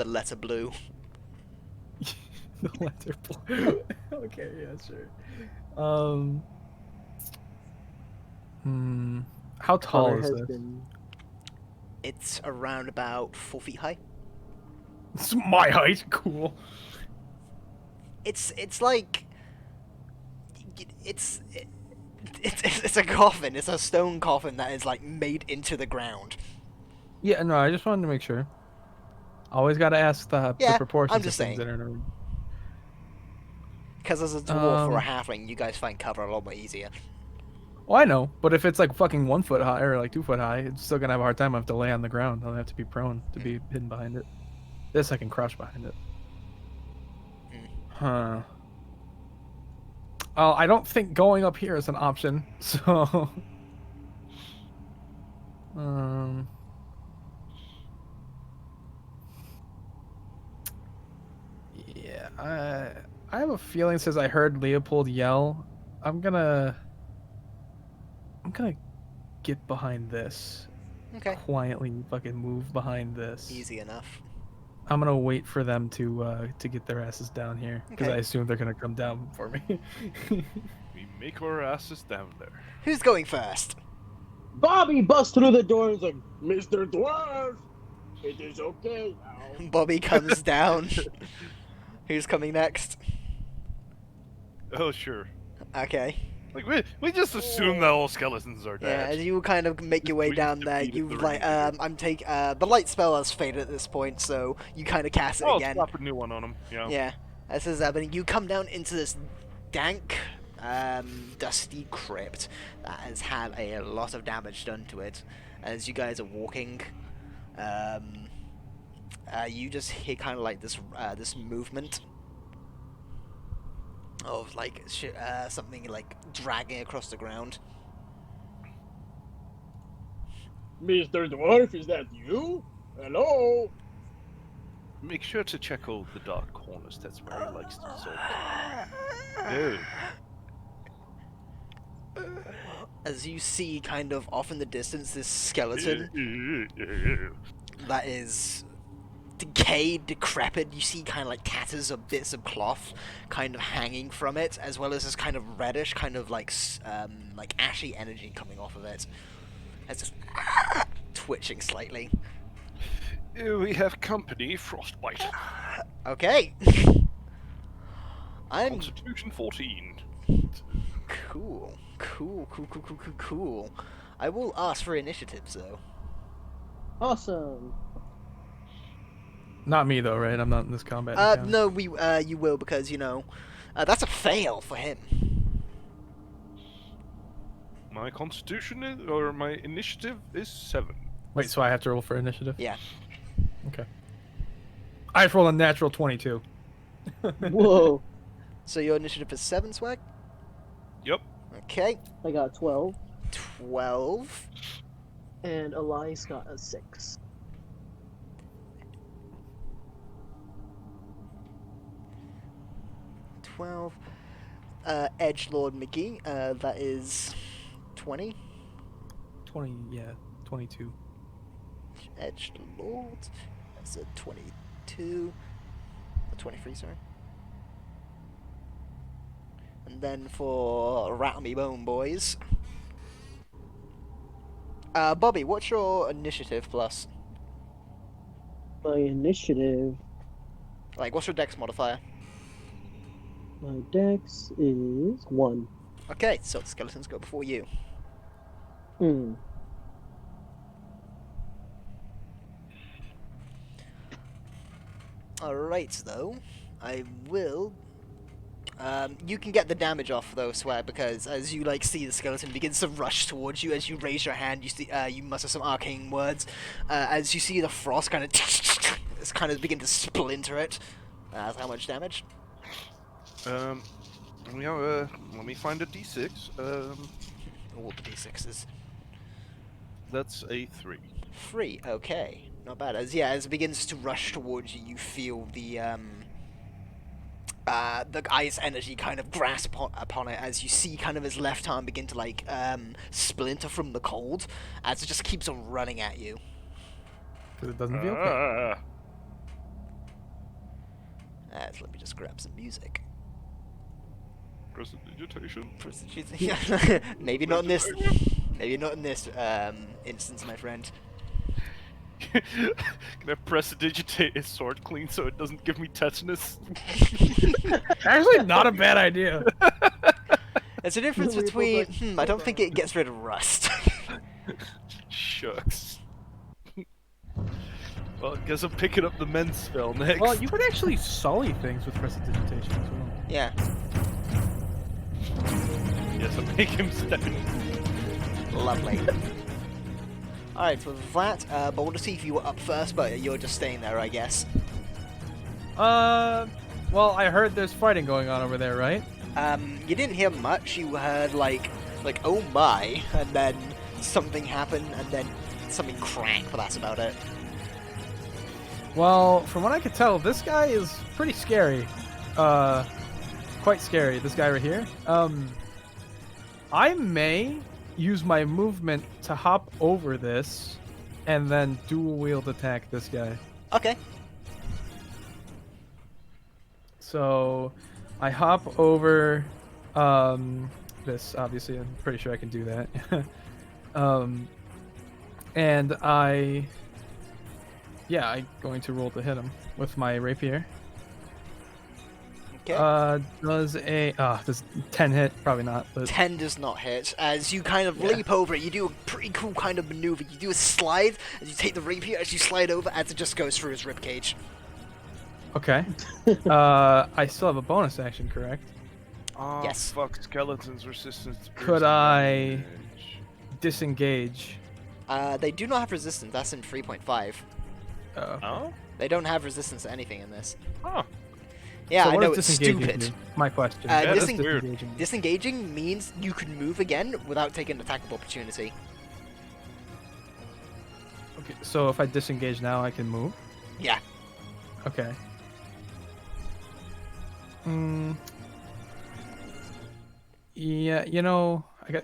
letter blue? The letter blue. Okay, yeah, sure. How tall Connor is has this? been. It's around about 4 feet high. It's my height. Cool. It's like it's a coffin. It's a stone coffin that is like made into the ground. Yeah, no, I just wanted to make sure. Always got to ask the Yeah, proportions I'm just of things saying. that are in a room. Because as a dwarf or a Um, halfling, you guys find cover a lot more easier. Well, I know, but if it's like fucking 1 foot high or like 2 foot high, it's still gonna have a hard time. I have to lay on the ground. I'll have to be prone to be hidden behind it. This I can crouch behind it. Huh. Oh, I don't think going up here is an option. So, um, yeah, I have a feeling since I heard Leopold yell, I'm gonna get behind this. Okay. Quietly fucking move behind this. Easy enough. I'm gonna wait for them to get their asses down here because Okay. I assume they're gonna come down for me. We make our asses down there. Who's going first? Bobby busts through the door and is like, Mr. Dwarf, it is okay now. Bobby comes down. Who's coming next? Oh, sure. Okay. Like, we just assume that all skeletons are Yeah, dead. as you kind of make your way We down there, defeated you the like reindeer. the light spell has faded at this point, so you kind of cast it Oh, again. slap a new one on him. Yeah. Yeah, as is happening, you come down into this dank, dusty crypt that has had a lot of damage done to it. As you guys are walking, you just hear kind of like this movement of like something like dragging across the ground. Mr. Dwarf, is that you? Hello? Make sure to check all the dark corners. That's where he likes to sulk. As you see kind of off in the distance this skeleton that is decayed, decrepit. You see kind of like tatters of bits of cloth kind of hanging from it, as well as this kind of reddish, kind of like ashy energy coming off of it. It's just twitching slightly. We have company, Frostbite. Okay. I'm Constitution 14. cool. I will ask for initiatives though. Awesome. Not me though, right? I'm not in this combat. encounter. No, you will because you know, that's a fail for him. My constitution is, or my initiative is 7. Wait, so I have to roll for initiative? Yeah. Okay. I just rolled a natural 22. Whoa. So your initiative is 7, Swag. Yep. Okay. I got 12. 12. And Elias got a 6. 12. Edgelord McGee, that is 20. 20, yeah, 22. Edgelord, that's a 22. A 23, sorry. And then for Rattle Me Bone Boys. Bobby, what's your initiative plus? My initiative, Like, what's your dex modifier? my dex is 1. Okay, so the skeletons go before you. Hmm. Alright, though. I will. You can get the damage off though, Swear, because as you like see the skeleton begins to rush towards you, as you raise your hand, you see you mutter some arcane words. As you see the frost kind of it's kind of begin to splinter it. That's how much damage? Yeah, let me find a d6. All the d6s. That's a 3. 3. Okay, not bad. As it begins to rush towards you, you feel the guy's energy kind of grasp upon it as you see kind of his left arm begin to like splinter from the cold as it just keeps on running at you. Because it doesn't feel pain. So let me just grab some music. Prestidigitation. Maybe not in this. Maybe not in this instance, my friend. Can I prestidigitate his sword clean so it doesn't give me tetanus? Actually, not a bad idea. There's a difference Really, between. but- I don't think it gets rid of rust. Shucks. Well, I guess I'm picking up the men's spell next. Well, you could actually sully things with prestidigitation as well. Yeah. Yes, I make him step in. Lovely. Alright, for that, but I want to see if you were up first, but you're just staying there, I guess. Well, I heard there's fighting going on over there, right? You didn't hear much. You heard like oh my, and then something happened, and then something cracked, but that's about it. Well, from what I could tell, this guy is pretty scary. Quite scary, this guy right here. I may use my movement to hop over this and then dual wield attack this guy. Okay. So I hop over this, obviously. I'm pretty sure I can do that. And I'm going to roll to hit him with my rapier. Okay. Does 10 hit? Probably not, but 10 does not hit. As you kind of leap over it, you do a pretty cool kind of maneuver. You do a slide, as you take the rapier, as you slide over, as it just goes through his ribcage. okay. I still have a bonus action, correct? Oh, Yes. fuck, skeletons resistance to Could piercing I- damage. Disengage. They do not have resistance. That's in 3.5. Oh? They don't have resistance to anything in this. Huh. Yeah, So I what know does it's disengaging stupid. do? My question. Yeah, that's diseng- weird. Disengaging do? Disengaging means you can move again without taking an attack of opportunity. Okay, so if I disengage now, I can move? Yeah. Okay. Yeah,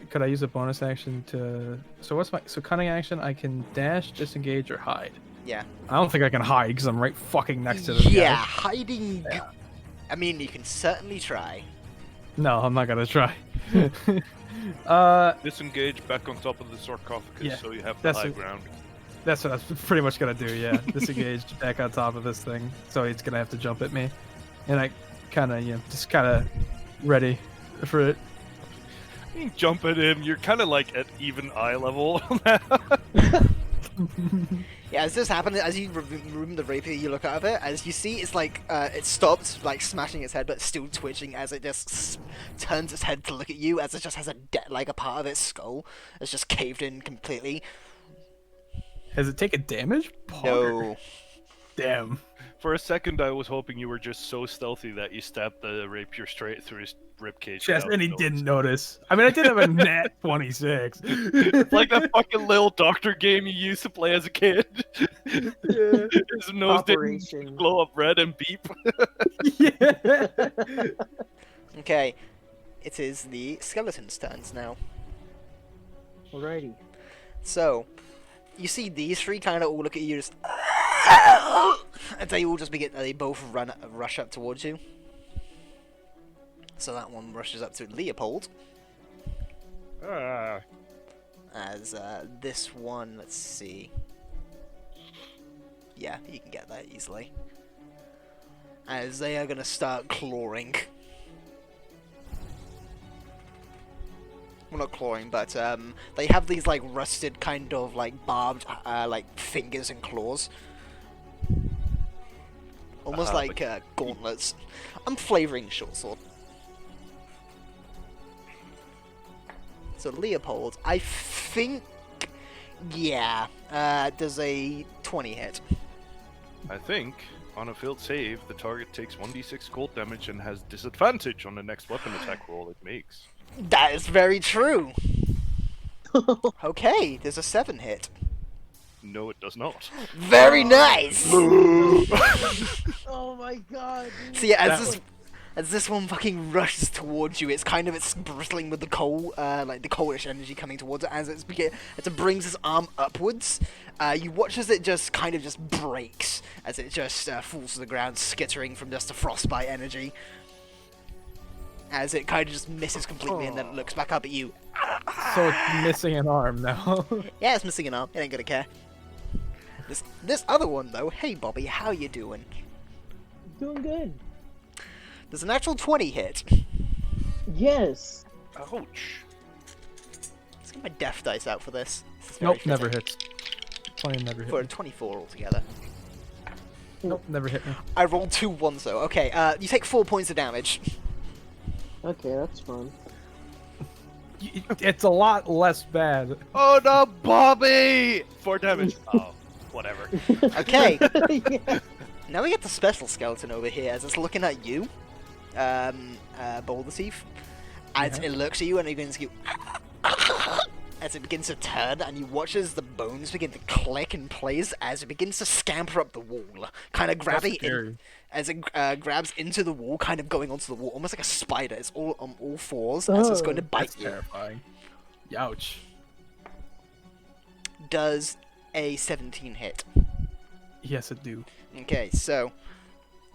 could I use a bonus action to... So cunning action, I can dash, disengage, or hide. Yeah. I don't think I can hide because I'm right fucking next to this Yeah, guy. hiding. I mean, you can certainly try. No, I'm not gonna try. Disengage back on top of the sarcophagus Yeah, so you have the that's high it. ground. That's what I was pretty much gonna do, yeah. Disengage back on top of this thing. So he's gonna have to jump at me. And I just kinda ready for it. You jump at him, you're kind of like at even eye level. Yeah, as this happens, as you remove the rapier, you look out of it, as you see, it's like, it stopped, like, smashing its head, but still twitching as it just turns its head to look at you, as it just has a part of its skull that's just caved in completely. Has it taken damage? No. Damn. For a second, I was hoping you were just so stealthy that you stabbed the rapier straight through his ribcage. Chest, without and he noticing. didn't notice. I mean, I did have a nat 26. It's like that fucking little doctor game you used to play as a kid. Yeah. His nose didn't Operation. glow up red and beep. Yeah. Okay, it is the skeleton's turns now. Alrighty. So, you see these three kind of all look at you, just and they all just begin. They both rush up towards you. So that one rushes up to Leopold. Ah. As this one, let's see. Yeah, you can get that easily. As they are gonna start clawing. Well, not clawing, but they have these like rusted kind of like barbed like fingers and claws. Almost like gauntlets. I'm flavouring short sword. So Leopold, I think, yeah, does a 20 hit. I think, on a failed save, the target takes 1d6 cold damage and has disadvantage on the next weapon attack roll it makes. That is very true. Okay, there's a 7 hit. No, it does not. Very nice. Oh my god. Dude. See, as this one fucking rushes towards you, it's bristling with the coal, like the coalish energy coming towards it. As it brings its arm upwards, you watch as it just breaks, as it just falls to the ground, skittering from just the frostbite energy. As it kind of just misses completely and then looks back up at you. So it's missing an arm now. Yeah, it's missing an arm. It ain't gonna care. This other one though, hey Bobby, how you doing? Doing good. There's an actual 20 hit. Yes. Ouch. Let's get my death dice out for this. This is very Nope, never fitting. hits. 20 never hit For a me. 24 altogether. Nope, never hit me. I rolled 2 ones though. Okay, you take 4 points of damage. Okay, that's fun. It's a lot less bad. Oh no, Bobby! 4 damage. Oh, whatever. Okay, Yeah. now we get the special skeleton over here as it's looking at you, Boulder Thief. As it looks at you and it begins to as it begins to turn, and you watch as the bones begin to click in place as it begins to scamper up the wall, kind of grabbing in, as it grabs into the wall, kind of going onto the wall, almost like a spider. It's all on all fours as it's going to bite That's you. terrifying. Youch. Does a 17 hit? Yes, it do. Okay, so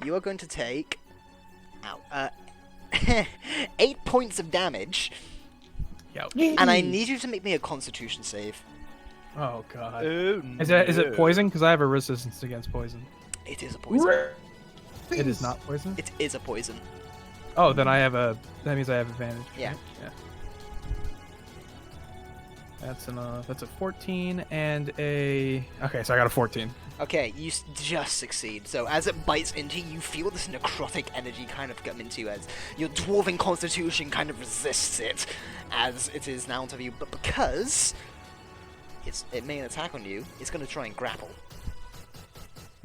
you are going to take 8 points of damage, Youch. and I need you to make me a Constitution save. Oh god. Oh, Is it poison? Because I have a resistance against poison. It is a poison. It is not poison? It is a poison. Oh, then I have a... That means I have advantage. Yeah. right? Yeah. That's a 14 and a... Okay, so I got a 14. Okay, you just succeed. So as it bites into you, you feel this necrotic energy kind of come into you as your dwarven constitution kind of resists it as it is now onto you. But because it made an attack on you, it's going to try and grapple.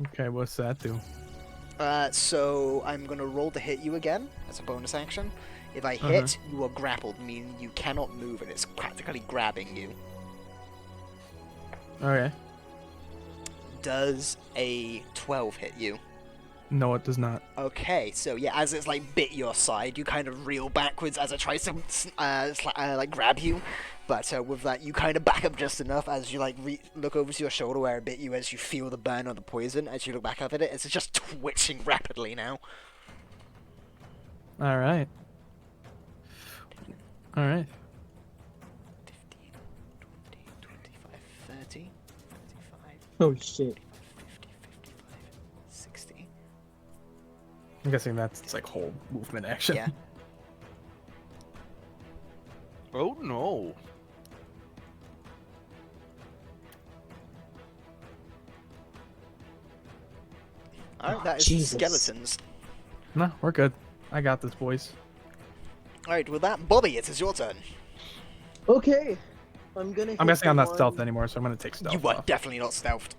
Okay, what's that do? So I'm going to roll to hit you again as a bonus action. If I hit, you are grappled, meaning you cannot move and it's practically grabbing you. Okay. Does a 12 hit you? No, it does not. Okay, so yeah, as it's like bit your side, you kind of reel backwards as it tries to like grab you. But with that, you kind of back up just enough as you like look over to your shoulder where it bit you, as you feel the burn of the poison. As you look back up at it, it's just twitching rapidly now. All right. All right. 15, 20, 25, 30, 35, Oh shit. 50, 55, 60. I'm guessing that's like whole movement action. Yeah. Oh no. Alright, that is Jesus. skeletons. No, we're good. I got this, boys. Alright, with that, Bobby, it is your turn. Okay. I'm gonna. I'm hit guessing I'm the not stealth one- anymore, so I'm gonna take stealth You are off. definitely not stealthed.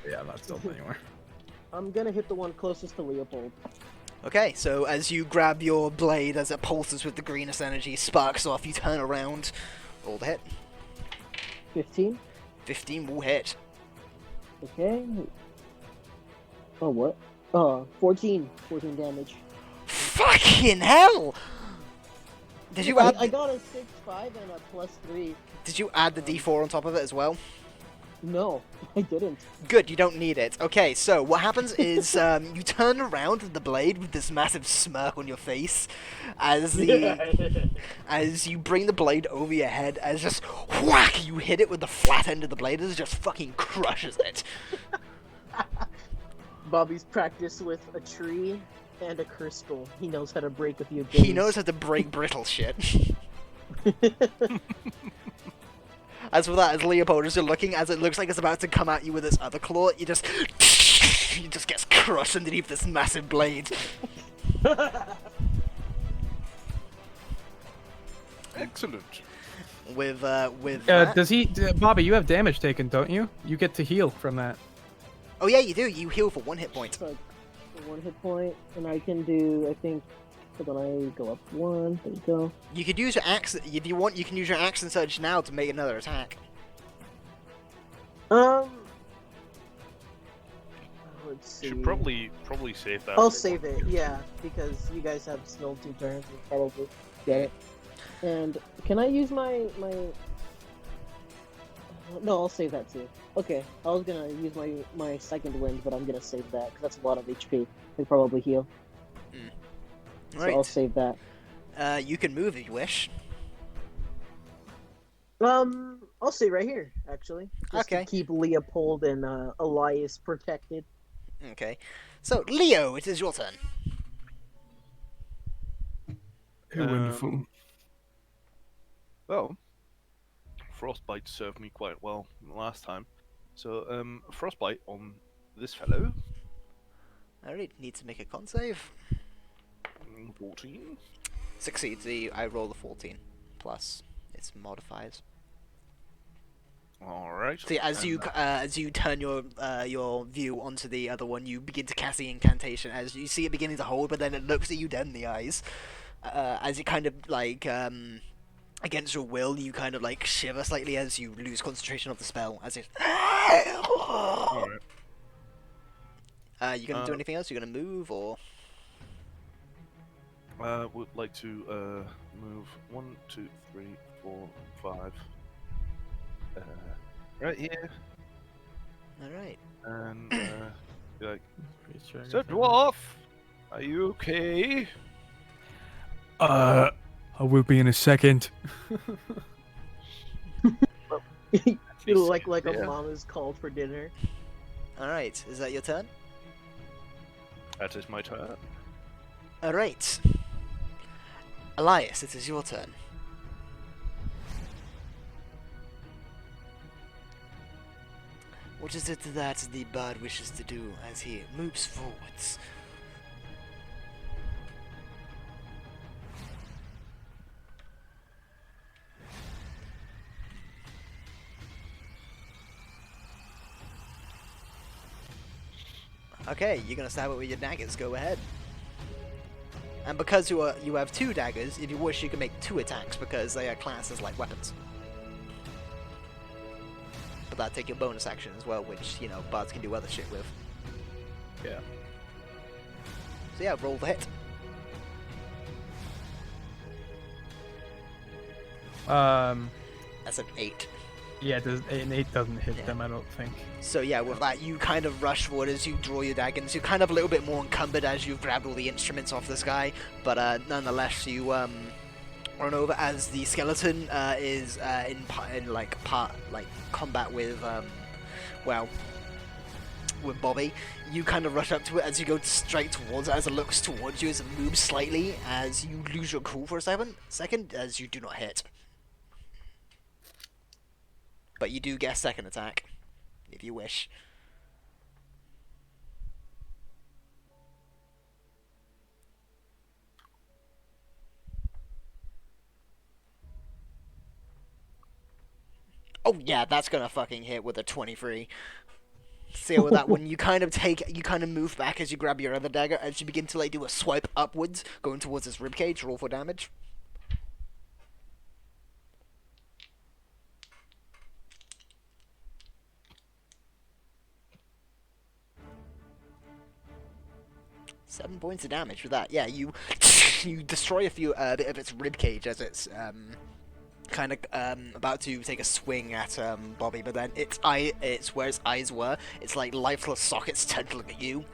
Yeah, I'm not stealth anymore. I'm gonna hit the one closest to Leopold. Okay, so as you grab your blade, as it pulses with the greenest energy, sparks off, you turn around, roll the hit. 15. 15 will hit. Okay. Oh, what? 14. 14 damage. Fucking hell! Did you add? I got a 6/5 and a +3. Did you add the D4 on top of it as well? No, I didn't. Good, you don't need it. Okay, so what happens is you turn around with the blade with this massive smirk on your face as as you bring the blade over your head, as just whack, you hit it with the flat end of the blade as it just fucking crushes it. Bobby's practiced with a tree and a crystal. He knows how to break a few things. He knows how to break brittle shit. As for that, as Leopold, as you're looking, as it looks like it's about to come at you with its other claw, you just gets crushed underneath this massive blade. Excellent. With that... Does he, Bobby? You have damage taken, don't you? You get to heal from that. Oh yeah, you do. You heal for 1 hit point. So, 1 hit point, and I can do, I think, hold on, I go up 1, there you go. You could use your axe if you want. You can use your action surge now to make another attack. Let's see. Should probably save that. I'll save it, yeah, because you guys have still 2 turns and probably get it. And can I use my... No, I'll save that too. Okay, I was gonna use my second wind, but I'm gonna save that, because that's a lot of HP. They probably heal. So Right. I'll save that. You can move if you wish. I'll stay right here, actually. Just Okay. to keep Leopold and Elias protected. Okay. So, Leo, it is your turn. Wonderful. Well, frostbite served me quite well last time. So, frostbite on this fellow. Alright, need to make a con save. 14. Succeeds. I roll the 14 plus its modifiers. All right. See, as you turn your view onto the other one, you begin to cast the incantation. As you see it beginning to hold, but then it looks at you dead in the eyes. As it kind of like against your will, you kind of like shiver slightly as you lose concentration of the spell. As it. All right. You gonna do anything else? You gonna move or? Would like to move 1, 2, 3, 4, 5. Right here, All right. and be like, "So, dwarf, are you okay?" I will be in a second. like a Yeah. mom is called for dinner. All right. Is that your turn? That is my turn. All right. Elias, it is your turn. What is it that the bard wishes to do as he moves forwards? Okay, you're gonna stab it with your daggers. Go ahead. And because you have 2 daggers, if you wish, you can make 2 attacks because they are classed as like weapons. But that'll take your bonus action as well, which, you know, bards can do other shit with. Yeah. So yeah, roll the hit. That's an 8. Yeah, an 8 doesn't hit Yeah. them, I don't think. So yeah, with that, you kind of rush forward as you draw your daggers. You're kind of a little bit more encumbered as you've grabbed all the instruments off this guy, but nonetheless, you run over as the skeleton is in combat with with Bobby. You kind of rush up to it as you go straight towards it, as it looks towards you, as it moves slightly, as you lose your cool for a second, as you do not hit. But you do get a second attack, if you wish. Oh yeah, that's gonna fucking hit with a 23. So with that one, you kind of move back as you grab your other dagger, as you begin to like do a swipe upwards, going towards his ribcage. Roll for damage. Seven points of damage with that. Yeah, you you destroy a few bit of its ribcage as it's kind of about to take a swing at Bobby, but then it's where its eyes were. It's like lifeless sockets tend to look at you.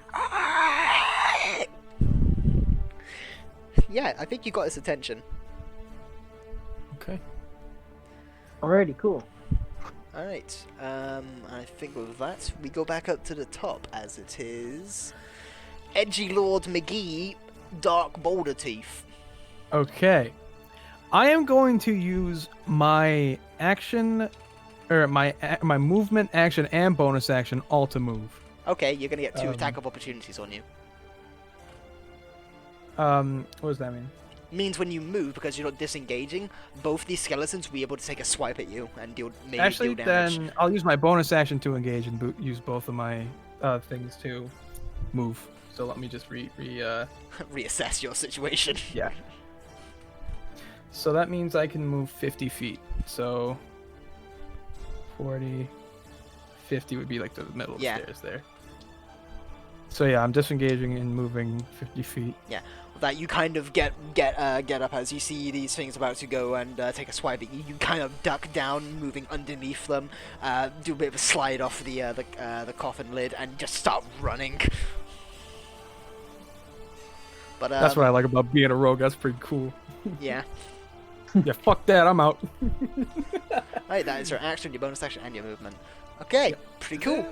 Yeah, I think you got its attention. Okay. Alrighty, cool. Alright, I think with that, we go back up to the top, as it is Edgy Lord McGee, Dark Boulder Teeth. Okay. I am going to use my action, or my movement, action, and bonus action all to move. Okay, you're gonna get two attack of opportunities on you. What does that mean? Means when you move, because you're not disengaging, both these skeletons will be able to take a swipe at you and maybe Actually, deal damage. then I'll use my bonus action to engage and use both of my things to move. So let me just reassess your situation. Yeah. So that means I can move 50 feet. So 40, 50 would be like the middle of the stairs there. So yeah, I'm disengaging and moving 50 feet. Yeah, with that you kind of get up as you see these things about to go and take a swipe at you. You kind of duck down, moving underneath them, do a bit of a slide off the coffin lid, and just start running. But that's what I like about being a rogue. That's pretty cool. Yeah. Yeah, fuck that. I'm out. Right, that is your action, your bonus action, and your movement. Okay, pretty cool.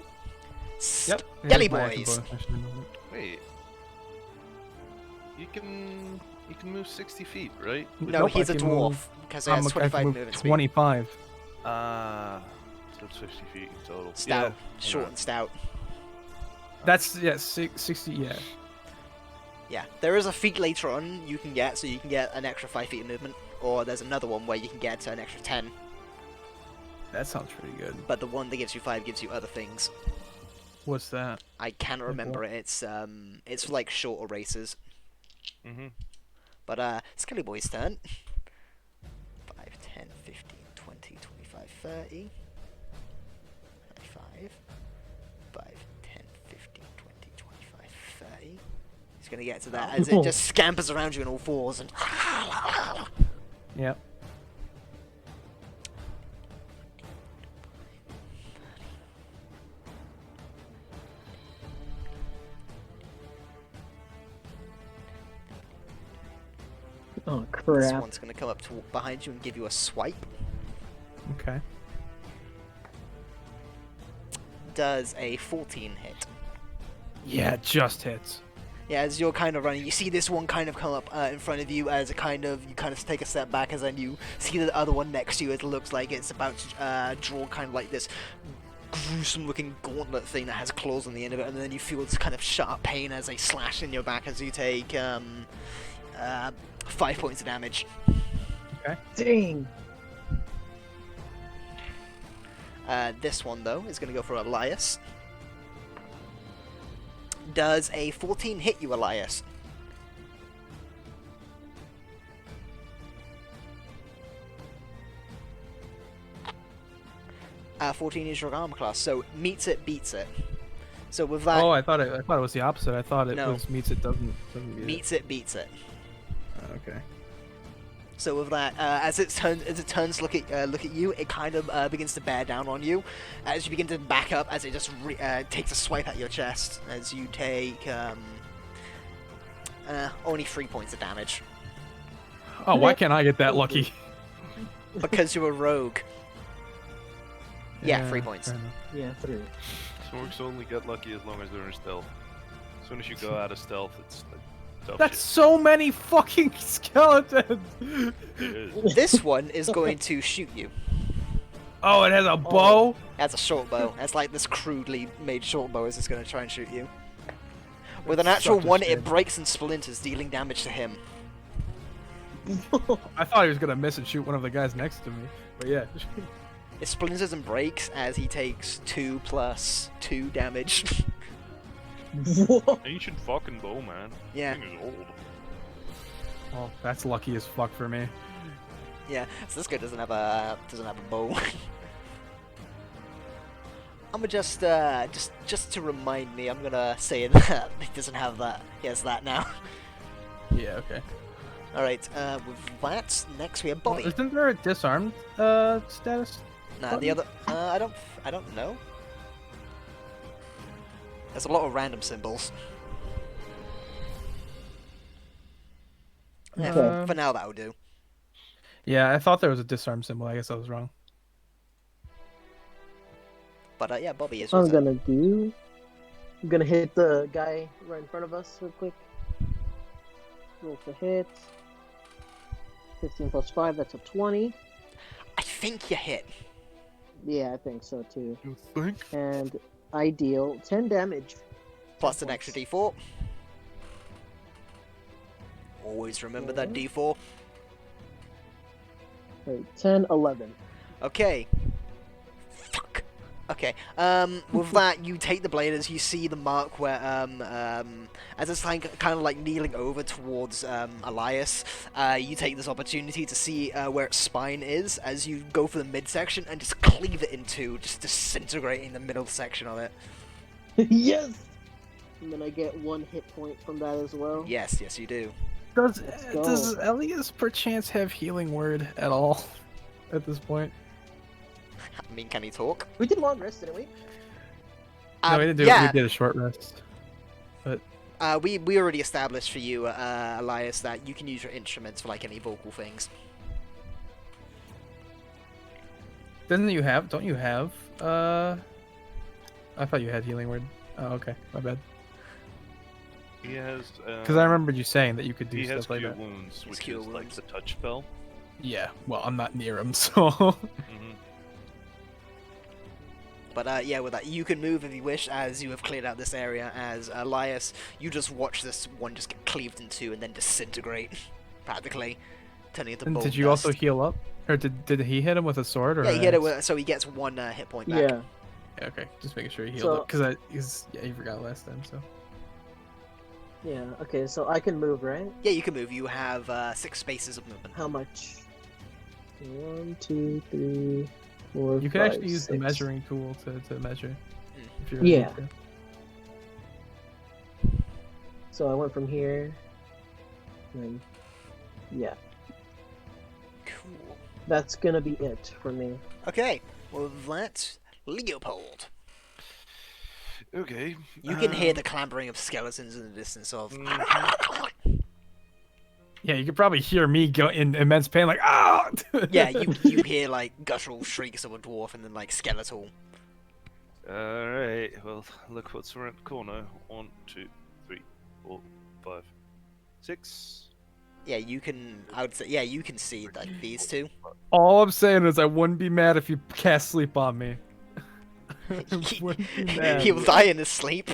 Yep. Skelly boys. Wait. You can move 60 feet, right? No, Nope, he's I a can dwarf move- because he has 25 movement speed. 25. So it's 50 feet in total. Stout, Yeah, short and stout. That's 60. Yeah. Yeah, there is a feat later on you can get, so you can get an extra 5 feet of movement, or there's another one where you can get an extra 10. That sounds pretty good. But the one that gives you 5 gives you other things. What's that? I cannot remember it. It's like shorter races. Mm-hmm. But Skelly Boy's turn. 5, 10, 15, 20, 25, 30. 5, 10, 15, 20, 25, 30. He's gonna get to that as it just scampers around you on all fours and. Yep. Oh This crap! one's gonna come up to behind you and give you a swipe. Okay. Does a 14 hit. Yeah, it just hits. Yeah, as you're kind of running, you see this one kind of come up in front of you as you kind of take a step back, as then you see the other one next to you. It looks like it's about to draw kind of like this gruesome-looking gauntlet thing that has claws on the end of it, and then you feel this kind of sharp pain as they slash in your back as you take 5 points of damage. Okay. Dang! This one though is going to go for Elias. Does a 14 hit you, Elias? 14 is your armor class, so meets it, beats it. So with that, Oh, I thought it was the opposite. I thought it No. was meets it doesn't beat meets it, beats it. Okay. So with that, as it turns to look at you, it kind of begins to bear down on you. As you begin to back up, as it just takes a swipe at your chest, as you take only 3 points of damage Oh, why can't I get that lucky? because you're a rogue. Yeah, 3 points. fair enough. Yeah, 3. Orcs only get lucky as long as they're in stealth. As soon as you go out of stealth, it's like tough That's so many fucking skeletons. shit. It is. This one is going to shoot you. Oh, it has a bow. That's a short bow. That's like this crudely made short bow is just going to try and shoot you. With an actual Such a one, shame. it breaks and splinters, dealing damage to him. I thought he was gonna miss and shoot one of the guys next to me, but yeah. It splinters and breaks as he takes 2 plus 2 damage. Whoa. Ancient fucking bow, man. Yeah. Thing is old. Oh, that's lucky as fuck for me. Yeah, so this guy doesn't have a bow. I'm gonna just to remind me, I'm gonna say that he doesn't have that. He has that now. Yeah, okay. All right. With that, next we have Well, Bobby. isn't there a disarmed status? Nah, the other. I don't know. There's a lot of random symbols. Yeah, for now that'll do. Yeah, I thought there was a disarm symbol. I guess I was wrong. But yeah, Bobby is. I'm gonna hit the guy right in front of us real quick. Roll for hit. 15 plus 5, that's a 20. I think you hit. Yeah, I think so too. You think? And I deal 10 damage. Plus 10 an extra points. D4. Always remember that D4. Right, 10, 11. Okay. Fuck. Okay. With that, you take the blade as you see the mark where, as it's kind of like kneeling over towards, Elias, you take this opportunity to see, where its spine is as you go for the midsection and just cleave it in two, just disintegrating the middle section of it. Yes! And then I get 1 hit point from that as well. Yes, yes, you do. Does Elias perchance have healing word at all at this point? I mean, can he talk? We did long rest, didn't we? No, we didn't do. Yeah. We did a short rest. We already established for you, Elias, that you can use your instruments for like any vocal things. Don't you have? I thought you had healing word. Oh, okay, my bad. He has. Because I remembered you saying that you could do He has stuff like cure that. wounds, which cure is like wounds. the touch spell. Yeah. Well, I'm not near him, so. Mm-hmm. But yeah, with that, you can move if you wish, as you have cleared out this area. As Elias, you just watch this one just get cleaved in two and then disintegrate, practically, turning into And bone did you dust. also heal up, or did he hit him with a sword? Or Yeah, he an hit it axe? with, so he gets 1 hit point back. Yeah. Yeah, okay, just making sure he healed So- up because he forgot last time. So. Yeah, okay, so I can move, right? Yeah, you can move. You have 6 spaces of movement. How much? 1, 2, 3, 4, You can 5, actually use the 6. measuring tool to measure. If you're Yeah. ready So I went from here. And yeah, Cool. that's gonna be it for me. Okay, well that's Leopold. Okay. You can hear the clambering of skeletons in the distance of. Yeah, you could probably hear me go in immense pain, like ah. Yeah, you hear like guttural shrieks of a dwarf and then like skeletal. Alright, well, look what's around the corner. 1, 2, 3, 4, 5, 6. Yeah, you can. I would say. Yeah, you can see like these two. All I'm saying is I wouldn't be mad if you cast sleep on me. I wouldn't be mad. He'll die in his sleep.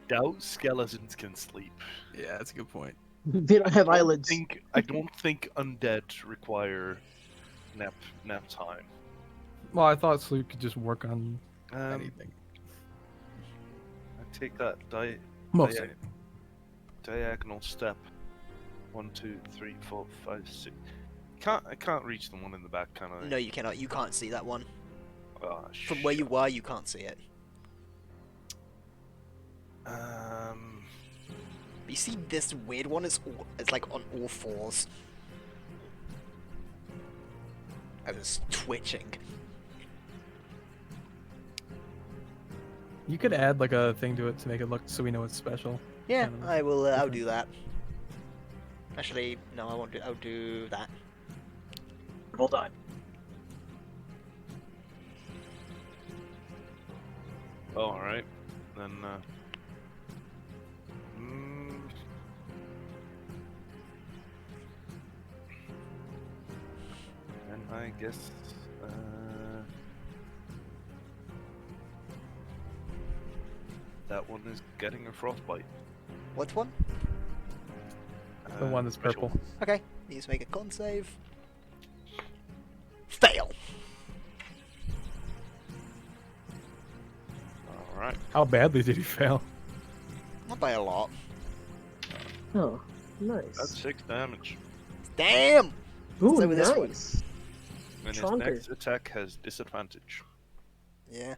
Doubt skeletons can sleep. Yeah, that's a good point. They don't have eyelids. I don't think undead require nap time. Well, I thought sleep could just work on anything. I take that Most. diagonal step. 1, 2, 3, 4, 5, 6. I can't reach the one in the back, can I? No, you cannot. You can't see that one Ah, from where you were. You can't see it. But you see this weird one is it's like on all fours. And it's twitching. You could add like a thing to it to make it look so we know it's special. Yeah, Kind of I will. I'll different. do that. Actually, no, I won't do. I'll do that. Hold on. Oh, alright. Then, and I guess, that one is getting a frostbite. What one? The one that's special. purple. Okay, needs to make a con save. Fail. Alright. How badly did he fail? Not by a lot. Oh, That's nice. 6 damage. Damn! Ooh, So with this one. nice. And his Chonker. next attack has disadvantage. Yeah.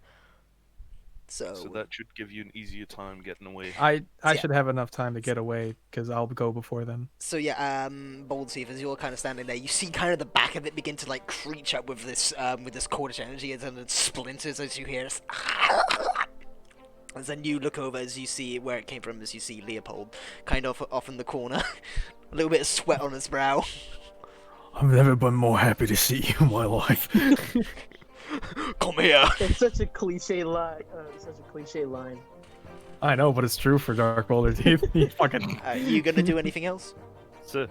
So that should give you an easier time getting away. I Yeah. should have enough time to get away because I'll go before then. So yeah, Bold Thief, as you're kind of standing there, you see kind of the back of it begin to like creech up with this Cordish energy, and then it splinters as you hear. As then you look over as you see where it came from, as you see Leopold kind of off in the corner, a little bit of sweat on his brow. I've never been more happy to see you in my life. Come here. It's such a cliche line. I know, but it's true for Dark Boulder Teeth. He fucking. You gonna do anything else? So,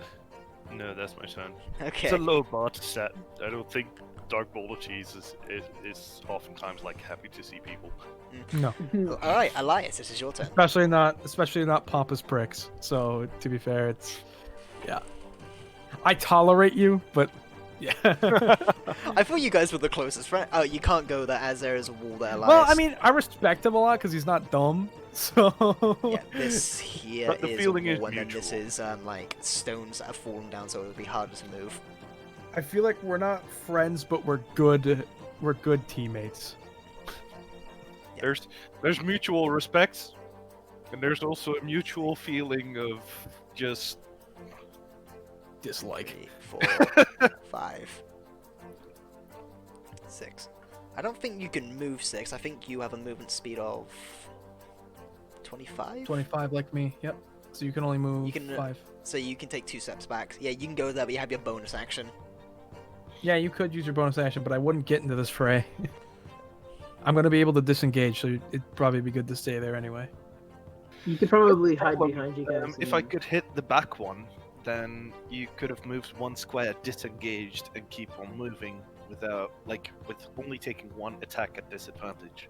no, that's my turn. Okay. It's a low bar to set. I don't think Dark Boulder Cheese is oftentimes like happy to see people. No, All right, Elias, this is your turn. especially not pompous pricks. So to be fair, it's yeah. I tolerate you, but yeah. I thought you guys were the closest friend. Oh, you can't go there as there is a wall there, Elias. Well, I mean, I respect him a lot because he's not dumb. So Yeah, this here But the is feeling a is wall, and then this mutual. is like stones that have fallen down, so it'll be harder to move. I feel like we're not friends, but we're good. We're good teammates. There's mutual respect, and there's also a mutual feeling of just Dislike. 3, 4, 5, 6. I don't think you can move 6. I think you have a movement speed of 25. 25 like me. Yep. So you can only move You can, 5. So you can take 2 steps back. Yeah, you can go there, but you have your bonus action. Yeah, you could use your bonus action, but I wouldn't get into this fray. I'm gonna be able to disengage, so it'd probably be good to stay there anyway. You could probably hide behind you guys. if I could hit the back one, then you could have moved 1 square disengaged and keep on moving without, like, with only taking 1 attack at disadvantage.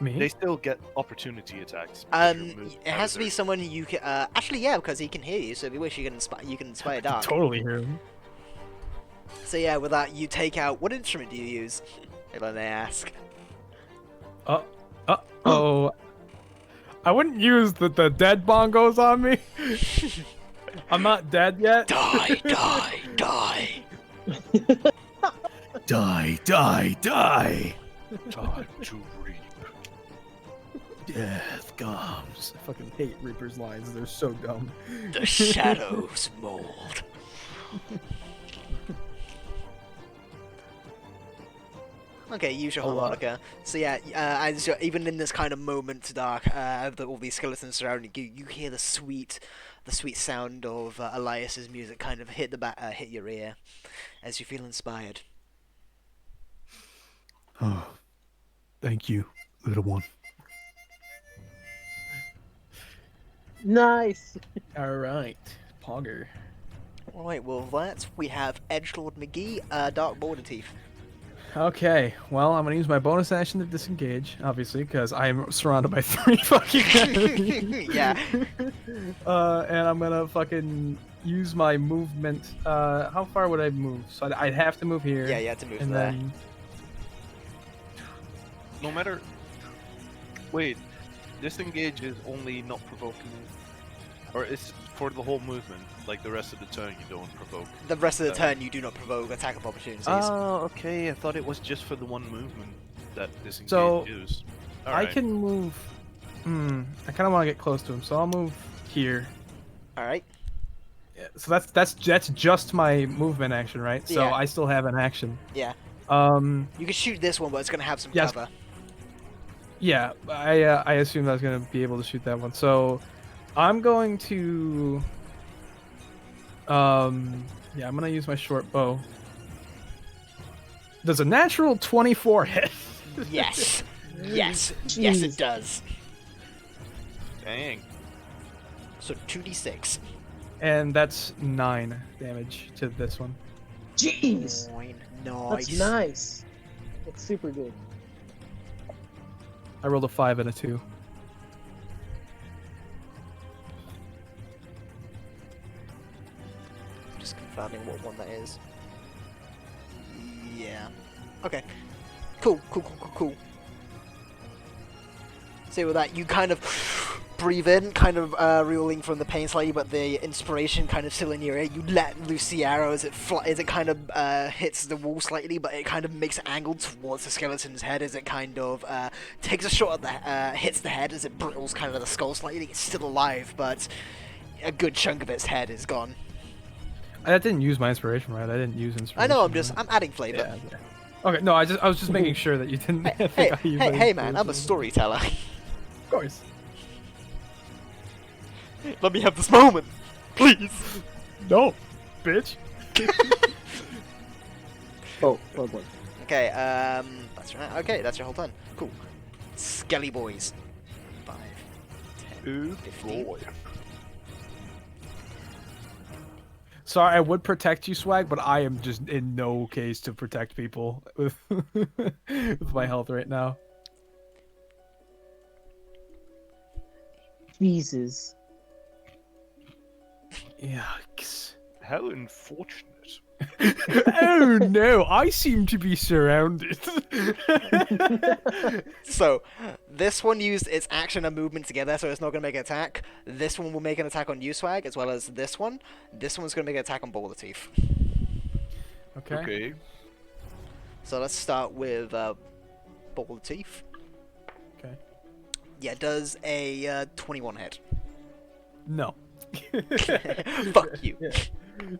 Me? They still get opportunity attacks. because you're moved It out has of to be their- someone you can. Actually, yeah, because he can hear you. So if you wish, you can inspire Dark. Totally hear him. So yeah, with that, you take out. What instrument do you use? If I may ask. Oh, I wouldn't use the dead bongos on me. I'm not dead yet. Die, die, die. Die, die, die. Time to reap. Death comes. I fucking hate Reaper's lines. They're so dumb. The shadows mold. Okay, use your harmonica. So yeah, as even in this kind of moment, Dark, all these skeletons surrounding you, you hear the sweet sound of Elias's music kind of hit your ear, as you feel inspired. Oh, thank you, little one. Nice. All right, Pogger. All right, well we have Edgelord McGee, Dark Border Teeth. Okay, well, I'm gonna use my bonus action to disengage, obviously, because I'm surrounded by 3 fucking enemies. Yeah. And I'm gonna fucking use my movement. How far would I move? So I'd have to move here. Yeah, you have to move And there. then No matter. Wait, disengage is only not provoking, or it's for the whole movement. Like the rest of the turn, you don't provoke. The rest of the turn, you do not provoke attack of opportunities. Oh, okay. I thought it was just for the one movement that disengage So, is. I can move. I kind of want to get close to him, so I'll move here. All right. Yeah, so that's just my movement action, right? So Yeah. I still have an action. Yeah. Um, You can shoot this one, but it's gonna have some Yes. cover. yeah, I assumed I was gonna be able to shoot that one. So I'm going to. Yeah, I'm gonna use my short bow. Does a natural 24 hit? Yes. Yes. Yes, it Jeez. does. Dang. So 2d6. And that's 9 damage to this one. Jeez. Nice. That's nice. It's super good. I rolled a 5 and a 2. Just confirming what one that is. Yeah. Okay. Cool. So with that, you kind of breathe in, kind of reeling from the pain slightly, but the inspiration kind of still in your ear. You let loose the arrow as it kind of hits the wall slightly, but it kind of makes an angle towards the skeleton's head as it kind of takes a shot at the hits the head as it brittles kind of the skull slightly. It's still alive, but a good chunk of its head is gone. I didn't use my inspiration, right? I didn't use inspiration. I know. right? I'm adding flavor. Yeah. Okay, no, I was just making sure that you didn't. Hey, man! I'm a storyteller. Of course. Let me have this moment, please. No, bitch. Oh, boy. Okay, that's right. Okay, that's your whole turn. Cool. Skelly boys. 5, 10, 15. Sorry, I would protect you, Swag, but I am just in no case to protect people with, with my health right now. Jesus. Yikes. How unfortunate. Oh no, I seem to be surrounded. So, this one used its action and movement together, so it's not going to make an attack. This one will make an attack on you, Swag, as well as this one. This one's going to make an attack on Ball of Teeth. Okay. Okay. So let's start with Ball of Teeth. Okay. Yeah, it does a 21 hit. No. Fuck you.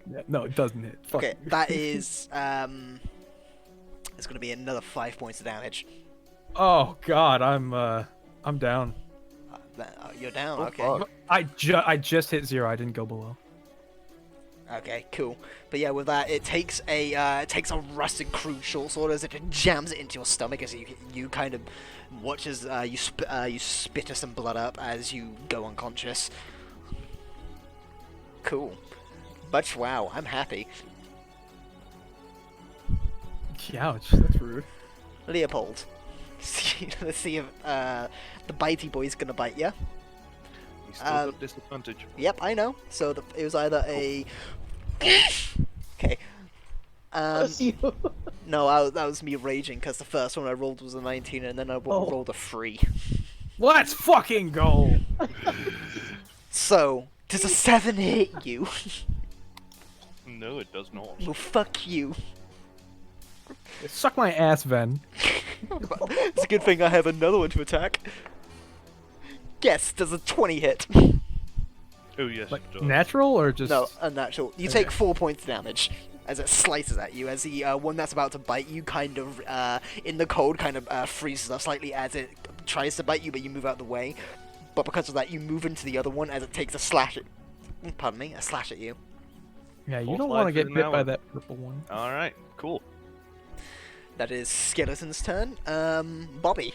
Yeah, no, it doesn't hit. Fuck Okay, you. that is it's going to be another 5 points of damage. Oh God, I'm down. You're down. Oh, Okay. fuck. I just hit 0. I didn't go below. Okay, cool. But yeah, with that, it takes a rusted crude short sword as it jams it into your stomach as you kind of watch as you spitter some blood up as you go unconscious. Cool. But wow, I'm happy. Ouch, that's rude. Leopold. Let's see if the bitey boy's gonna bite you. You still got disadvantage. Yep, I know. So it was either a. Okay. Bless you. No, that was me raging because the first one I rolled was a 19 and then I rolled a 3. Let's fucking go. So, does a 7 hit you? No, it does not. Well, fuck you. Suck my ass, Ven. It's a good thing I have another one to attack. Yes, does a 20 hit? Oh yes, Like it does. natural or just No, unnatural. You take 4 points damage as it slices at you. As the one that's about to bite you kind of, in the cold, kind of freezes up slightly as it tries to bite you, but you move out the way. But because of that, you move into the other one as it takes a slash at... Pardon me, a slash at you. Yeah, you Both don't want to lives get in bit that by one. that purple one. All right, cool. That is Skeleton's turn. Bobby.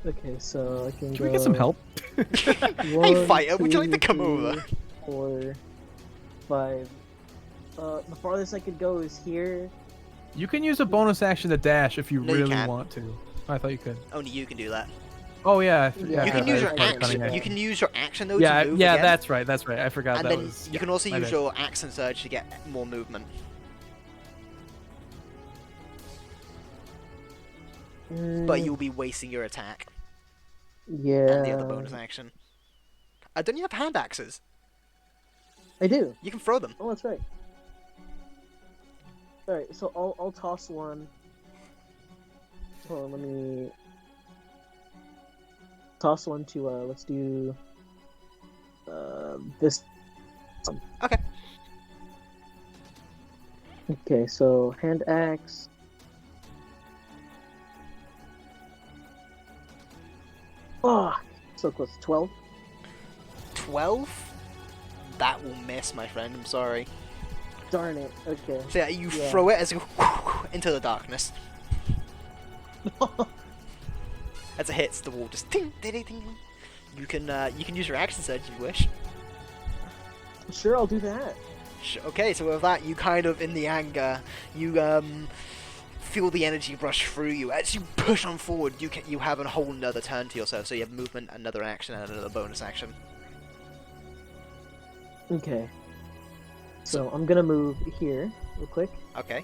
Okay, so I can Can we get some help? Hey, fighter, would you like to come over? 4, 5. The farthest I could go is here. You can use a bonus action to dash if you No, you really can't. want to. I thought you could. Only you can do that. Oh yeah. Yeah, You can I- use your I- action. You can use your action though Yeah, to move yeah, again. that's right. That's right. I forgot And that then was. you can also my use bad. your action surge to get more movement. But you'll be wasting your attack Yeah. and the other bonus action. Don't you have hand axes? I do. You can throw them. Oh, that's right. Alright, so I'll toss one. Hold on, let me toss one to let's do this. Okay. Okay, so hand axe. Oh, so close. 12. 12? That will miss, my friend. I'm sorry. Darn it. Okay. So yeah, you Yeah. throw it as you into the darkness. As it hits, the wall just ting, ding, ding, ding. You can use your action surge if you wish. Sure, I'll do that. Okay, so with that, you kind of, in the anger, you feel the energy rush through you. As you push on forward, you have a whole nother turn to yourself. So you have movement, another action, and another bonus action. Okay. So I'm gonna move here real quick. Okay.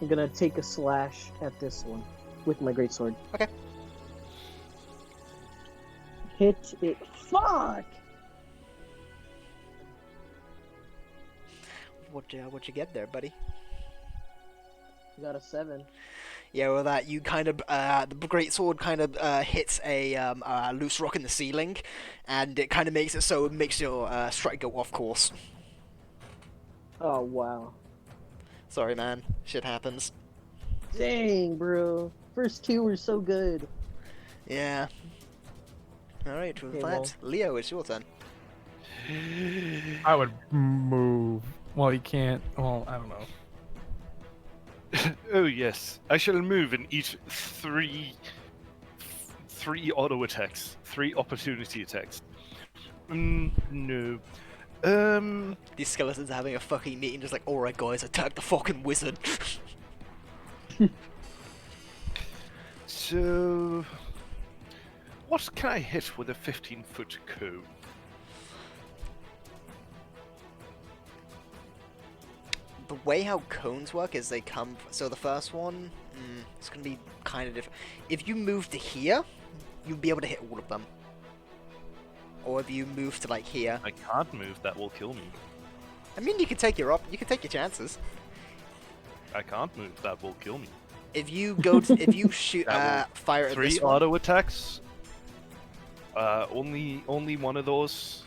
I'm gonna take a slash at this one with my greatsword. hit it. Fuck! What'd you get there, buddy? Got a 7. Yeah, well, that you kind of the great sword kind of hits a loose rock in the ceiling, and it kind of makes it so it makes your strike go off course. Oh, wow. Sorry, man. Shit happens. Dang, bro. First 2 were so good. Yeah. All right. With Okay, that, well. Leo, it's your turn. I would move. Well, you can't. Well, I don't know. Oh yes, I shall move and eat three auto attacks, 3 opportunity attacks. No. These skeletons are having a fucking meeting, just like, all right, guys, attack the fucking wizard. So, what can I hit with a 15-foot cone? The way how cones work is they come. So the first one, it's gonna be kind of different. If you move to here, you'll be able to hit all of them. Or if you move to like here, I can't move. That will kill me. I mean, you can take your chances. I can't move. That will kill me. If you go, if you shoot, That fire at 3 this one, auto attacks. Only one of those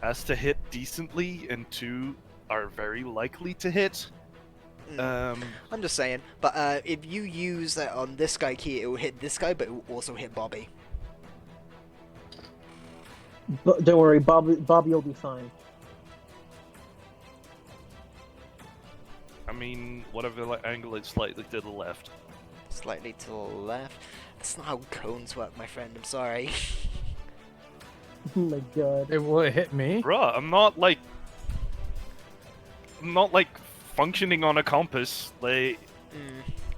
has to hit decently, and 2 are very likely to hit. I'm just saying. But if you use that on this guy here, it will hit this guy, but it will also hit Bobby. But don't worry, Bobby will be fine. I mean, whatever angle it's slightly to the left. Slightly to the left. That's not how cones work, my friend. I'm sorry. Oh my god. Will it hit me? Bruh, I'm not like functioning on a compass. Like,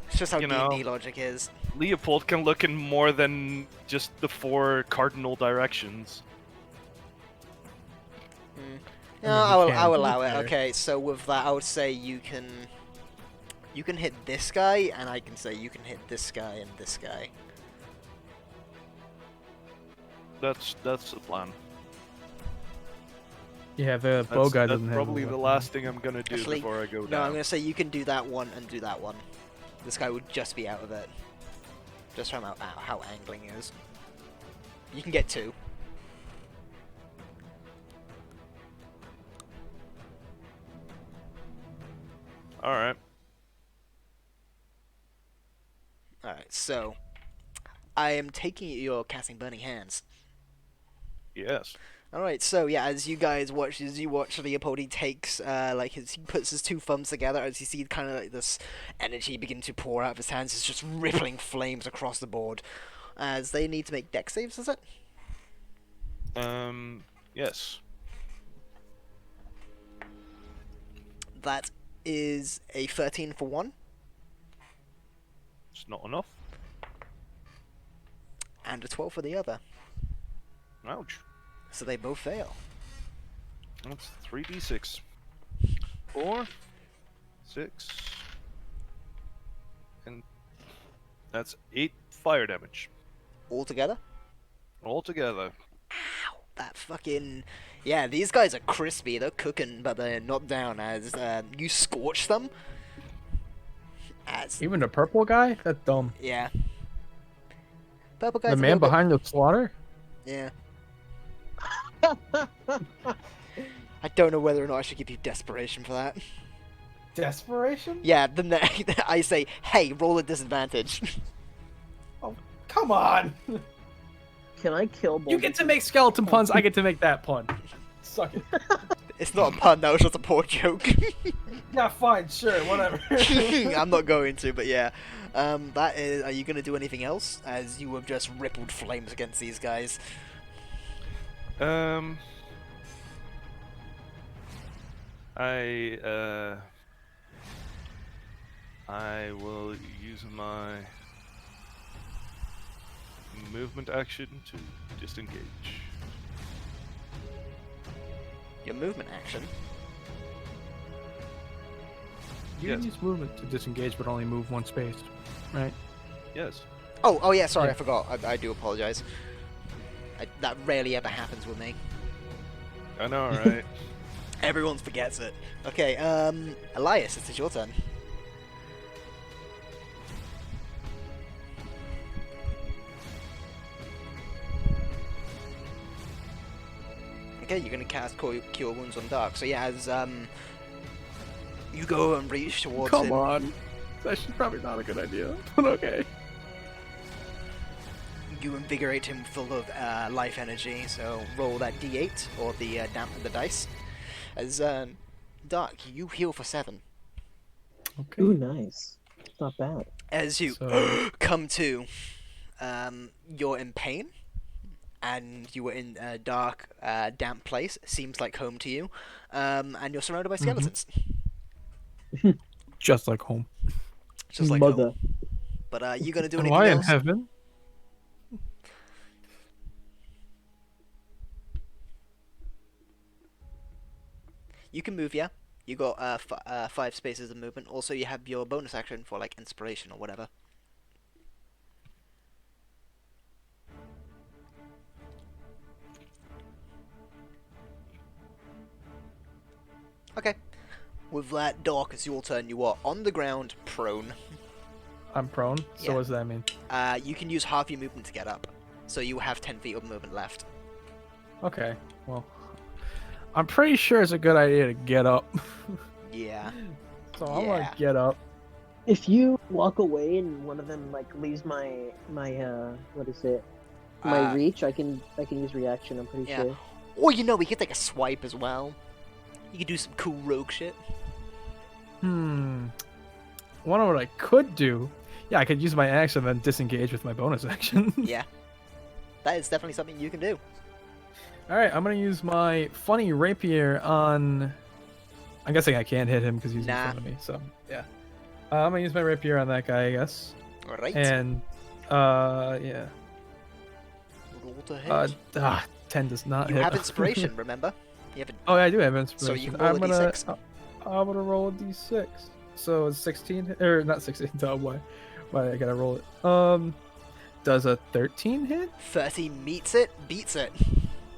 It's just how You know. D&D logic is. Leopold can look in more than just the 4 cardinal directions. No, mean, I'll you can, to be allow it. fair. Okay, so with that, I would say you can hit this guy, and I can say you can hit this guy and this guy. That's the plan. Yeah, the bow guy That's doesn't have. probably a the weapon. last thing I'm gonna do Actually, before I go No, down. I'm gonna say you can do that one and do that one. This guy would just be out of it, just from how angling is. You can get 2. All right. Alright, so I am taking it you're casting Burning Hands. Yes. Alright, so yeah, as you watch Leopold, he takes, he puts his 2 thumbs together, as you see kind of like this energy begin to pour out of his hands, it's just rippling flames across the board, as they need to make dex saves, is it? Yes. That is a 13 for one, It's not enough. and a 12 for the other, Ouch. so they both fail. That's 3d6. 4, 6, and that's 8 fire damage Altogether? altogether. Ow! That fucking... Yeah, these guys are crispy, they're cooking, but they're not down, as you scorch them. As... Even the purple guy? That's dumb. Yeah. Purple guy's The a man little bit- behind the slaughter? Yeah. I don't know whether or not I should give you desperation for that. Desperation? Yeah, then I say, hey, roll a disadvantage. Come on! Can I kill both? You get to make skeleton puns, I get to make that pun. Suck it. It's not a pun, that was just a poor joke. Yeah, fine, sure, whatever. I'm not going to, but yeah. That is. Are you going to do anything else? As you have just rippled flames against these guys. I will use my movement action to disengage. Your movement action. You Yes. can use movement to disengage, but only move 1 space, right? Yes. Oh yeah, sorry, Yeah. I forgot. I do apologize. That rarely ever happens with me. I know, right? Everyone forgets it. Okay, Elias, it is your turn. Okay, you're gonna cast Cure Wounds on Dark. So yeah, as you go and reach towards Come him. on. That's actually probably not a good idea, but okay. You invigorate him full of life energy. So roll that D8 or the dampen the dice. As Dark, you heal for 7. Okay. Ooh, nice. Not bad. As you So- come to, you're in pain, and you were in a dark, damp place. Seems like home to you, and you're surrounded by skeletons, Just like home. just like Mother. home. But you gonna do Am anything I in else? heaven? You can move, yeah. You got 5 spaces of movement. Also, you have your bonus action for like inspiration or whatever. Okay. With that, Dork, it's your turn. You are on the ground, prone. I'm prone. So Yeah. what does that mean? You can use half your movement to get up, so you have 10 feet of movement left. Okay. Well, I'm pretty sure it's a good idea to get up. Yeah. So I'm Yeah. gonna get up. If you walk away and one of them like leaves my what is it? My Uh, reach, I can use reaction. I'm pretty Yeah. sure. Or you know, we could take a swipe as well. You could do some cool rogue shit. Wonder what I could do. Yeah, I could use my action and then disengage with my bonus action. Yeah. That is definitely something you can do. All right, I'm gonna use my funny rapier on. I'm guessing I can't hit him because he's Nah. in front of me. So yeah, I'm gonna use my rapier on that guy, I guess. Alright. And yeah, Roll to hit. 10 does not You hit. have inspiration, remember? You have Oh, yeah, I do have So inspiration. you can roll I'm a gonna, d6. I'm gonna roll a d6. So it's 16 or not 16? Oh, why I gotta roll it? Does a 13 hit? 30 meets it, beats it.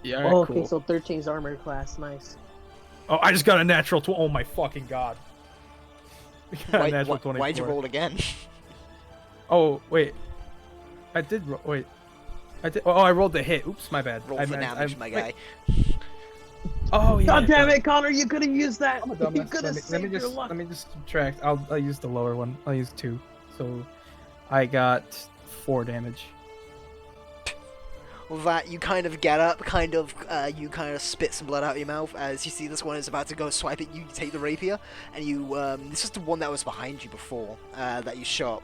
Yeah, Oh, alright, okay, cool. so 13's armor class. Nice. Oh, I just got a natural 12. Oh my fucking god. I got a natural 24. Why'd you roll again? Oh wait, I did. Wait, I did. Oh, I rolled the hit. Oops, my bad. Roll I for meant- damage, I- my wait. guy. Oh yeah. God damn yeah. it, Connor! You could have used that. I'm a You dumbass. could have Let me saved your just luck. let me just subtract. I'll use the lower one. I'll use 2. So I got 4 damage. With that, you kind of get up, you kind of spit some blood out of your mouth as you see this one is about to go swipe at you. You take the rapier, and you, this is the one that was behind you before, that you shot.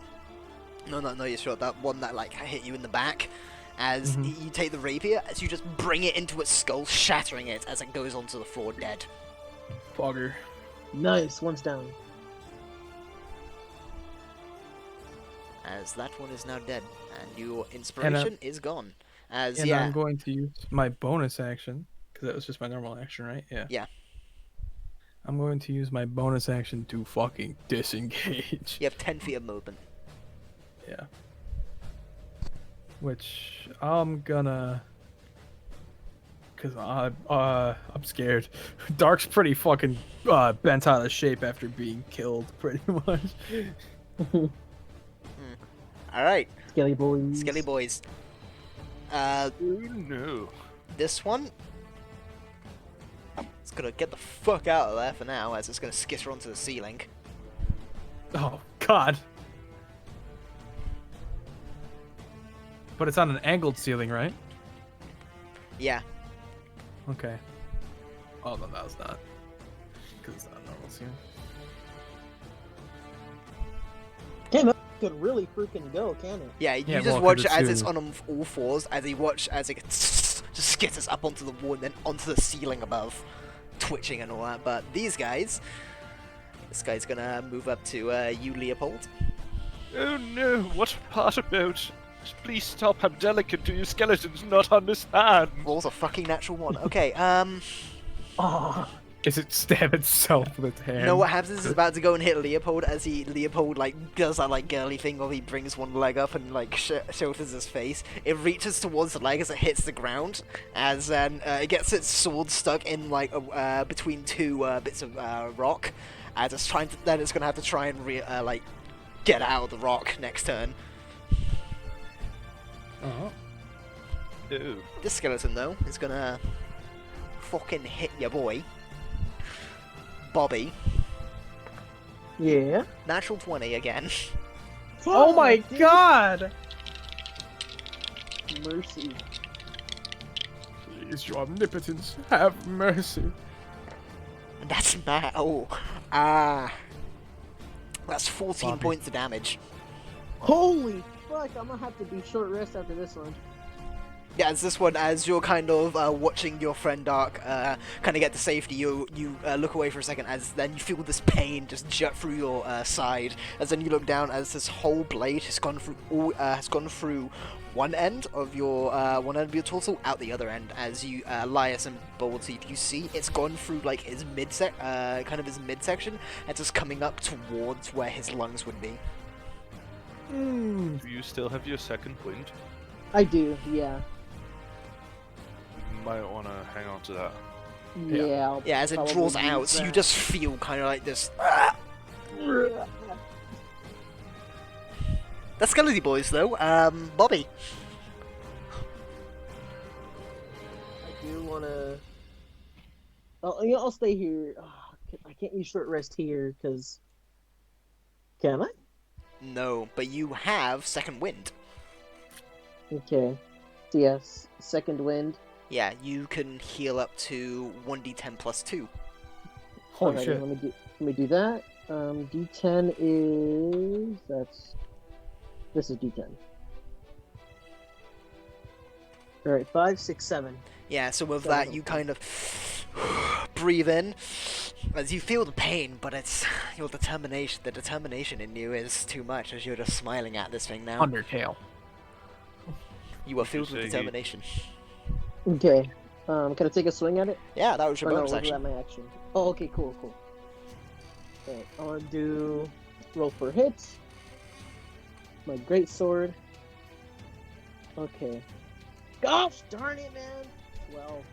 No, you shot that one that, like, hit you in the back. As you take the rapier, as you just bring it into its skull, shattering it as it goes onto the floor dead. Fogger. Nice, one's down. As that one is now dead, and your inspiration is gone. As, And yeah, I'm going to use my bonus action because that was just my normal action, right? Yeah. Yeah. I'm going to use my bonus action to fucking disengage. you have 10 feet of movement. Yeah. Which I'm gonna, cause I'm scared. Dark's pretty fucking bent out of shape after being killed, pretty much. Alright, Skelly boys. Skelly boys. Oh no. This one, it's gonna get the fuck out of there for now, as it's gonna skitter onto the ceiling. Oh God. But it's on an angled ceiling, right? Yeah, Okay. Oh no, that was not. Cause it's not a normal ceiling. Damn, that could really freaking go, can it? yeah. You Yeah, just well, 'cause watch it's as it's soon. on all fours, as you watch as it just skitters up onto the wall and then onto the ceiling above, twitching and all that. But these guys, this guy's gonna move up to you, Leopold. Oh no, what part about? Please stop, I'm delicate to you skeletons, not understand. Rolls a fucking natural one. Okay, Oh, Is it stab itself with its hand? No, what happens is it's about to go and hit Leopold as Leopold like does that like girly thing where he brings one leg up and like shelters his face. It reaches towards the leg as it hits the ground, as it gets its sword stuck in like between two bits of rock, as it's trying to. Then it's gonna have to try and like get out of the rock next turn. Ew. This skeleton though is gonna fucking hit your boy, Bobby. Yeah. Natural 20 again. Oh my Fuck, dude. god! Mercy. Please, your omnipotence, have mercy. And that's mad. Oh, that's 14 Bobby. points of damage. Holy fuck! I'm gonna have to do short rest after this one. Yeah, as this one, as you're kind of watching your friend Dark kind of get to safety, you look away for a second, as then you feel this pain just jut through your side, as then you look down as this whole blade has gone through one end of your torso, out the other end. As you Elias and Boldseed, you see it's gone through like his midsection, and just coming up towards where his lungs would be. Hmm. Do you still have your second wind? I do, yeah. You might want to hang on to that. Yeah. I'll Yeah, as it probably draws use out, so you that. just feel kind of like this. The Skeleton Boys, though. Bobby. I do wanna. I'll stay here. I can't use short rest here because. Can I? No, but you have second wind. Okay. So yes, second wind. Yeah, you can heal up to 1d10 plus 2. Holy Alrighty, shit. Let me do that. D10 is this is D10. All right, 5, 6, 7. Yeah, so with Seven that, of you them. kind of breathe in as you feel the pain, but it's your determination. The determination in you is too much, as you're just smiling at this thing now. Undertale. You are Would you filled with say determination. Okay. Can I take a swing at it? Yeah, that was your Or no, bonus was action. that my action? Oh, okay, cool. Alright, I want to do roll for hits. My great sword. Okay. Gosh darn it, man! 12.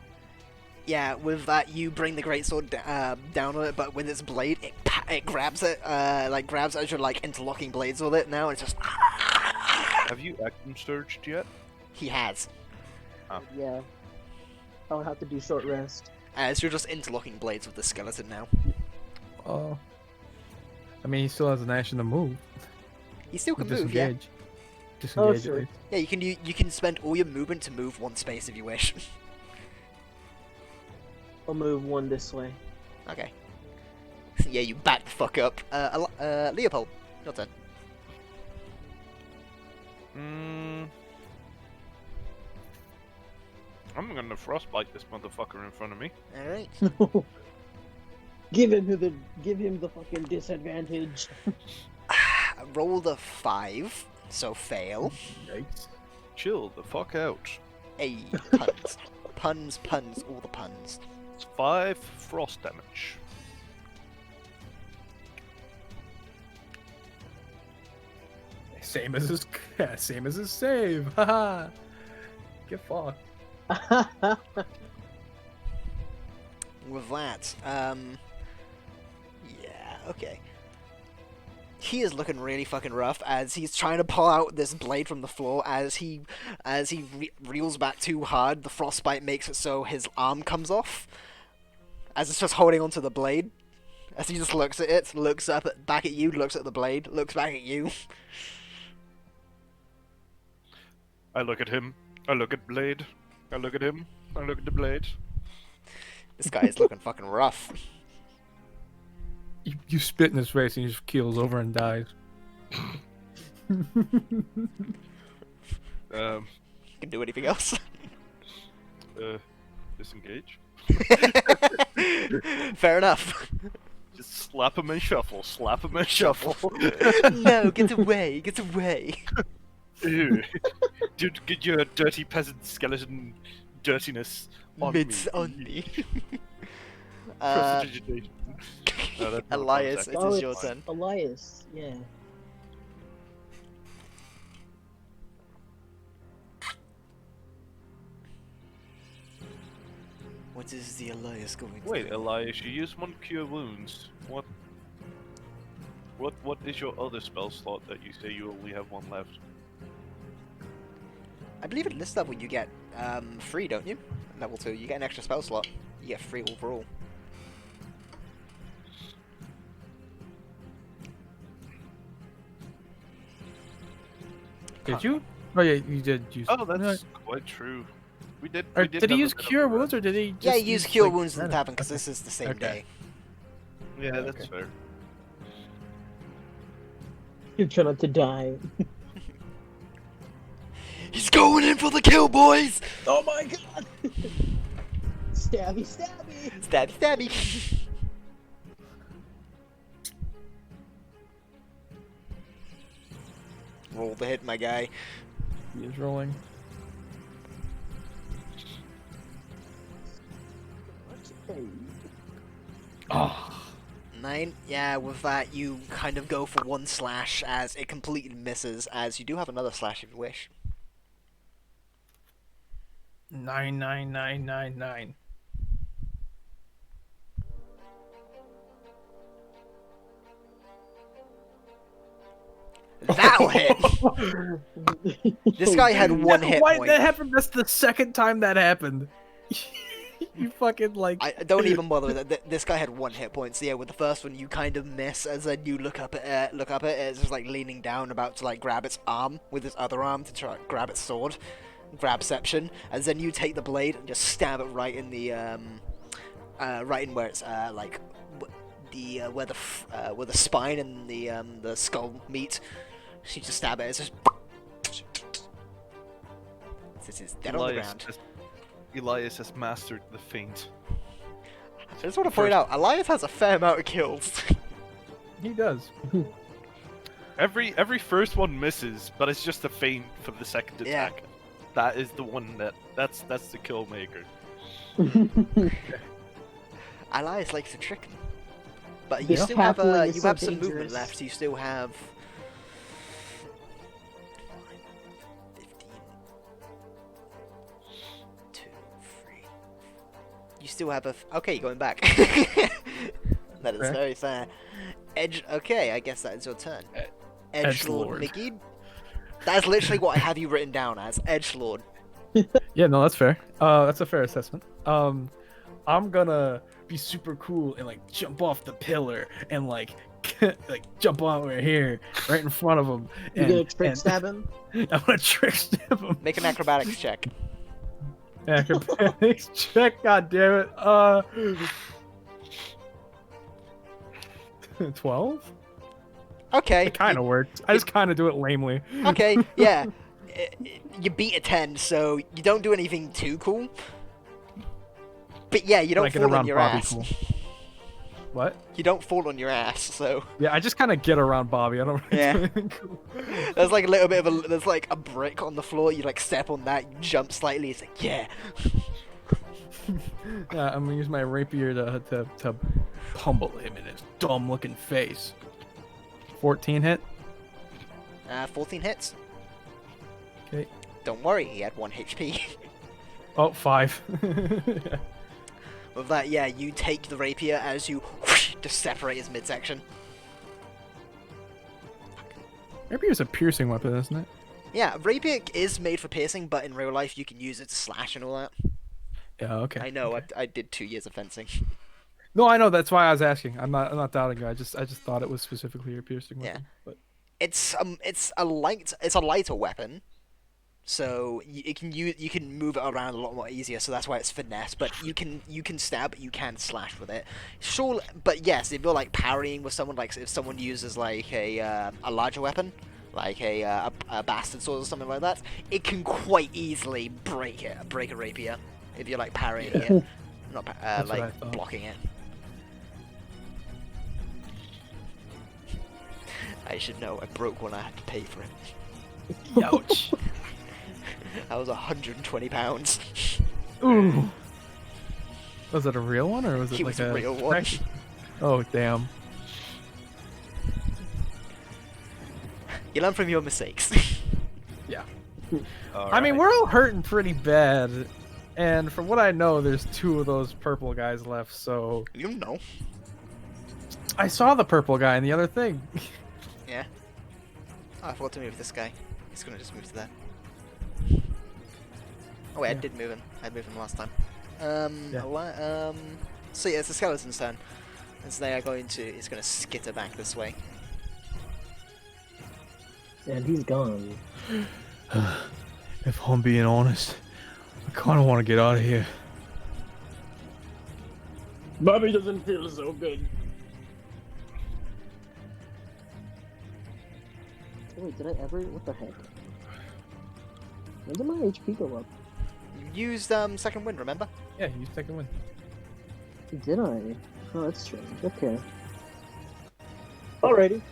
Yeah, with that, you bring the greatsword down on it, but with its blade, it grabs it, grabs as you're like interlocking blades with it. Now it's just. Have you action surged yet? He has, Yeah. I'll have to do short rest. as you're just interlocking blades with the skeleton now. Oh. I mean, he still has an action to move. He still can move, yeah. Disengage. Disengage sure. at least. Yeah, you can spend all your movement to move one space if you wish. I'll move one this way. Okay. Yeah, you back the fuck up. Leopold, your turn. I'm gonna frostbite this motherfucker in front of me. All right. Give him the fucking disadvantage. Roll the 5, so fail. Yikes. Chill the fuck out. Hey, puns, all the puns. It's 5 frost damage. Same as his save. Haha. Get fucked. With that, yeah, okay. He is looking really fucking rough as he's trying to pull out this blade from the floor. As he reels back too hard, the frostbite makes it so his arm comes off. As it's just holding onto the blade. As he just looks at it, looks up back at you, looks at the blade, looks back at you. I look at him. I look at Blade. I look at him. I look at the blade. This guy is looking fucking rough. You spit in his face and he just keels over and dies. Can do anything else. Disengage. Fair enough. Just slap him and shuffle. Slap him and shuffle. No, get away, get away. Ew. Dude, get your dirty peasant skeleton dirtiness on Mitts me. on me. Prestidigitation. No, that's not a bonus Elias, action. it Oh, is your it's turn. Elias. Yeah. What is the Elias going to Wait, do? Elias, you use one cure wounds. What is your other spell slot that you say you only have one left? I believe at this level you get 3, don't you? Level 2, you get an extra spell slot. You get 3 overall. Did you? Oh yeah, you did use. Oh, that's quite true. We did. Or We did did he have a use bit of cure a run. wounds, or did he? Just Yeah, you use Cure like, Wounds in the mana? tavern because Okay. this is the same Okay. day. Yeah, that's Okay. fair. You try not to die. He's going in for the kill, boys! Oh my god! Stabby, stabby! Stabby, stabby! Roll the hit, my guy. He is rolling. Oh. 9. Yeah, with that you kind of go for 1 slash as it completely misses, as you do have another slash if you wish. 99999. That'll hit! This guy had 1 hit Why point. that happened? That's the second time that happened. You fucking like. I don't even bother with it. This guy had 1 hit point, so yeah, with the first one you kind of miss, as then you look up at it, it's just like leaning down, about to like grab its arm with its other arm to try grab its sword, grabception, and then you take the blade and just stab it right in the right in where it's like where the spine and the skull meet. So you just stab it. It's just this is dead on the ground. Elias has mastered the feint. I just want to point out, Elias has a fair amount of kills. He does. Every first one misses, but it's just a feint for the second Yeah. attack. That is the one that's the kill maker. Elias likes to trick me. But you This still have halfling is you so have some movement dangerous. left. You still have 15, 2, 3. You still have okay, you're going back. That is Fair. very fair. Okay, I guess that is your turn. Edgelord Edgelord. Mickey. That's literally what I have you written down as, Edgelord. Yeah, no, that's fair. That's a fair assessment. I'm gonna be super cool and like jump off the pillar and like like jump over here right in front of him. You And, gonna trick and stab him? I'm gonna trick stab him. Make an acrobatics check. Acrobatics check. God damn it. 12. Okay. It kind of worked. I just kind of do it lamely. Okay, yeah. You beat a 10, so you don't do anything too cool. But yeah, you When I don't get fall on around your Bobby, ass. cool. What? You don't fall on your ass, so Yeah, I just kind of get around Bobby. I don't really Yeah. do anything cool. there's like a little bit of there's like a brick on the floor. You like step on that, you jump slightly. It's like yeah. Yeah, I'm gonna use my rapier to pummel him in his dumb-looking face. 14 hit. 14 hits. Okay. Don't worry, he had 1 HP. Oh, 5. With that, yeah, you take the rapier as you just separate his midsection. Rapier's a piercing weapon, isn't it? Yeah, rapier is made for piercing, but in real life you can use it to slash and all that. Yeah. Okay. I know, okay. I did 2 years of fencing. No, I know. That's why I was asking. I'm not doubting you. I just thought it was specifically your piercing weapon. But It's a lighter weapon, so you can move it around a lot more easier. So that's why it's finesse. But you can stab, you can slash with it. Sure, but yes, if you're like parrying with someone, like if someone uses like a larger weapon, like a bastard sword or something like that, it can quite easily break a rapier if you're like parrying it, not That's what I like thought. blocking it. I should know. I broke one. I had to pay for it. ouch. That was £120. Ooh. Was it a real one or was it He like was a real one. practice? Oh damn. You learn from your mistakes. I mean, we're all hurting pretty bad, and from what I know, there's 2 of those purple guys left. So You know. I saw the purple guy in the other thing. Yeah. Oh, I forgot to move this guy. He's gonna just move to there. Oh wait, I Yeah. did move him. I moved him last time. Yeah. So yeah, it's the skeleton's turn. And so they are going to, it's gonna skitter back this way. And he's gone. If I'm being honest, I kind of want to get out of here. Bobby doesn't feel so good. Oh, wait, did I ever? What the heck? When did my HP go up? You used second wind, remember? Yeah, you take a win. Did I? Oh, that's strange. Okay. Alrighty.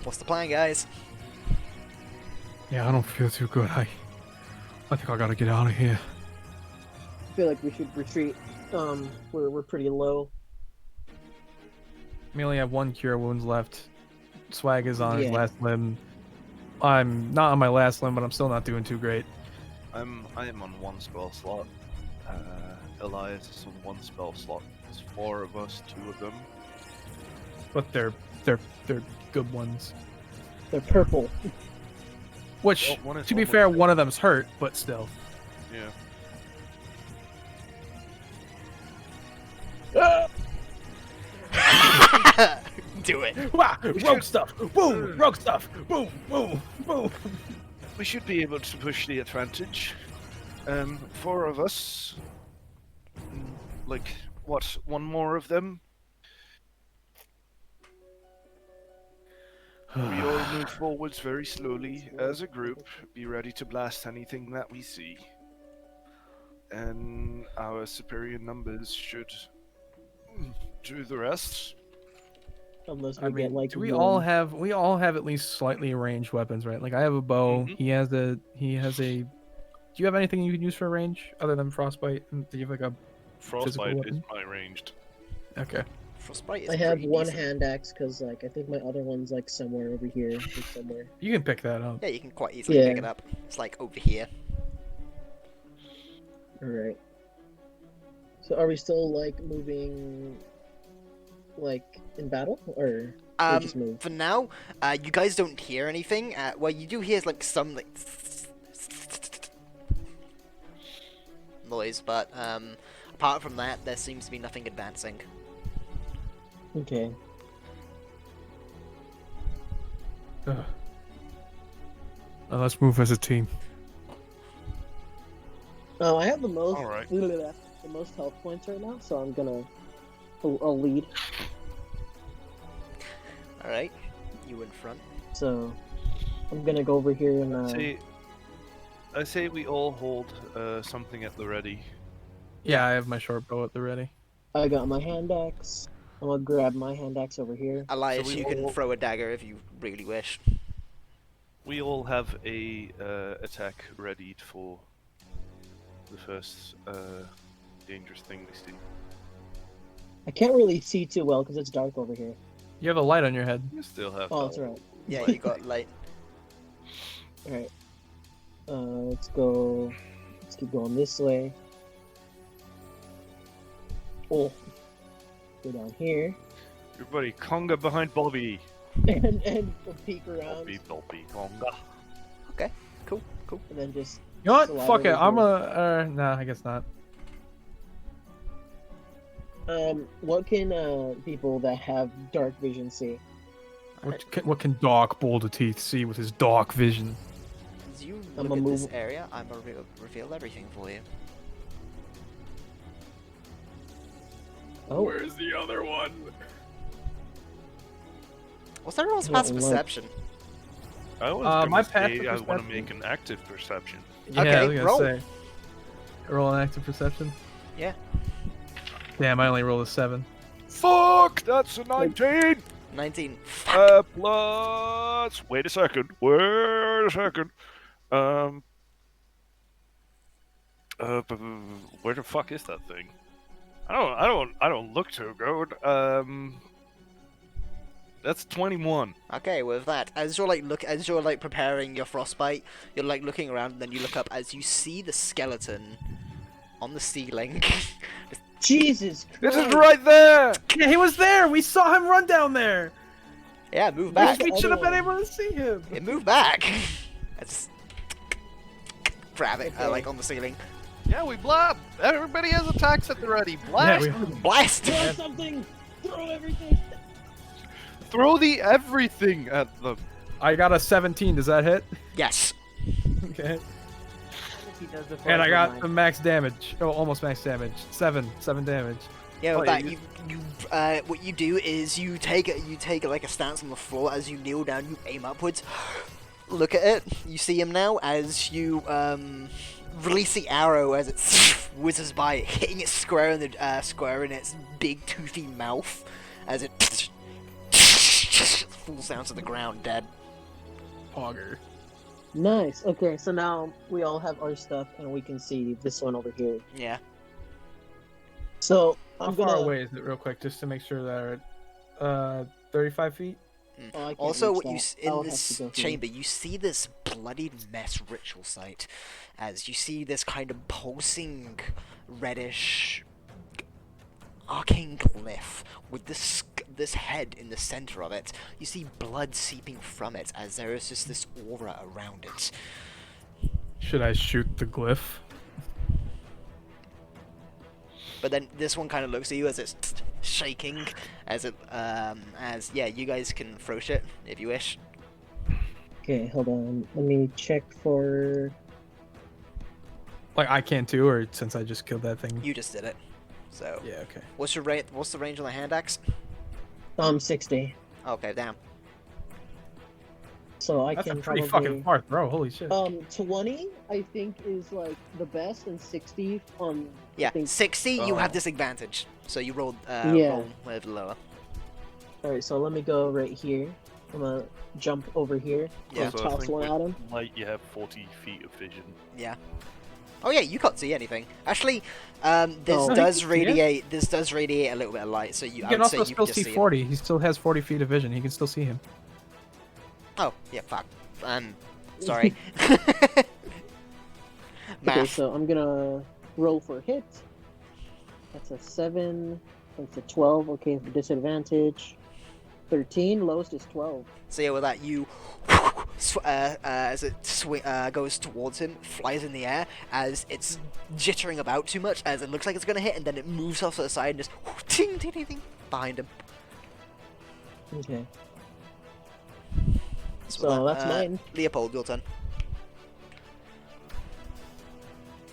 What's the plan, guys? Yeah, I don't feel too good. I think I gotta get out of here. I feel like we should retreat. We're pretty low. We only have 1 cure wounds left. Swag is on his Yeah. last limb. I'm not on my last limb, but I'm still not doing too great. I am on 1 spell slot. Elias is on 1 spell slot. There's 4 of us, 2 of them. But they're good ones. They're purple. Which, Well, one is to be almost fair, dead. one of them's hurt, but still. Yeah. Do it. Wah! Rogue stuff! Boom! Rogue stuff! Boom! Boom! Boom! We should be able to push the advantage. 4 of us. Like, what, 1 more of them? We all move forwards very slowly as a group, be ready to blast anything that we see. And our superior numbers should do the rest. Unless we I get mean, like. do we all have at least slightly ranged weapons, right? Like I have a bow. Mhm. He has a. Do you have anything you can use for range other than frostbite? Do you have like a? Frostbite is weapon? my ranged. Okay. Frostbite is I have pretty one decent. hand axe because like I think my other one's like somewhere over here or somewhere. You can pick that up. Yeah, you can quite easily Yeah. pick it up. It's like over here. All right. So are we still like moving, like in battle, or we just move? For now, you guys don't hear anything. Well, you do hear like some like noise, but apart from that, there seems to be nothing advancing. Okay. Ugh. Let's move as a team. Oh, I have the most. All right. The most health points right now, so I'm gonna. I'll lead. All right, you in front. So I'm gonna go over here and. I say we all hold something at the ready. Yeah, I have my short bow at the ready. I got my hand axe. I'm gonna grab my hand axe over here. Elias, So we you can all- throw a dagger if you really wish. We all have a attack readied for the first dangerous thing we see. I can't really see too well because it's dark over here. You have a light on your head. You still have. Oh, that's right. Yeah, you got like All right. Let's go. Let's keep going this way. Oh. Go down here Your buddy Conga behind Bobby. and peek around Bobby, Conga. cool. and then just. You know what? Saliva Fuck it. over I'm here. nah, I guess not. What can people that have dark vision see? What can Dork Boulder Teeth see with his dark vision? As you I'ma look at this move- area, I'm gonna reveal everything for you. Oh, Where's the other one? What's everyone's Well, passive look. perception? I was my gonna say passive I want to perception- make an active perception. Yeah, Okay, I was gonna roll. say. Roll an active perception. Yeah. Damn, I only rolled a 7. Fuck! That's a 19! 19. Plus... Wait a second. but where the fuck is that thing? I don't look too good. That's 21. Okay, with that, as you're like preparing your frostbite, you're like looking around, and then you look up as you see the skeleton on the ceiling. Jesus This Christ! is right there. Yeah, he was there. We saw him run down there. Yeah, move Where's back. the We should have been other one? able to see him. It moved back. I just grab it Okay. like on the ceiling. Yeah, we blab. Everybody has attacks at the ready. Blast. Yeah, Blast! Throw something! Throw everything! Throw the everything at them. I got a 17. Does that hit? Yes. Okay. He does before And I got mine. the max damage. Oh, almost max damage. 7 damage. Yeah, with Oh, yeah, that, what you do is you take like a stance on the floor as you kneel down. You aim upwards. Look at it. You see him now as you release the arrow as it whizzes by, hitting it square in its big toothy mouth as it falls down to the ground dead. Pogger. Nice. Okay, so now we all have our stuff, and we can see this one over here. Yeah. So How I'm far gonna. away is it, real quick, just to make sure that we're at 35 feet? Oh, I can't Also, reach what you that. in I'll have this to go through. chamber, you see this bloodied mess ritual site, as you see this kind of pulsing reddish arcane glyph with this head in the center of it. You see blood seeping from it as there is just this aura around it. Should I shoot the glyph? But then this one kind of looks at you as it's shaking, as you guys can throw shit if you wish. Okay, hold on. Let me check for. Like, I can too, or since I just killed that thing? You just did it. So, Yeah, okay. what's your rate? What's the range on the hand axe? 60. Okay, damn. So I That's a can pretty probably. fucking far throw, holy shit. 20 I think is like the best, and 60 on. I Yeah, think... 60, you Oh. have disadvantage. So you rolled Yeah. roll with lower. All right, so let me go right here. I'm gonna jump over here. Yeah. And Also, I toss think one with at him. light, you have 40 feet of vision. Yeah. Oh yeah, you can't see anything. Actually, this Oh. No, he does can see it. This does radiate a little bit of light, so You I can would say also you still can see just see 40. He still has 40 feet of vision. He can still see him. him. Oh, yeah, fuck. Sorry. Okay, Math. so I'm gonna roll for a hit. That's a 7. That's a 12. Okay, for disadvantage. 13. Lowest is 12. So yeah, with that, you as it goes towards him, flies in the air as it's jittering about too much, as it looks like it's gonna hit, and then it moves off to the side and just ting ting ting ting behind him. Okay. So, So with that's mine. Leopold, your turn.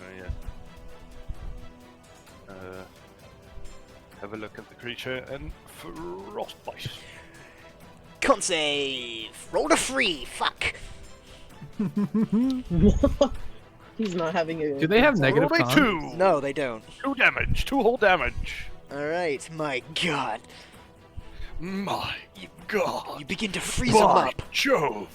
Oh yeah. Have a look at the creature and frostbite. Con save. Roll a 3. Fuck. He's not having a. Do they have negative Roll a con? 2. No, they don't. 2 damage. 2 whole damage. All right, my God. My God. You begin to freeze him By up. Jove.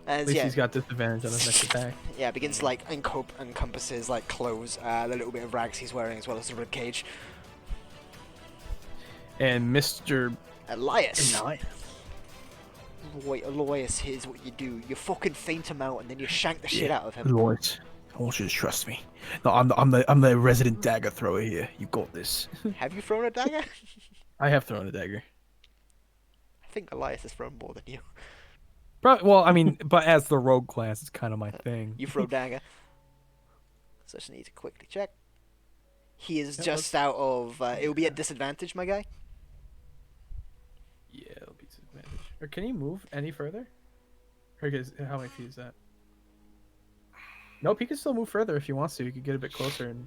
As At least yeah, he's got disadvantage on his next attack. yeah, begins to like encompass his like clothes, the little bit of rags he's wearing, as well as the rib cage. And Mr. Elias. Elias, here's what you do. You fucking faint him out, and then you shank the shit out of him. Lord, I want you to trust me. No, I'm the resident dagger thrower here. You got this. Have you thrown a dagger? I have thrown a dagger. I think Elias has thrown more than you. Probably, well, I mean, but as the rogue class, it's kind of my thing. You throw dagger. So I just need to quickly check. He is Yeah, just out of. It'll be at disadvantage, my guy. Yeah, it'll be disadvantage. Or can he move any further? Or how many feet is that? Nope, he can still move further if he wants to. He could get a bit closer and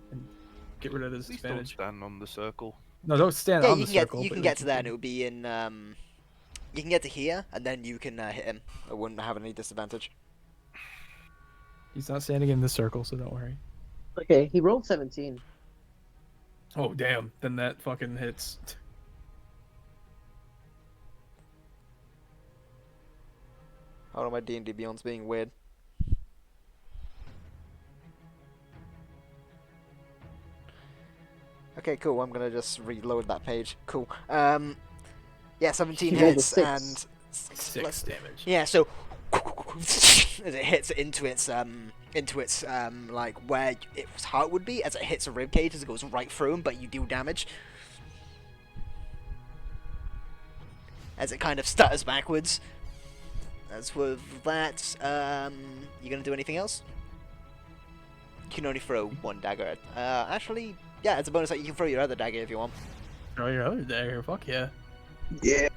get rid of his Please don't disadvantage. stand on the circle. No, don't stand Yeah, on you the can circle. you can but get to there, and it'll be in. You can get to here, and then you can hit him. It wouldn't have any disadvantage. He's not standing in the circle, so don't worry. Okay, he rolled 17. Oh, damn. Then that fucking hits. Hold on, my D&D Beyond's being weird. Okay, cool. I'm gonna just reload that page. Cool. Yeah, 17 You rolled a hits 6. and 6 damage. yeah. So as it hits into its like where its heart would be, as it hits a rib cage, as it goes right through him, but you deal damage. As it kind of stutters backwards. As with that, you gonna do anything else? You can only throw one dagger. Actually, yeah, as a bonus, you can throw your other dagger if you want. Throw your other dagger. Fuck yeah. Yeah.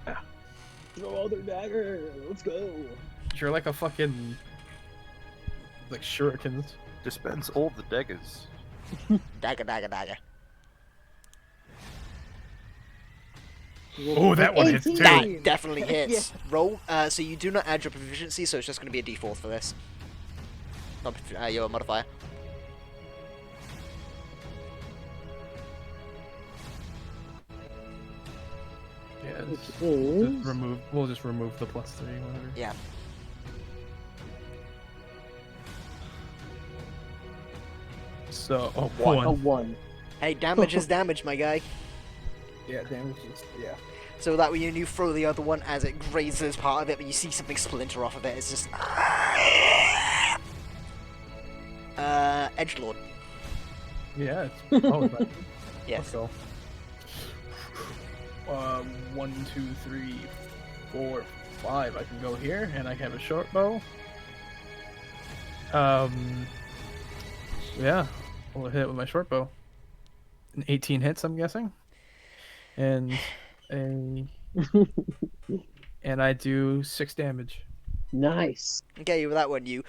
Throw other dagger. Let's go. You're like a fucking like shurikens. Dispense all the daggers. Dagger, dagger, dagger. Oh, that one hits too. That definitely hits. Yeah. Roll. So you do not add your proficiency, so it's just going to be a d4 for this. Not your modifier. Yeah. Which Just is remove. We'll just remove the +3, whatever. Yeah. So, oh, One. one. a 1. Hey, damage is damage, my guy. Yeah, damage is yeah. So that when you throw the other one as it grazes part of it, but you see something splinter off of it, it's just edgelord. Yeah. It's, oh, it's right. Yes. Let's go. 1, 2, 3, 4, 5. I can go here, and I have a short bow. Yeah, I'll hit it with my short bow. An 18 hits, I'm guessing. And and I do 6 damage. Nice. Okay, with that one, you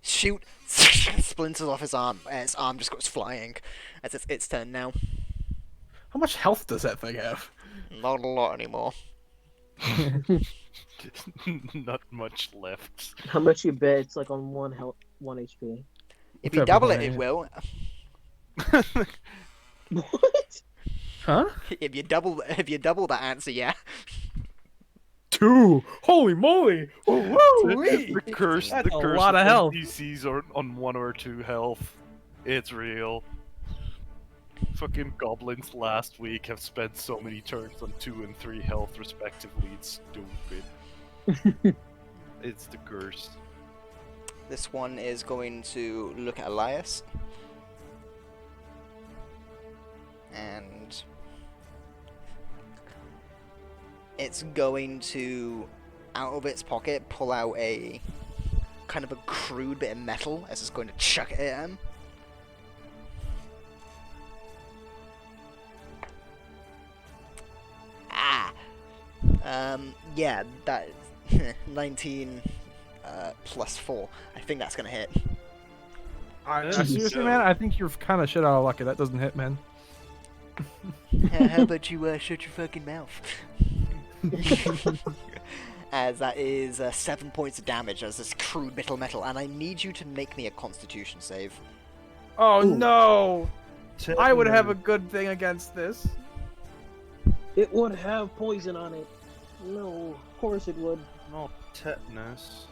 shoot, splinters off his arm, and its arm just goes flying. As it's its turn now. How much health does that thing have? Not a lot anymore. Not much left. How much you bet it's like on 1 HP? If you Whatever, double it, man. it will. What? Huh? If you double that answer, yeah. 2. Holy moly! Woo! The curse, That's the a curse lot of of health. NPCs are on 1 or 2 health. It's real. Fucking goblins last week have spent so many turns on 2 and 3 health respectively. It's stupid. It's the curse. This one is going to look at Elias. And it's going to, out of its pocket, pull out a kind of a crude bit of metal as it's going to chuck it at him. Ah! Yeah, that 19 plus 4. I think that's gonna hit. Seriously, So- man, I think you're kind of shit out of luck if that doesn't hit, man. How about you shut your fucking mouth? As that is 7 points of damage as this crude metal, and I need you to make me a Constitution save. Oh Ooh. no! I would have a good thing against this. It would have poison on it. No, of course it would. Not tetanus.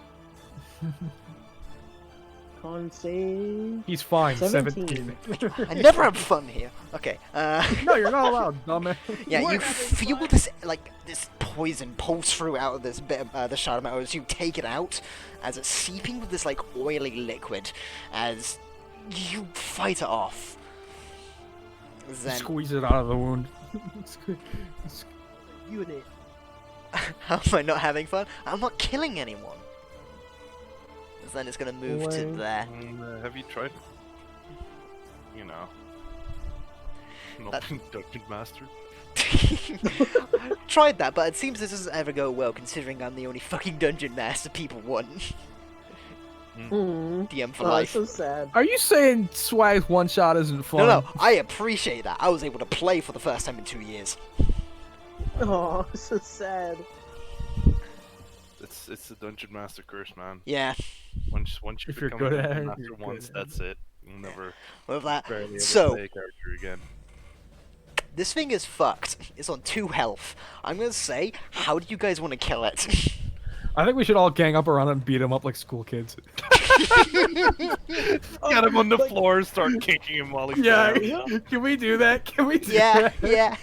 Con save. He's fine. 17. 17. I never have fun here. Okay. No, you're not allowed, dumbass. Yeah, We're you having feel fun. this poison pulse through out of this bit of the shard of metal as you take it out, as it's seeping with this oily liquid, as you fight it off. Then Squeeze it out of the wound. Unit. how am I not having fun? I'm not killing anyone. Then it's gonna move to Boy. there. Have you tried? You know. Not That- Dungeon Master. Tried that, but it seems this doesn't ever go well considering I'm the only fucking dungeon master people want. Mm. DM for Oh, life. so sad. Are you saying Swag's one shot isn't fun? No, I appreciate that. I was able to play for the first time in 2 years. Oh, so sad. It's the Dungeon Master curse, man. Yeah, Once you If you're become good a at Dungeon it, Master you're good once, at it. that's it. You'll never with that. barely ever So- play a character again. This thing is fucked. It's on 2 health. I'm gonna say, how do you guys want to kill it? I think we should all gang up around it and beat him up like school kids. Get him on the Like- floor and start kicking him while he's Yeah, down. can we do that? Can we do Yeah, that? yeah.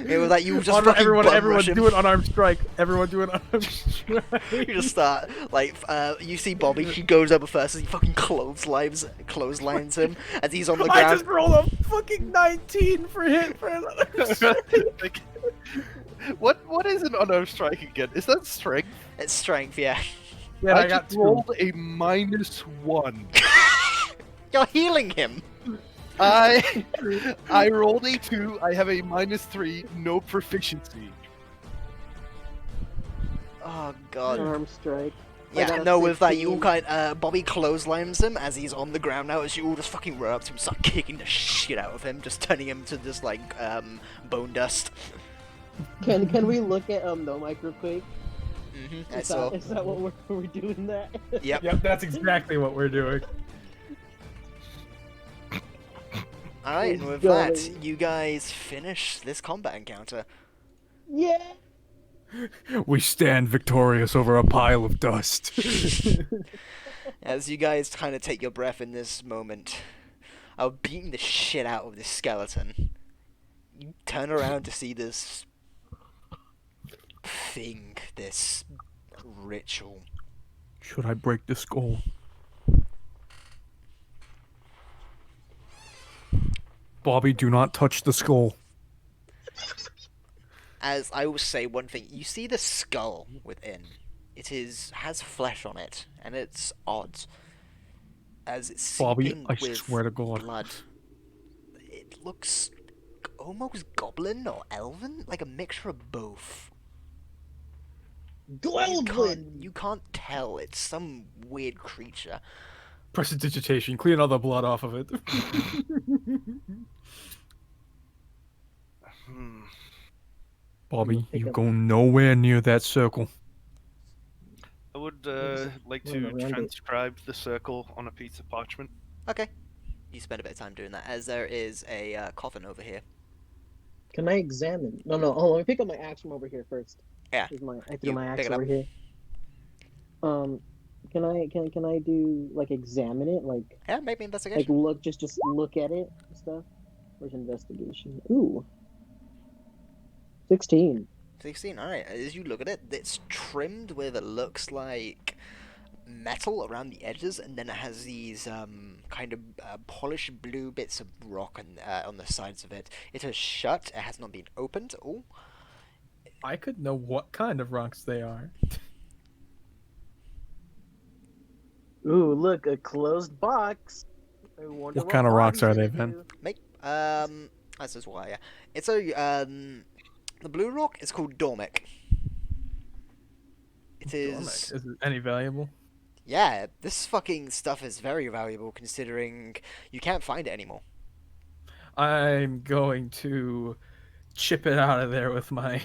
It was like you just Honor- fucking everyone, bum everyone rush him. do an unarmed strike. Everyone do an unarmed strike. You just start like you see Bobby. He goes over first and he fucking clotheslines him as he's on the I ground. just rolled a fucking 19 for hit for another strike. Like, what is an unarmed strike again? Is that strength? It's strength, yeah. Yeah, I just got 2. rolled a -1. You're healing him. I rolled a 2. I have a -3. No proficiency. Oh god. Arm strike. I Yeah, got a no, with that you all 16. Bobby clotheslines him as he's on the ground now. As you all just fucking run up to him, start kicking the shit out of him, just turning him to just like bone dust. Can we look at the mic real quick? I Is saw. that what we're doing that? Yep. Yep, that's exactly what we're doing. All right, and He's with that, going. you guys finish this combat encounter. Yeah. We stand victorious over a pile of dust. As you guys kind of take your breath in this moment, of beating the shit out of this skeleton, you turn around to see this thing, this ritual. Should I break the skull? Bobby, do not touch the skull. As I will say one thing, you see the skull within. It has flesh on it, and it's odd. As it's Bobby, seeping I with swear to God. blood. It looks almost goblin or elven, like a mixture of both. Glelvin! You can't tell. It's some weird creature. Prestidigitation, clean all the blood off of it. Hmm. Bobby, Pick you up- go nowhere near that circle. I would like No, to around it. transcribe the circle on a piece of parchment. Okay. You spend a bit of time doing that, as there is a coffin over here. Can I examine? No. Hold on. Let me pick up my axe from over here first. Yeah. I threw You my pick axe it up. over here. Can I do like examine it, like Yeah, make me investigation. look just look at it and stuff? Where's investigation? Ooh, 16. 16, alright. As you look at it, it's trimmed with it looks like metal around the edges, and then it has these kind of polished blue bits of rock on the sides of it. It is shut, it has not been opened. Oh, I could know what kind of rocks they are. Ooh, look, a closed box. I wonder What kind of rocks Bobby's are they, gonna Ben? do. make this is why. Yeah, it's a the blue rock is called Dormic. It is. Is it any valuable? Yeah, this fucking stuff is very valuable considering you can't find it anymore. I'm going to chip it out of there with my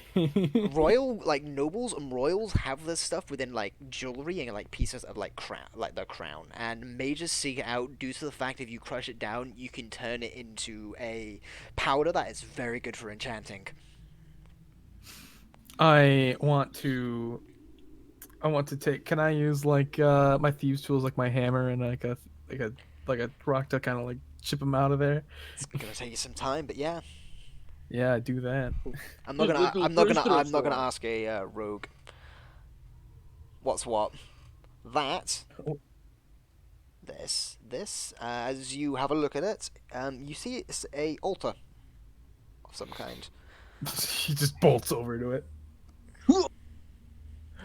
Royal, like nobles and royals have this stuff within like jewelry and like pieces of like crown, like their crown. And mages seek it out due to the fact if you crush it down, you can turn it into a powder that is very good for enchanting. I want to take. Can I use like my thieves tools, like my hammer and like a rock to kind of like chip them out of there? It's gonna take you some time, but yeah, Yeah, do that. I'm not gonna ask a rogue. What's what? That. Oh. This. As you have a look at it, you see it's a altar of some kind. He just bolts over to it.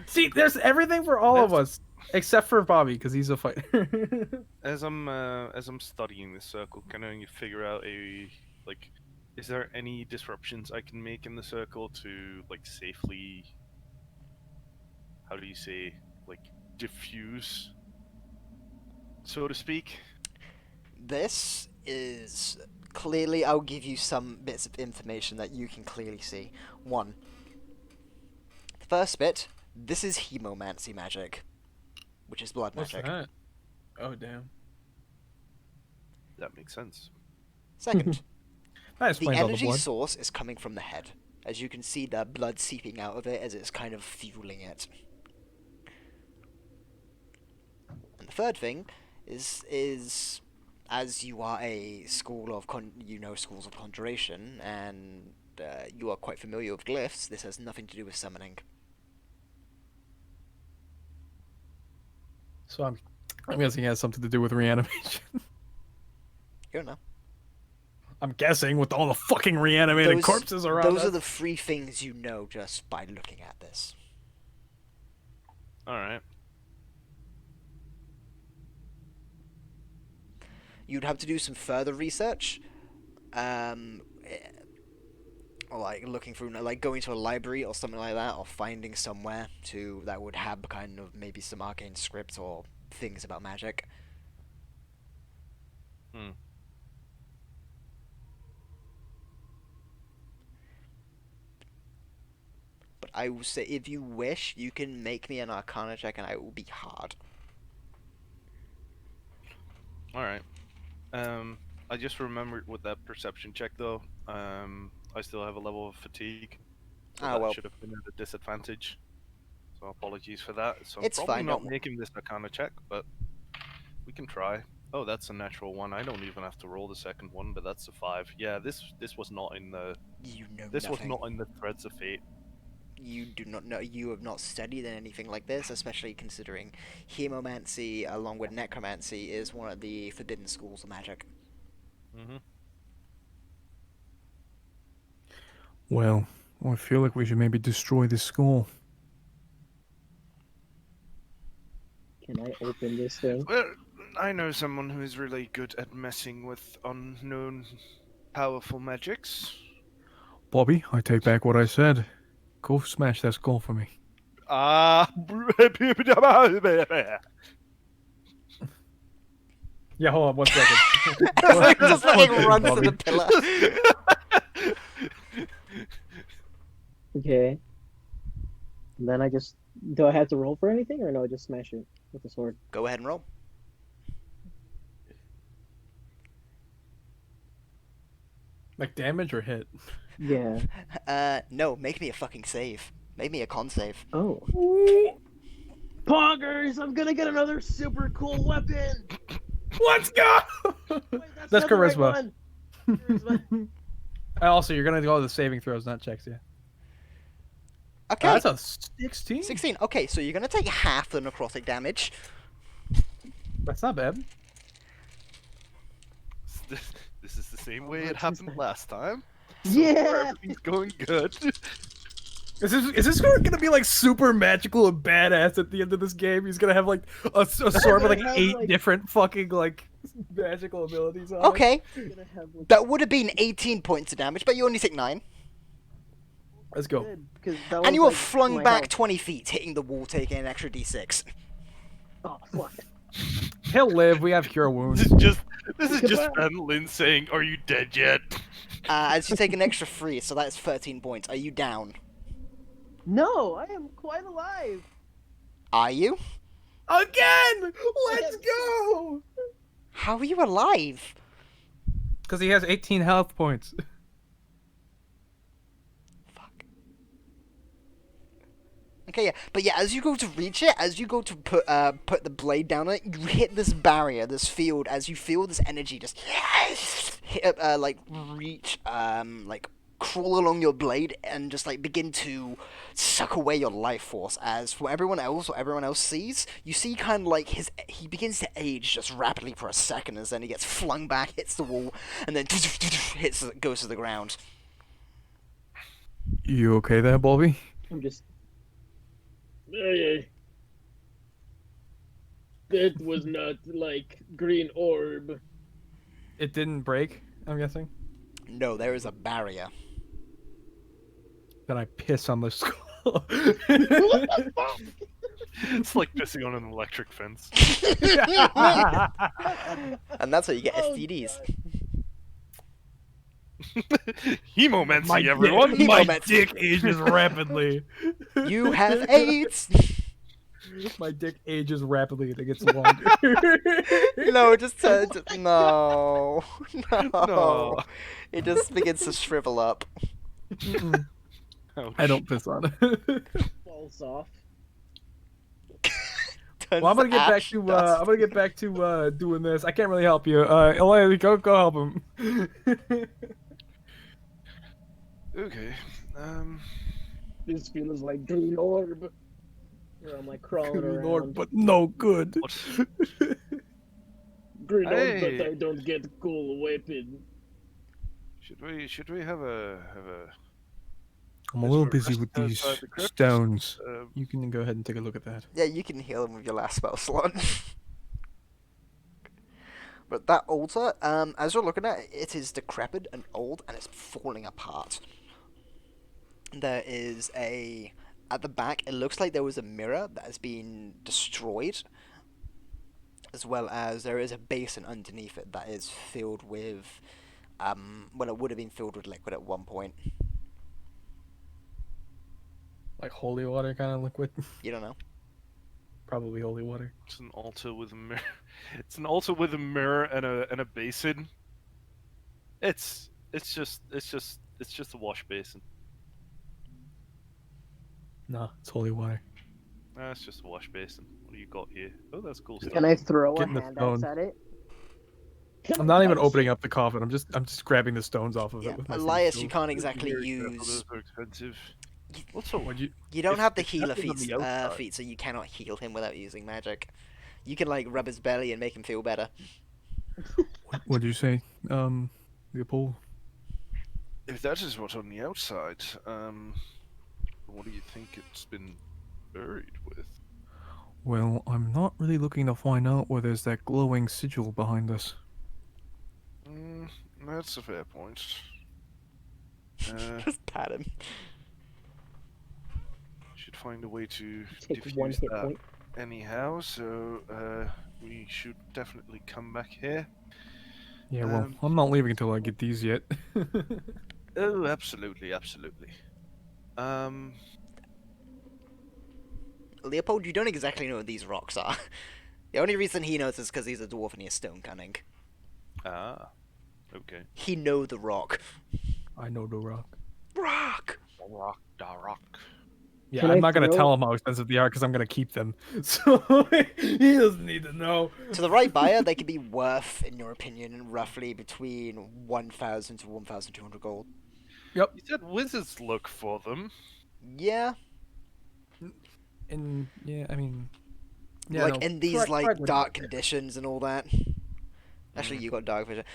See, there's everything for all of us except for Bobby because he's a fighter. As I'm studying this circle, can I figure out is there any disruptions I can make in the circle to like safely, how do you say, like diffuse, so to speak? This is clearly. I'll give you some bits of information that you can clearly see. One. The first bit. This is hemomancy magic, which is blood What's magic. that? Oh damn. That makes sense. Second, That the explains all the energy blood. source is coming from the head. As you can see, the blood seeping out of it as it's kind of fueling it. The third thing is as you are a school of schools of conjuration, and you are quite familiar with glyphs. This has nothing to do with summoning. So I'm guessing it has something to do with reanimation. You don't know. I'm guessing with all the fucking reanimated corpses around Those us. are the three things you know just by looking at this. All right. You'd have to do some further research, or like looking through, like going to a library or something like that, or finding somewhere that would have kind of maybe some arcane script or things about magic. Hmm. But I will say, if you wish, you can make me an Arcana check, and I will be hard. All right. I just remembered with that perception check though. I still have a level of fatigue, so Ah, that well. should have been at a disadvantage. So apologies for that. So It's I'm probably fine, not don't- making this Arcana check, but we can try. Oh, that's a natural one. I don't even have to roll the second one, but that's a 5. Yeah, this was not in the You know this was nothing. not in the Threads of Fate. You do not know. You have not studied anything like this, especially considering hemomancy, along with necromancy, is one of the forbidden schools of magic. Mm-hmm. Well, I feel like we should maybe destroy this school. Can I open this thing? Well, I know someone who is really good at messing with unknown, powerful magics. Bobby, I take back what I said. Go smash that skull for me. Ah. Yeah, hold on 1 second. Just like runs to the pillar. Okay. And then do I have to roll for anything, or no? I just smash it with the sword. Go ahead and roll. Like damage or hit? Yeah. No, make me a fucking save. Make me a con save. Oh. Poggers! I'm gonna get another super cool weapon. Let's go! Wait, That's not the right charisma. one. Charisma. Also, you're gonna go with the saving throws, not checks, yeah. Okay. That's a 16. 16. Okay, so you're gonna take half the necrotic damage. That's not bad. This is the same way much it is happened that? last time. Yeah. Everything's going good. Is this gonna be like super magical and badass at the end of this game? He's gonna have like a sword with like have, 8 like- different fucking like magical abilities on it. Okay, I'm gonna have, like, that would have been 18 points of damage, but you only take 9. Let's go. good, 'cause that And was, you were like, flung my back health. 20 feet, hitting the wall, taking an extra d6. Oh fuck. He'll live. We have cure wounds. This is just Lynn saying, "Are you dead yet?" As you take an extra 3, so that's 13 points. Are you down? No, I am quite alive. Are you? Again! Let's go! How are you alive? Because he has 18 health points. Fuck. Okay, yeah, but yeah, as you go to reach it, as you go to put the blade down on it, you hit this barrier, this field, as you feel this energy just hit, like reach, like crawl along your blade and just like begin to suck away your life force. As for everyone else, what everyone else sees, you see kind of like he begins to age just rapidly for a second, as then he gets flung back, hits the wall, and then goes to the ground. You okay there, Bobby? I'm just. That was not like green orb. It didn't break, I'm guessing. No, there is a barrier. Then I piss on the skull. What the fuck? It's like pissing on an electric fence. And that's how you get Oh, STDs. Hemomancy, everyone. dick- my Hemomancy. dick ages rapidly. You have AIDS. My dick ages rapidly and it gets longer. No, just no, no. No. It just begins to shrivel up. Mm-mm. Ouch. I don't piss on it. Falls off. Well, I'm gonna get back to doing this. I can't really help you. Elaine, go help him. Okay. This feels like green orb. Where I'm like crawling Good Lord, around. but no good. What? Green orb, but Hey. I don't get cool weapon. Should we have a I'm a bit little of a busy rest with these outside the crypt? stones. You can go ahead and take a look at that. Yeah, you can heal him with your last spell slot. But that altar, as you're looking at it, it is decrepit and old, and it's falling apart. There is at the back, it looks like there was a mirror that has been destroyed, as well as there is a basin underneath it that is filled with, well, it would have been filled with liquid at one point. Like holy water kind of liquid. You don't know. Probably holy water. It's an altar with a mirror. It's an altar with a mirror and a basin. It's just a wash basin. No, it's holy water. Nah, it's just a wash basin. What do you got here? Oh, that's cool stuff. Can I throw a Getting the hand stone. axe at it? I'm not even opening up the coffin. I'm just grabbing the stones off of Yeah, it with my Elias, finger you tools. can't exactly Very careful, use. those are expensive. Also, What'd you? You don't If- have the if that healer was on the outside- feat, so you cannot heal him without using magic. You can like rub his belly and make him feel better. What'd you say? Leopold. if that is what's on the outside, what do you think it's been buried with? Well, I'm not really looking to find out where there's that glowing sigil behind us. That's a fair point. Just pat him. Should find a way to Take diffuse one hit that point. anyhow. So we should definitely come back here. Yeah, well, I'm not leaving until I get these yet. Oh, absolutely, absolutely. Leopold, you don't exactly know what these rocks are. The only reason he knows is because he's a dwarf and he has stone cunning. Ah, okay. He know the rock. I know the rock. Rock! Rock, da rock. Yeah, Can I'm I not gonna throw- tell him how expensive they are because I'm gonna keep them. So he doesn't need to know. To the right buyer, they could be worth, in your opinion, roughly between 1,000 to 1,200 gold. You said wizards look for them. Yeah, And yeah, I mean, yeah, like no, in these Swag- like Swag would know. dark conditions and all that. Actually, you got dark vision.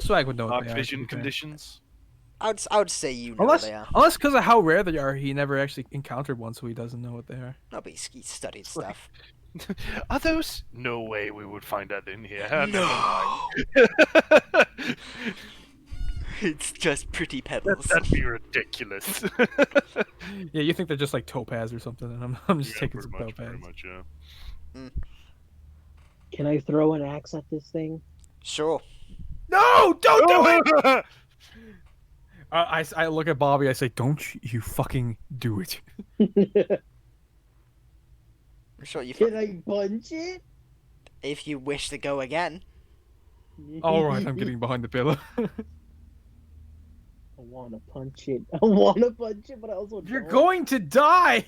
Swag would know what Dark they are, to vision be fair. conditions. I would say you know Unless, what they are. unless because of how rare they are, he never actually encountered one, so he doesn't know what they are. No, but he studied Like- stuff. Are those? No way we would find that in here. No! It's just pretty pebbles. That'd be ridiculous. Yeah, you think they're just like topaz or something, and I'm just taking some pretty topaz. much, yeah. Can I throw an axe at this thing? Sure. No, don't do it! I look at Bobby. I say, "Don't you fucking do it." I'm sure you. Can I punch it? If you wish to go again. All right, I'm getting behind the pillar. I wanna punch it. I wanna punch it, but I also You're don't. going to die.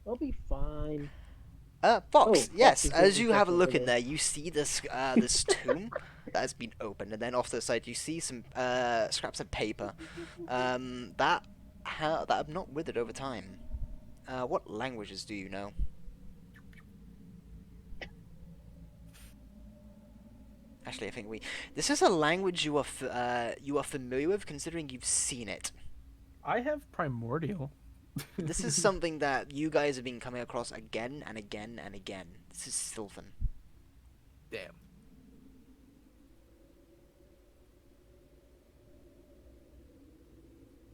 I'll be fine. Fox. Fox Yes. is As getting you have a stuff look over in there, you see this this tomb that has been opened, and then off to the side you see some scraps of paper that have not withered over time. What languages do you know? Actually, I think this is a language you are familiar with, considering you've seen it. I have primordial. This is something that you guys have been coming across again and again and again. This is Sylvan. Damn.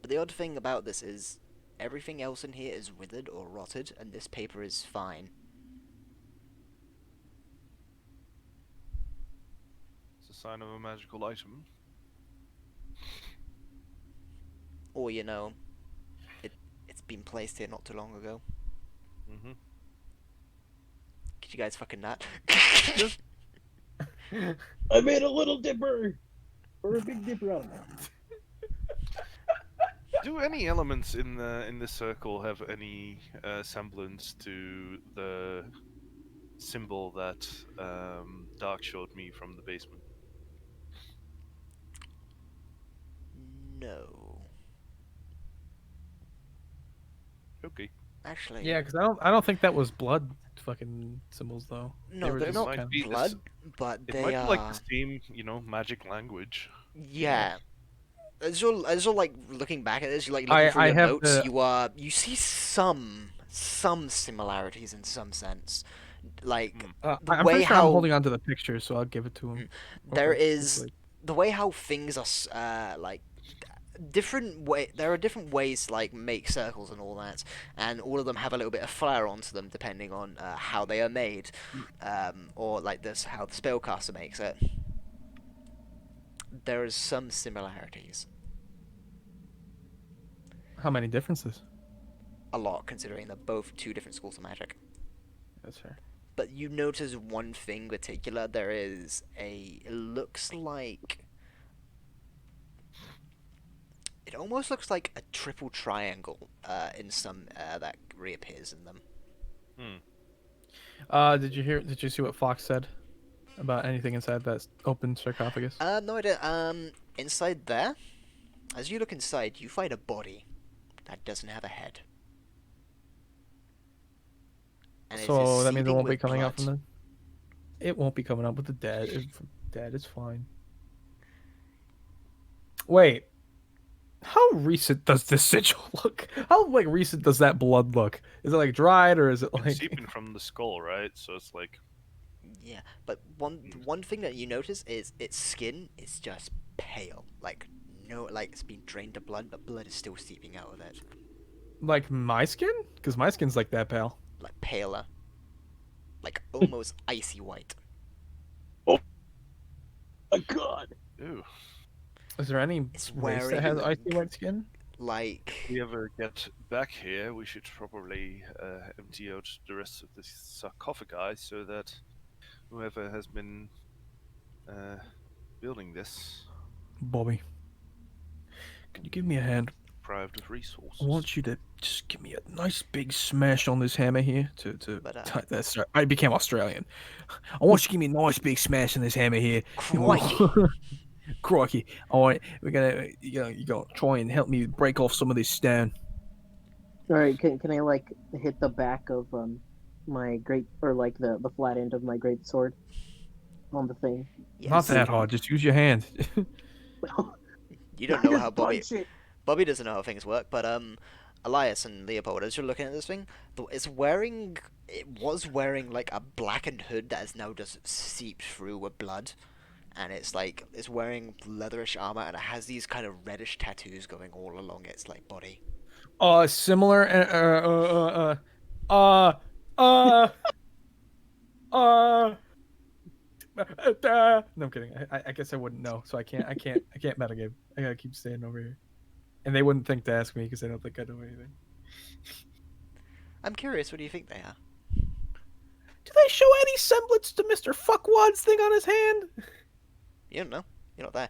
But the odd thing about this is, everything else in here is withered or rotted, and this paper is fine. It's a sign of a magical item. Or, you know, it's been placed here not too long ago. Mm-hmm. Could you guys fucking not? I made a little dipper! Or a big dipper, I don't know. Do any elements in the circle have any semblance to the symbol that Dark showed me from the basement? No. Okay. Actually, Yeah, because I don't think that was blood fucking symbols though. They no, were they're It just not might kind be this. blood, but It they might be like the are. same, magic language. Yeah. As you're like looking back at this, you're like of. looking I through I your have notes. the You see some similarities in some sense, like Hmm. the I'm pretty way sure I'm how holding on to the picture, so I'll give it to him. Real there quick. It's is like the way how things are like different way. There are different ways to like make circles and all that, and all of them have a little bit of flair onto them depending on how they are made, or like this how the spellcaster makes it. There is some similarities, how many differences? a lot considering they're both two different schools of magic. That's fair. But you notice one thing in particular. There is a. It looks like. It almost looks like a triple triangle in some that reappears in them. Did you hear? Did you see what Fox said about anything inside that open sarcophagus? No idea. Inside there, as you look inside, you find a body that doesn't have a head, and it is So that means it seething won't be with coming blood. out from the. It won't be coming up with the dead. Dead is fine. Wait, how recent does this sigil look? How like recent does that blood look? Is it like dried or is it It's like? seeping from the skull, right? So it's like, Yeah, but one thing that you notice is its skin is just pale, like no, like it's been drained of blood, but blood is still seeping out of it, Like my skin? Because my skin's like that pale. like paler, like almost icy white. My God. ooh. Is there any It's race that has wearing icy white skin? like If we ever get back here, we should probably empty out the rest of the sarcophagi so that whoever has been building this Bobby, can you give me a hand? deprived of resources. I want you to just give me a nice big smash on this hammer here But, that's I became Australian. I want you to give me a nice big smash on this hammer here. crikey. Crikey. All right, you're gonna try and help me break off some of this stone. All right, can I like hit the back of my great or like the flat end of my great sword on the thing? Yes. Not that hard, just use your hand. You don't know Just how Bobby punch it. Bobby doesn't know how things work, but Elias and Leopold, as you're looking at this thing, it was wearing like a blackened hood that is now just seeped through with blood, and it's wearing leatherish armor, and it has these kind of reddish tattoos going all along its like body. Similar uh uh no, I'm kidding. I guess I wouldn't know, so I can't metagame. I gotta keep staying over here, and they wouldn't think to ask me because they don't think I know anything. I'm curious, what do you think they are? Do they show any semblance to Mr. Fuckwad's thing on his hand? You don't know. You're not there.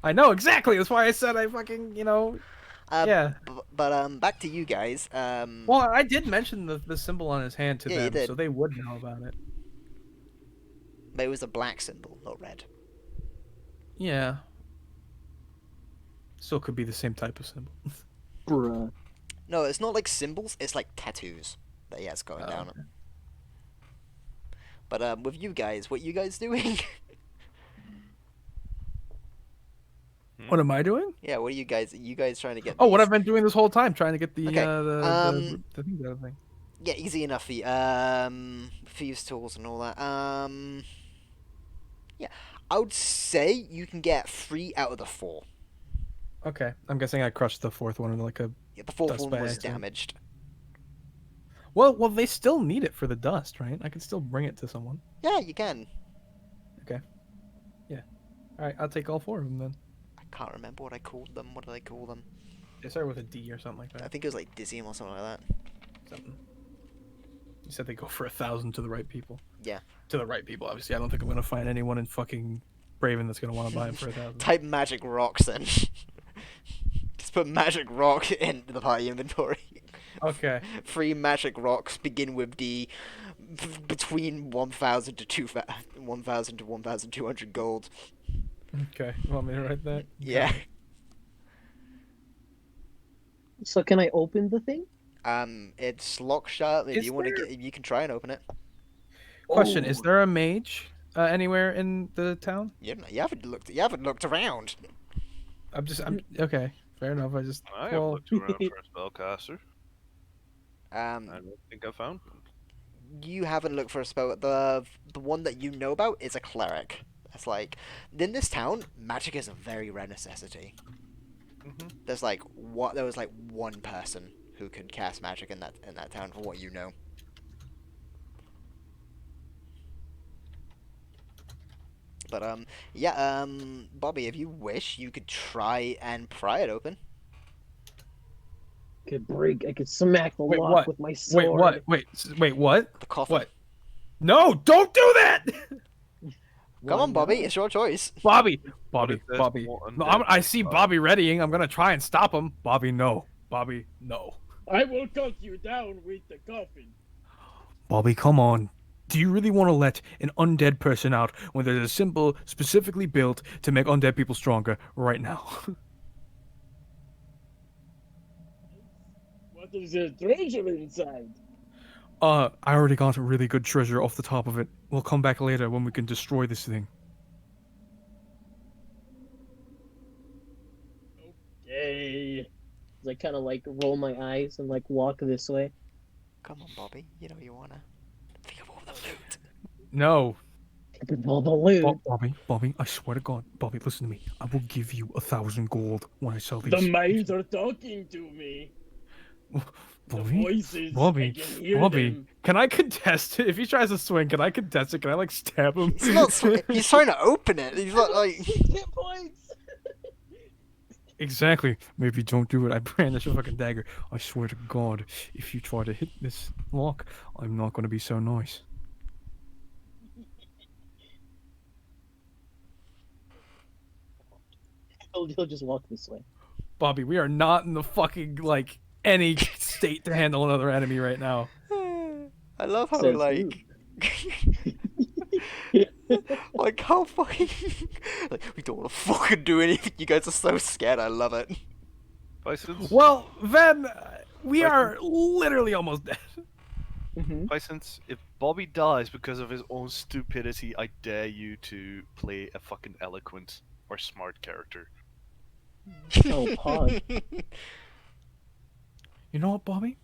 I know exactly. That's why I said I fucking yeah. But back to you guys. Well, I did mention the symbol on his hand to Yeah, you them, did. so they would know about it. But it was a black symbol, not red. Yeah. Still could be the same type of symbol. Bruh. No, it's not like symbols. It's like tattoos that he has going down. Okay. But with you guys, what you guys doing? What am I doing? Yeah, what are you guys? Are you guys trying to get? Oh, what these- I've been doing this whole time, trying to get the Okay, the things out of the thing. Yeah, easy enough for you. Thieves' tools and all that. Yeah, I would say you can get 3 out of the 4. Okay, I'm guessing I crushed the fourth one in like a. Yeah, the 4th Dust one by was accident. damaged. Well, they still need it for the dust, right? I can still bring it to someone. Yeah, you can. All right, I'll take all 4 of them then. I can't remember what I called them. What did I call them? They start with a D or something like I that. think it was like Dizzy or something like that. Something. You said they go for 1,000 to the right people. Yeah. To the right people, obviously. I don't think I'm gonna find anyone in fucking Braven that's gonna want to buy them for 1,000. Type magic rocks then. Just Let's put magic rock in the party inventory. Okay. 3 magic rocks begin with the between 1,000 to 2,000 1,000 to 1,200 gold. Okay. You want me to write that? Yeah. Got it. So can I open the thing? It's locked shut. If Is you want to there- get, you can try and open it. Question: Is Oh. there a mage anywhere in the town? You haven't looked. You haven't looked around. I'm okay. Fair enough. I just I have well, looked around for a spellcaster. I Um, don't think I found one. you haven't looked for a spell. The one that you know about is a cleric. That's like in this town, magic is a very rare necessity. Mm-hmm. There was like one person who could cast magic in that town, from what you know. But yeah, Bobby, if you wish, you could try and pry it open. I could smack the Wait, lock what? with my sword. wait, what? Wait, what? The coffin. What? No! Don't do that, Come Why on, Bobby, not? it's your choice. Bobby. What Bobby. if there's Bobby. more No, undead I see inside? Bobby readying. I'm gonna try and stop him. Bobby, no. Bobby, no. I will cut you down with the coffin. Bobby, come on. Do you really want to let an undead person out when there's a symbol specifically built to make undead people stronger right now? What is the treasure inside? I already got a really good treasure off the top of it. We'll come back later when we can destroy this thing. Okay. I kind of like roll my eyes and like walk this way. Come on, Bobby, you know you wanna. Think of all the loot. No. Look at all the loot. Bobby, I swear to God, Bobby, listen to me. I will give you 1,000 gold when I sell these. The mines are talking to me. The Bobby, voices, Bobby, I can hear Bobby, them. can I contest it? If he tries to swing, can I contest it? Can I like stab him? He's not. He's trying to open it. He's not like. 6 hit points. Exactly. Maybe don't do it. I brandish a fucking dagger. I swear to God, if you try to hit this lock, I'm not going to be so nice. He'll just walk this way. Bobby, we are not in the fucking like any state to handle another enemy right now. I love how Says like. Like how fucking. Like we don't want to fucking do anything. You guys are so scared. I love it. Bisons, Well, then we are literally almost dead. Mm-hmm. Bisons, if Bobby dies because of his own stupidity, I dare you to play a fucking eloquent or smart character. Oh, pog. You know what, Bobby?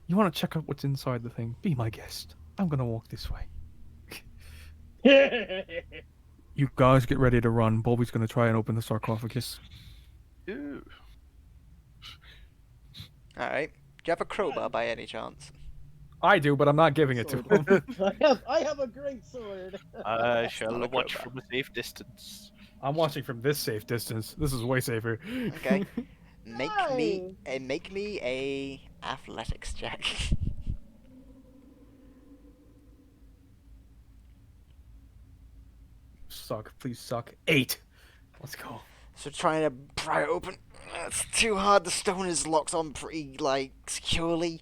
You want to check out what's inside the thing? Be my guest. I'm gonna walk this way. You guys get ready to run. Bobby's gonna try and open the sarcophagus. Ew. All right. Do you have a crowbar by any chance? I do, but I'm not giving it to him. I have a great sword. I shall not a watch crowbar. from a safe distance. I'm watching from this safe distance. This is way safer. Okay. Make me a athletics check. Suck, please suck. 8. Let's go. So trying to pry it open. It's too hard. The stone is locked on pretty like securely.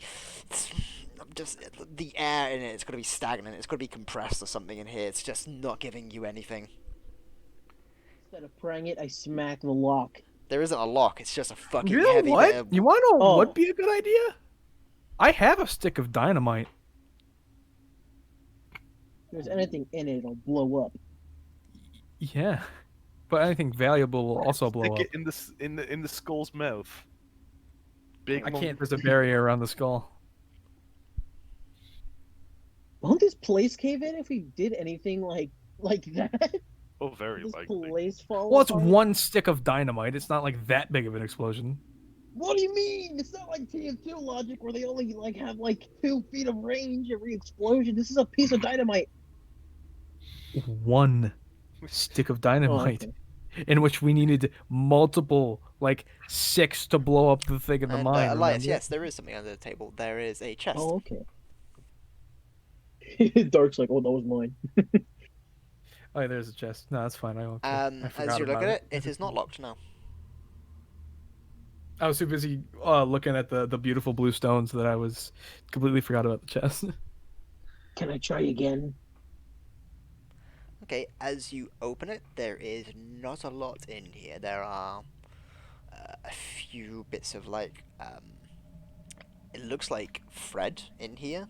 Just the air in it. It's gonna be stagnant. It's gonna be compressed or something in here. It's just not giving you anything. Instead of prying it, I smack the lock. There isn't a lock. It's just a fucking You know heavy what? bit of... You want to know Oh. what would be a good idea? I have a stick of dynamite. If there's anything in it, it'll blow up. Yeah, but anything valuable will also blow Stick up. it in the skull's mouth. Big. I monk- can't. There's a barrier around the skull. Won't this place cave in if we did anything like that? Oh, very This likely. place fall Well, it's apart? one stick of dynamite. It's not like that big of an explosion. What do you mean? It's not like TF2 logic where they only like have like 2 feet of range every explosion. This is a piece of dynamite. One stick of dynamite, okay. in which we needed multiple, like 6 to blow up the thing in the And, mine. Elias, remember? yes, there is something under the table. There is a chest. Oh, okay. Dark's like, oh, that was mine. Oh, yeah, there's a chest. No, that's fine. I As you look at it, it is not locked now. I was too busy looking at the beautiful blue stones that I was completely forgot about the chest. Can I try again? Okay, as you open it, there is not a lot in here. There are a few bits of like it looks like thread in here.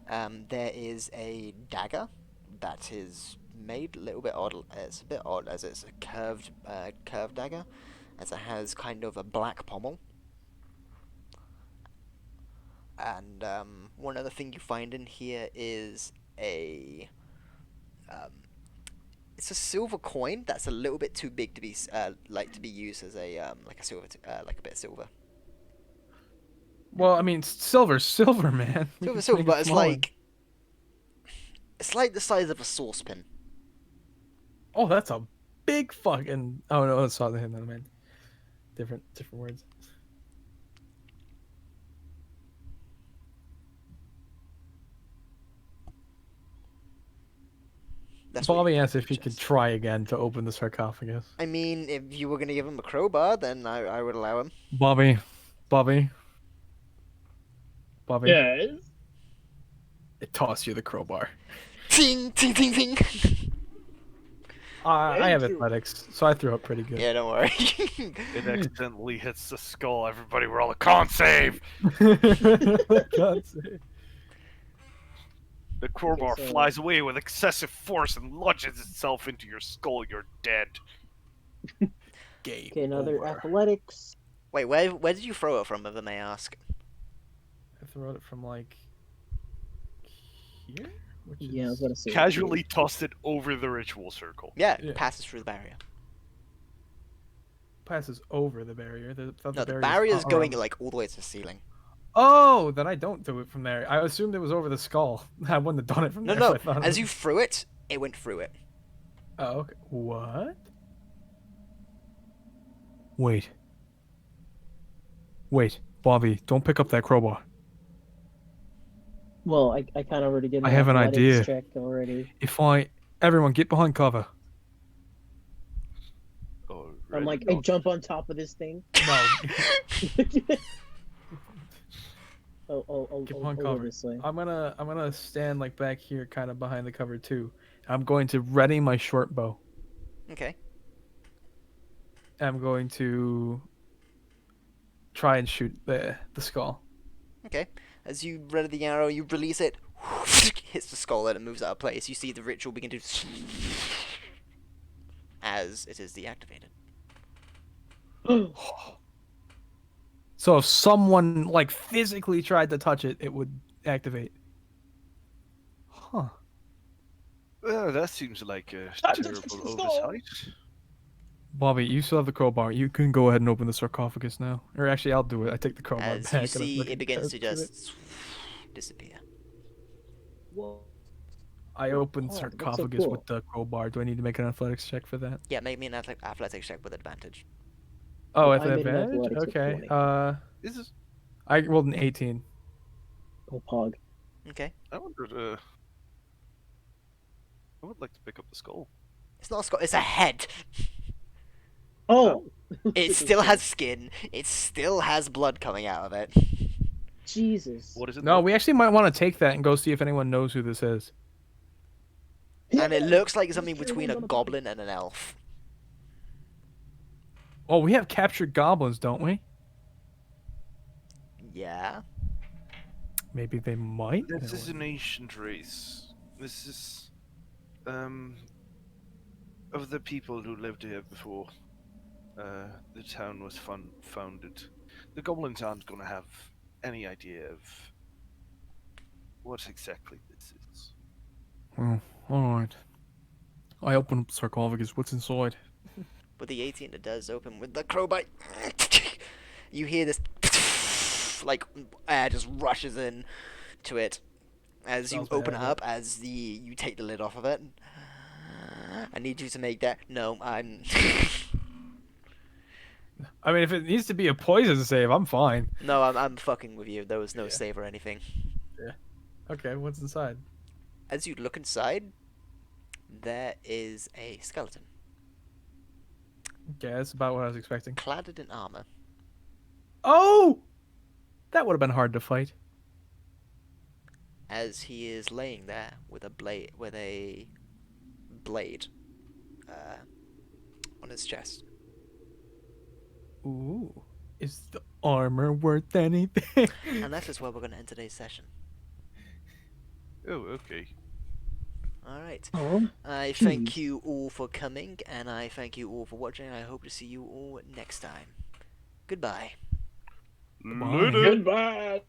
There is a dagger that is made a little bit odd. It's a bit odd as it's a curved dagger, as it has kind of a black pommel. And one other thing you find in here is a um, it's a silver coin that's a little bit too big to be like to be used as a like a silver like a bit of silver. Well, I mean, silver's silver, man. We Silver, can silver, make it but smaller. it's like the size of a saucepan. Oh, that's a big fucking. Oh no, that's not him. I meant different words. That's what Bobby you asked find if in he the could chest. try again to open the sarcophagus. I mean, if you were gonna give him a crowbar, then I would allow him. Bobby, Bobby, Bobby. Yes. It tossed you the crowbar. Ting, ting, ting, ting. I have Thank you. athletics, so I threw up pretty good. Yeah, don't worry. It accidentally hits the skull. Everybody roll a con save. God save. The crowbar so- flies away with excessive force and lodges itself into your skull. You're dead. Game Okay, another over. athletics. Wait, where did you throw it from, if I may ask? I threw it from like here, which Yeah, I was is gonna say. Casually tossed it over the ritual circle. Yeah, Yeah. passes through the barrier. passes over the barrier. No, the barrier's barrier's going around- like all the way to the ceiling. Oh, then I don't do it from there. I assumed it was over the skull. I wouldn't have done it from No, there. no. if I thought As it you was- threw it, it went through it. Oh, okay. What? Wait. Wait, Bobby, don't pick up that crowbar. Well, I kind of already did. I my have an athletics idea. Check already. Everyone get behind cover. Oh, I'm like, really? I jump on top of this thing. No, oh, get behind over cover. this way. I'm gonna stand like back here, kind of behind the cover too. I'm going to ready my short bow. Okay. I'm going to try and shoot the skull. Okay. As you ready the arrow, you release it, hits the skull and it moves out of place. You see the ritual begin to as it is deactivated. So if someone like physically tried to touch it, it would activate. Huh. Well, that seems like a Time to terrible touch the skull. oversight. Bobby, you still have the crowbar. You can go ahead and open the sarcophagus now. Or actually, I'll do it. I take the crowbar As back. you and I see, fucking it begins to shoot it. just disappear. Whoa. I open Oh, that's so sarcophagus cool. with the crowbar. Do I need to make an athletics check for that? Yeah, make me an athletics check with advantage. Oh, I at the made an advantage? athletics of Okay. 20. This is. I rolled an 18. Oh, pog. Okay. I wonder. I would like to pick up the skull. It's not a skull, it's a head. Oh, It still has skin. It still has blood coming out of it. Jesus. What is it? No, look- we actually might want to take that and go see if anyone knows who this is. And it looks like Just something carry between one a on the goblin and an elf. Oh, we have captured goblins, don't we? Yeah. Maybe they might. This know is it. an ancient race. This is, of the people who lived here before the town was founded. The goblins aren't going to have any idea of what exactly this is. Oh, all right. I open up the sarcophagus. What's inside? With the 18, it does open with the crowbar. You hear this, like, air just rushes in to it as you Sounds open it bad, up, as you take the lid off of it. I need you to make that. No, I'm. I mean, if it needs to be a poison save, I'm fine. No, I'm fucking with you. There was no Yeah. save or anything. Okay, what's inside? As you look inside, there is a skeleton, Okay, that's about what I was expecting. clad in armor. Oh! That would have been hard to fight. As he is laying there with a blade uh, on his chest. Ooh. Is the armor worth anything? And that is where we're going to end today's session. Oh, okay. Alright. Oh, I thank you all for coming, and I thank you all for watching, and I hope to see you all next time. Goodbye. Bye. Later. Goodbye.